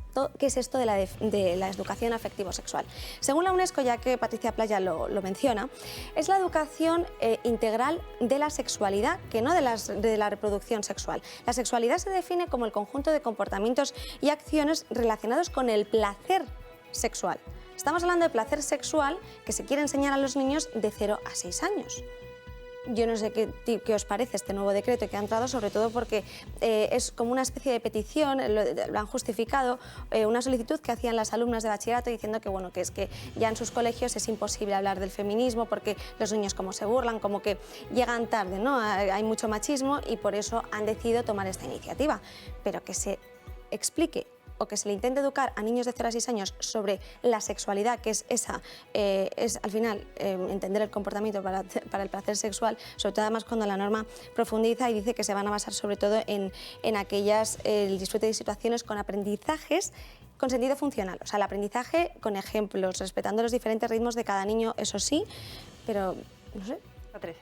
esto de la educación afectivo-sexual. Según la UNESCO, ya que Patricia Playa lo menciona, es la educación integral de la sexualidad, que no de la reproducción sexual. La sexualidad se define como el conjunto de comportamientos y acciones relacionados con el placer sexual. Estamos hablando de placer sexual que se quiere enseñar a los niños de 0 a 6 años. Yo no sé qué os parece este nuevo decreto que ha entrado, sobre todo porque es como una especie de petición, lo han justificado, una solicitud que hacían las alumnas de bachillerato diciendo que, bueno, que es que ya en sus colegios es imposible hablar del feminismo porque los niños como se burlan, como que llegan tarde, ¿no? Hay mucho machismo y por eso han decidido tomar esta iniciativa. Pero que se explique o que se le intente educar a niños de 0 a 6 años sobre la sexualidad, que es esa, es al final entender el comportamiento para el placer sexual, sobre todo además cuando la norma profundiza y dice que se van a basar sobre todo en aquellas, el disfrute de situaciones con aprendizajes con sentido funcional, o sea, el aprendizaje con ejemplos, respetando los diferentes ritmos de cada niño, eso sí, pero no sé. Patricia.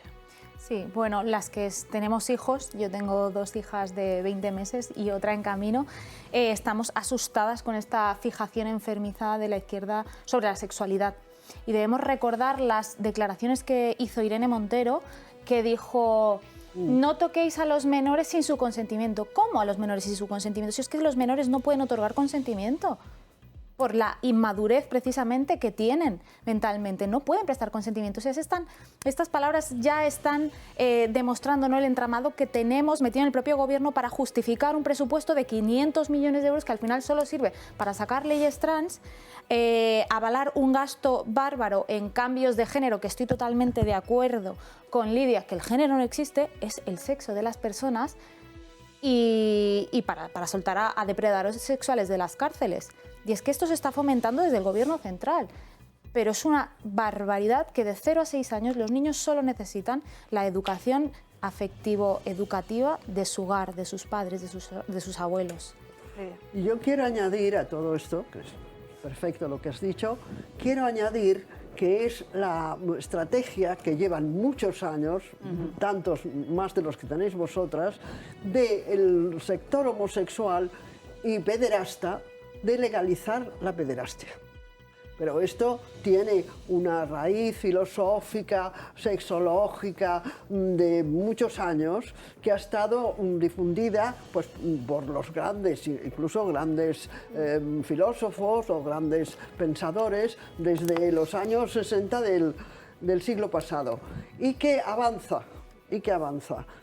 Sí, bueno, las que tenemos hijos, yo tengo 2 hijas de 20 meses y otra en camino, estamos asustadas con esta fijación enfermiza de la izquierda sobre la sexualidad. Y debemos recordar las declaraciones que hizo Irene Montero, que dijo: no toquéis a los menores sin su consentimiento. ¿Cómo a los menores sin su consentimiento? Si es que los menores no pueden otorgar consentimiento. Por la inmadurez precisamente que tienen mentalmente, no pueden prestar consentimiento. O sea, estas palabras ya están demostrando, ¿no?, el entramado que tenemos metido en el propio gobierno para justificar un presupuesto de 500 millones de euros que al final solo sirve para sacar leyes trans, avalar un gasto bárbaro en cambios de género, que estoy totalmente de acuerdo con Lidia, que el género no existe, es el sexo de las personas, y para soltar a depredadores sexuales de las cárceles. Y es que esto se está fomentando desde el gobierno central. Pero es una barbaridad que de 0 a 6 años los niños solo necesitan la educación afectivo-educativa de su hogar, de sus padres, de sus abuelos. Y yo quiero añadir a todo esto, que es perfecto lo que has dicho, quiero añadir que es la estrategia que llevan muchos años, tantos más de los que tenéis vosotras, del sector homosexual y pederasta, de legalizar la pederastia. Pero esto tiene una raíz filosófica, sexológica, de muchos años, que ha estado difundida pues, por los grandes, incluso grandes filósofos o grandes pensadores desde los años 60 del siglo pasado, y que avanza.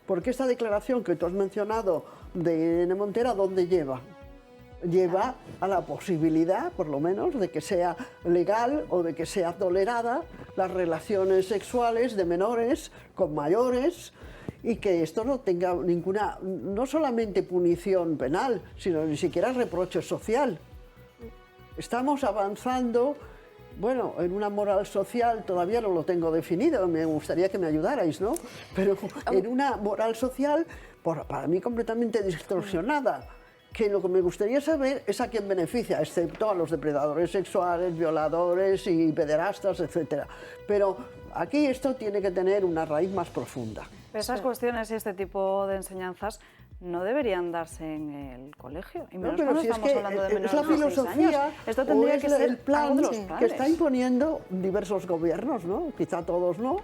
Porque esta declaración que tú has mencionado de Irene Montero, ¿a dónde lleva? Lleva a la posibilidad, por lo menos, de que sea legal o de que sea tolerada las relaciones sexuales de menores con mayores, y que esto no tenga ninguna, no solamente punición penal, sino ni siquiera reproche social. Estamos avanzando, bueno, en una moral social, todavía no lo tengo definido, me gustaría que me ayudarais, ¿no? Pero en una moral social, para mí completamente distorsionada, que lo que me gustaría saber es a quién beneficia, excepto a los depredadores sexuales, violadores y pederastas, etc. Pero aquí esto tiene que tener una raíz más profunda. Pero esas cuestiones y este tipo de enseñanzas no deberían darse en el colegio. Y menos cuando estamos hablando de menores de 6 años. Es la filosofía, esto tendría que ser el plan que está imponiendo diversos gobiernos, ¿no? Quizá todos no,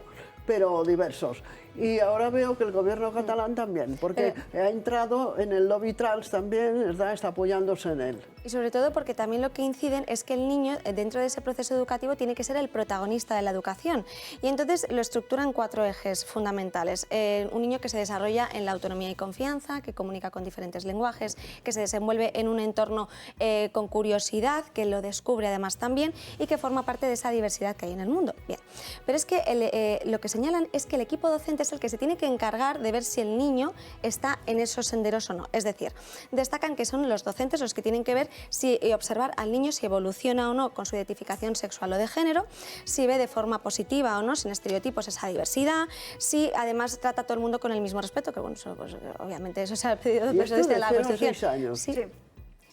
pero diversos. Y ahora veo que el gobierno catalán también, porque ha entrado en el lobby trans también, está apoyándose en él. Y sobre todo porque también lo que inciden es que el niño, dentro de ese proceso educativo, tiene que ser el protagonista de la educación. Y entonces lo estructuran 4 ejes fundamentales. Un niño que se desarrolla en la autonomía y confianza, que comunica con diferentes lenguajes, que se desenvuelve en un entorno con curiosidad, que lo descubre además también y que forma parte de esa diversidad que hay en el mundo. Bien. Pero es que lo que señalan es que el equipo docente es el que se tiene que encargar de ver si el niño está en esos senderos o no. Es decir, destacan que son los docentes los que tienen que ver y observar al niño si evoluciona o no con su identificación sexual o de género, si ve de forma positiva o no, sin estereotipos, esa diversidad, si además trata a todo el mundo con el mismo respeto, que bueno, eso, pues, obviamente eso se ha pedido desde la Constitución. Sí.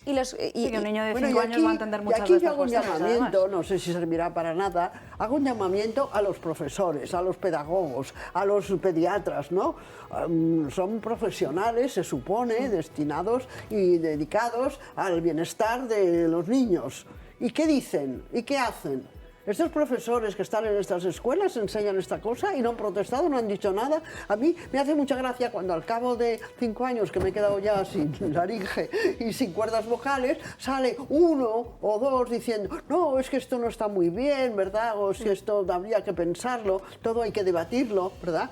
Y un niño de 5 años va a entender muchas aquí de estas hago un cuestiones, llamamiento, además. no sé si servirá para nada, hago un llamamiento a los profesores, a los pedagogos, a los pediatras, ¿no? Son profesionales, se supone, destinados y dedicados al bienestar de los niños. ¿Y qué dicen? ¿Y qué hacen? Estos profesores que están en estas escuelas enseñan esta cosa y no han protestado, no han dicho nada. A mí me hace mucha gracia cuando al cabo de 5 años que me he quedado ya sin laringe y sin cuerdas vocales, sale 1 o 2 diciendo, no, es que esto no está muy bien, ¿verdad? O si esto habría que pensarlo, todo hay que debatirlo, ¿verdad?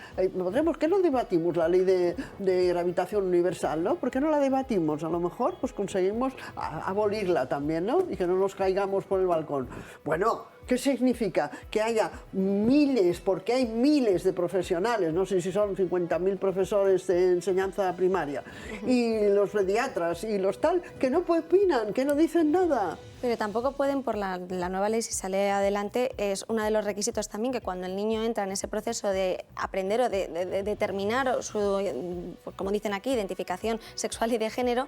¿Por qué no debatimos la ley de gravitación universal, no? ¿Por qué no la debatimos? A lo mejor pues conseguimos abolirla también, ¿no? Y que no nos caigamos por el balcón. Bueno, ¿qué significa? Que haya miles, porque hay miles de profesionales, no sé si son 50.000 profesores de enseñanza primaria, y los pediatras y los tal, que no opinan, que no dicen nada. Pero tampoco pueden, por la nueva ley, si sale adelante, es uno de los requisitos también que cuando el niño entra en ese proceso de aprender o de determinar su, como dicen aquí, identificación sexual y de género,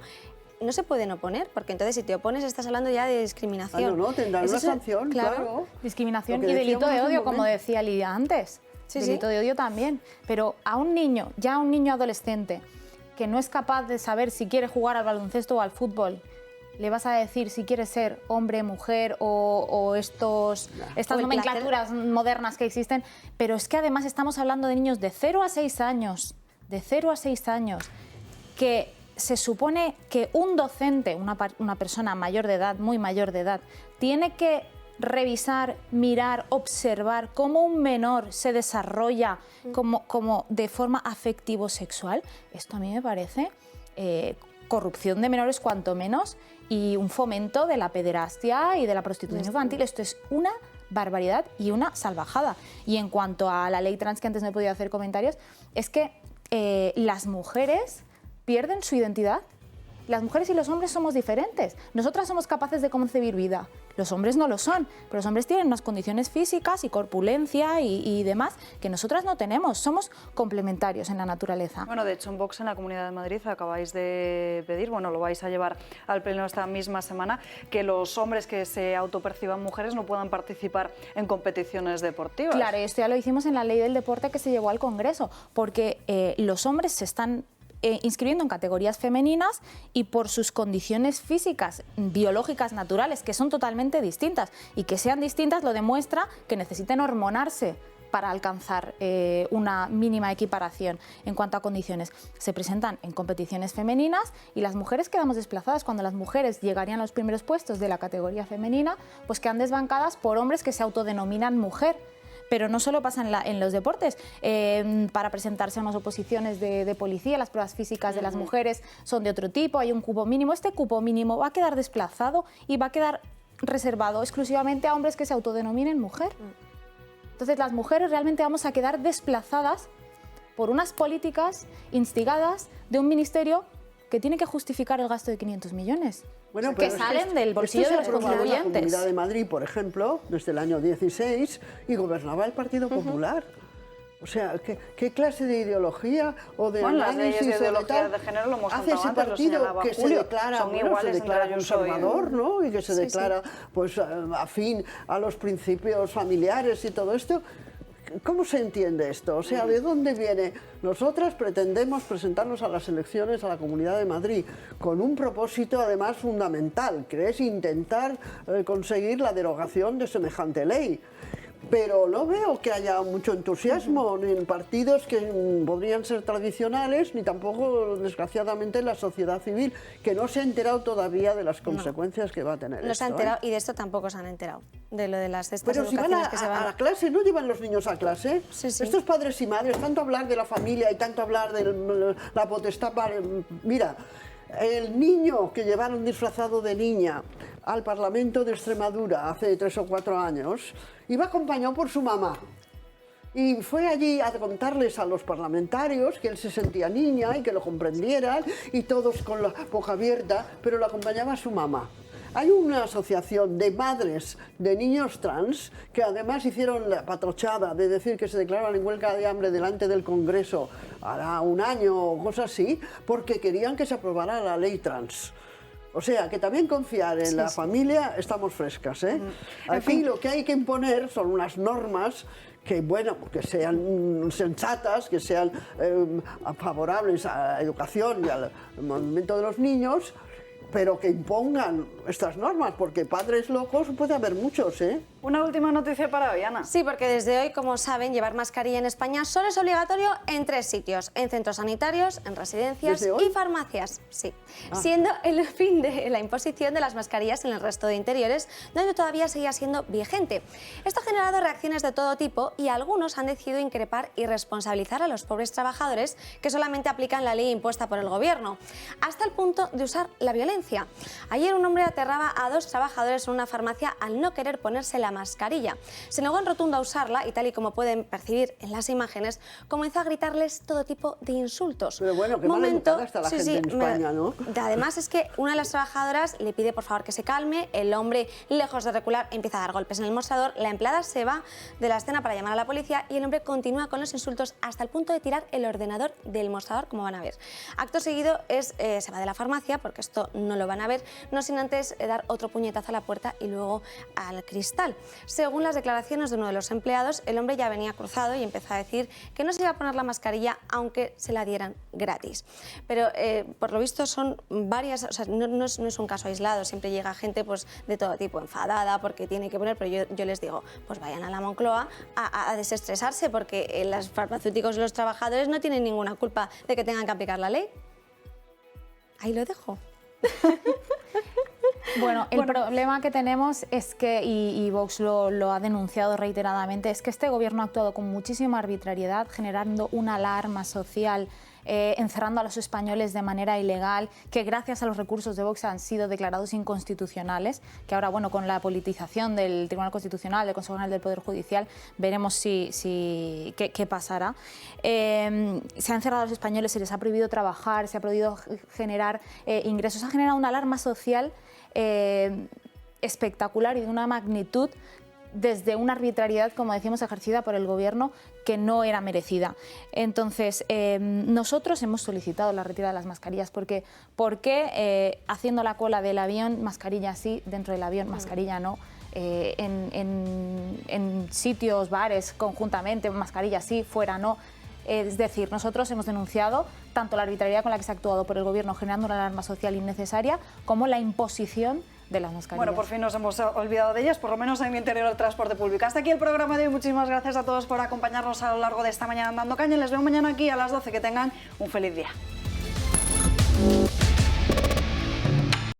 no se pueden oponer, porque entonces si te opones estás hablando ya de discriminación. No, tendrán una sanción, claro. Discriminación y delito de odio, como decía Lidia antes. Delito de odio también. Pero a un niño, ya a un niño adolescente, que no es capaz de saber si quiere jugar al baloncesto o al fútbol, le vas a decir si quiere ser hombre, mujer o estas nomenclaturas modernas que existen, pero es que además estamos hablando de niños de 0 a 6 años, que se supone que un docente, una persona mayor de edad, muy mayor de edad, tiene que revisar, mirar, observar cómo un menor se desarrolla como de forma afectivo-sexual. Esto a mí me parece corrupción de menores cuanto menos y un fomento de la pederastia y de la prostitución infantil. Esto es una barbaridad y una salvajada. Y en cuanto a la ley trans, que antes no he podido hacer comentarios, es que las mujeres pierden su identidad. Las mujeres y los hombres somos diferentes. Nosotras somos capaces de concebir vida. Los hombres no lo son, pero los hombres tienen unas condiciones físicas y corpulencia y demás que nosotras no tenemos. Somos complementarios en la naturaleza. Bueno, de hecho, en Vox, en la Comunidad de Madrid, acabáis de pedir, bueno, lo vais a llevar al pleno esta misma semana, que los hombres que se autoperciban mujeres no puedan participar en competiciones deportivas. Claro, esto ya lo hicimos en la ley del deporte que se llevó al Congreso, porque los hombres se están inscribiendo en categorías femeninas y por sus condiciones físicas, biológicas, naturales, que son totalmente distintas, y que sean distintas lo demuestra que necesiten hormonarse para alcanzar una mínima equiparación en cuanto a condiciones. Se presentan en competiciones femeninas y las mujeres quedamos desplazadas. Cuando las mujeres llegarían a los primeros puestos de la categoría femenina, pues quedan desbancadas por hombres que se autodenominan mujer. Pero no solo pasa en los deportes. Para presentarse a unas oposiciones de policía, las pruebas físicas de las mujeres son de otro tipo, hay un cupo mínimo. Este cupo mínimo va a quedar desplazado y va a quedar reservado exclusivamente a hombres que se autodenominen mujer. Entonces las mujeres realmente vamos a quedar desplazadas por unas políticas instigadas de un ministerio que tiene que justificar el gasto de 500 millones. Bueno, que salen del bolsillo de los contribuyentes. En la Comunidad de Madrid, por ejemplo, desde el año 16, y gobernaba el Partido Popular. O sea, ¿qué clase de ideología o de análisis las ideología de género lo hemos hace ese antes, partido que se declara, conservador, ¿no? Y que se declara pues afín a los principios familiares y todo esto? ¿Cómo se entiende esto? O sea, ¿de dónde viene? Nosotras pretendemos presentarnos a las elecciones a la Comunidad de Madrid con un propósito además fundamental, que es intentar conseguir la derogación de semejante ley. Pero no veo que haya mucho entusiasmo ni en partidos que podrían ser tradicionales, ni tampoco, desgraciadamente, en la sociedad civil, que no se ha enterado todavía de las consecuencias que va a tener esto. No se ha enterado, y de esto tampoco se han enterado, de lo de las estas Pero si van a la clase, ¿no llevan los niños a clase? Sí, sí. Estos padres y madres, tanto hablar de la familia y tanto hablar de la potestad... Mira, el niño que llevaron disfrazado de niña al Parlamento de Extremadura hace 3 o 4 años, iba acompañado por su mamá. Y fue allí a contarles a los parlamentarios que él se sentía niña y que lo comprendieran, y todos con la boca abierta, pero lo acompañaba su mamá. Hay una asociación de madres de niños trans que además hicieron la patrochada de decir que se declaraban en huelga de hambre delante del Congreso hará un año o cosas así, porque querían que se aprobara la ley trans. O sea, que también confiar en la familia estamos frescas, ¿eh? Aquí lo que hay que imponer son unas normas que, bueno, que sean sensatas, que sean favorables a la educación y al movimiento de los niños, pero que impongan estas normas, porque padres locos puede haber muchos, ¿eh? Una última noticia para hoy, Ana. Sí, porque desde hoy, como saben, llevar mascarilla en España solo es obligatorio en 3 sitios: en centros sanitarios, en residencias y farmacias. Sí, siendo el fin de la imposición de las mascarillas en el resto de interiores, donde todavía seguía siendo vigente. Esto ha generado reacciones de todo tipo y algunos han decidido increpar y responsabilizar a los pobres trabajadores que solamente aplican la ley impuesta por el gobierno, hasta el punto de usar la violencia. Ayer un hombre aterraba a 2 trabajadores en una farmacia al no querer ponerse la mascarilla. Se negó en rotundo a usarla y, tal y como pueden percibir en las imágenes, comenzó a gritarles todo tipo de insultos. Pero bueno, qué maleducada está la gente en España, ¿no? Además es que una de las trabajadoras le pide por favor que se calme, el hombre, lejos de recular, empieza a dar golpes en el mostrador, la empleada se va de la escena para llamar a la policía y el hombre continúa con los insultos hasta el punto de tirar el ordenador del mostrador, como van a ver. Acto seguido se va de la farmacia, porque esto no lo van a ver, no sin antes dar otro puñetazo a la puerta y luego al cristal. Según las declaraciones de uno de los empleados, el hombre ya venía cruzado y empezó a decir que no se iba a poner la mascarilla aunque se la dieran gratis. Pero por lo visto son varias, o sea, no es un caso aislado, siempre llega gente pues, de todo tipo, enfadada porque tiene que poner, pero yo les digo, pues vayan a la Moncloa a desestresarse, porque los farmacéuticos y los trabajadores no tienen ninguna culpa de que tengan que aplicar la ley. Ahí lo dejo. Bueno, el problema que tenemos es que, y Vox lo ha denunciado reiteradamente, es que este gobierno ha actuado con muchísima arbitrariedad, generando una alarma social, encerrando a los españoles de manera ilegal, que gracias a los recursos de Vox han sido declarados inconstitucionales, que ahora, bueno, con la politización del Tribunal Constitucional, del Consejo General del Poder Judicial, veremos qué pasará. Se han encerrado a los españoles, se les ha prohibido trabajar, se ha prohibido generar ingresos, ha generado una alarma social espectacular y de una magnitud, desde una arbitrariedad, como decíamos, ejercida por el gobierno, que no era merecida. Entonces, nosotros hemos solicitado la retirada de las mascarillas, porque ¿por qué haciendo la cola del avión, mascarilla sí, dentro del avión, mascarilla no? En sitios, bares, conjuntamente, mascarilla sí, fuera no. Es decir, nosotros hemos denunciado tanto la arbitrariedad con la que se ha actuado por el gobierno generando una alarma social innecesaria, como la imposición de las mascarillas. Bueno, por fin nos hemos olvidado de ellas, por lo menos en el interior del transporte público. Hasta aquí el programa de hoy. Muchísimas gracias a todos por acompañarnos a lo largo de esta mañana Dando Caña. Les veo mañana aquí a las 12. Que tengan un feliz día.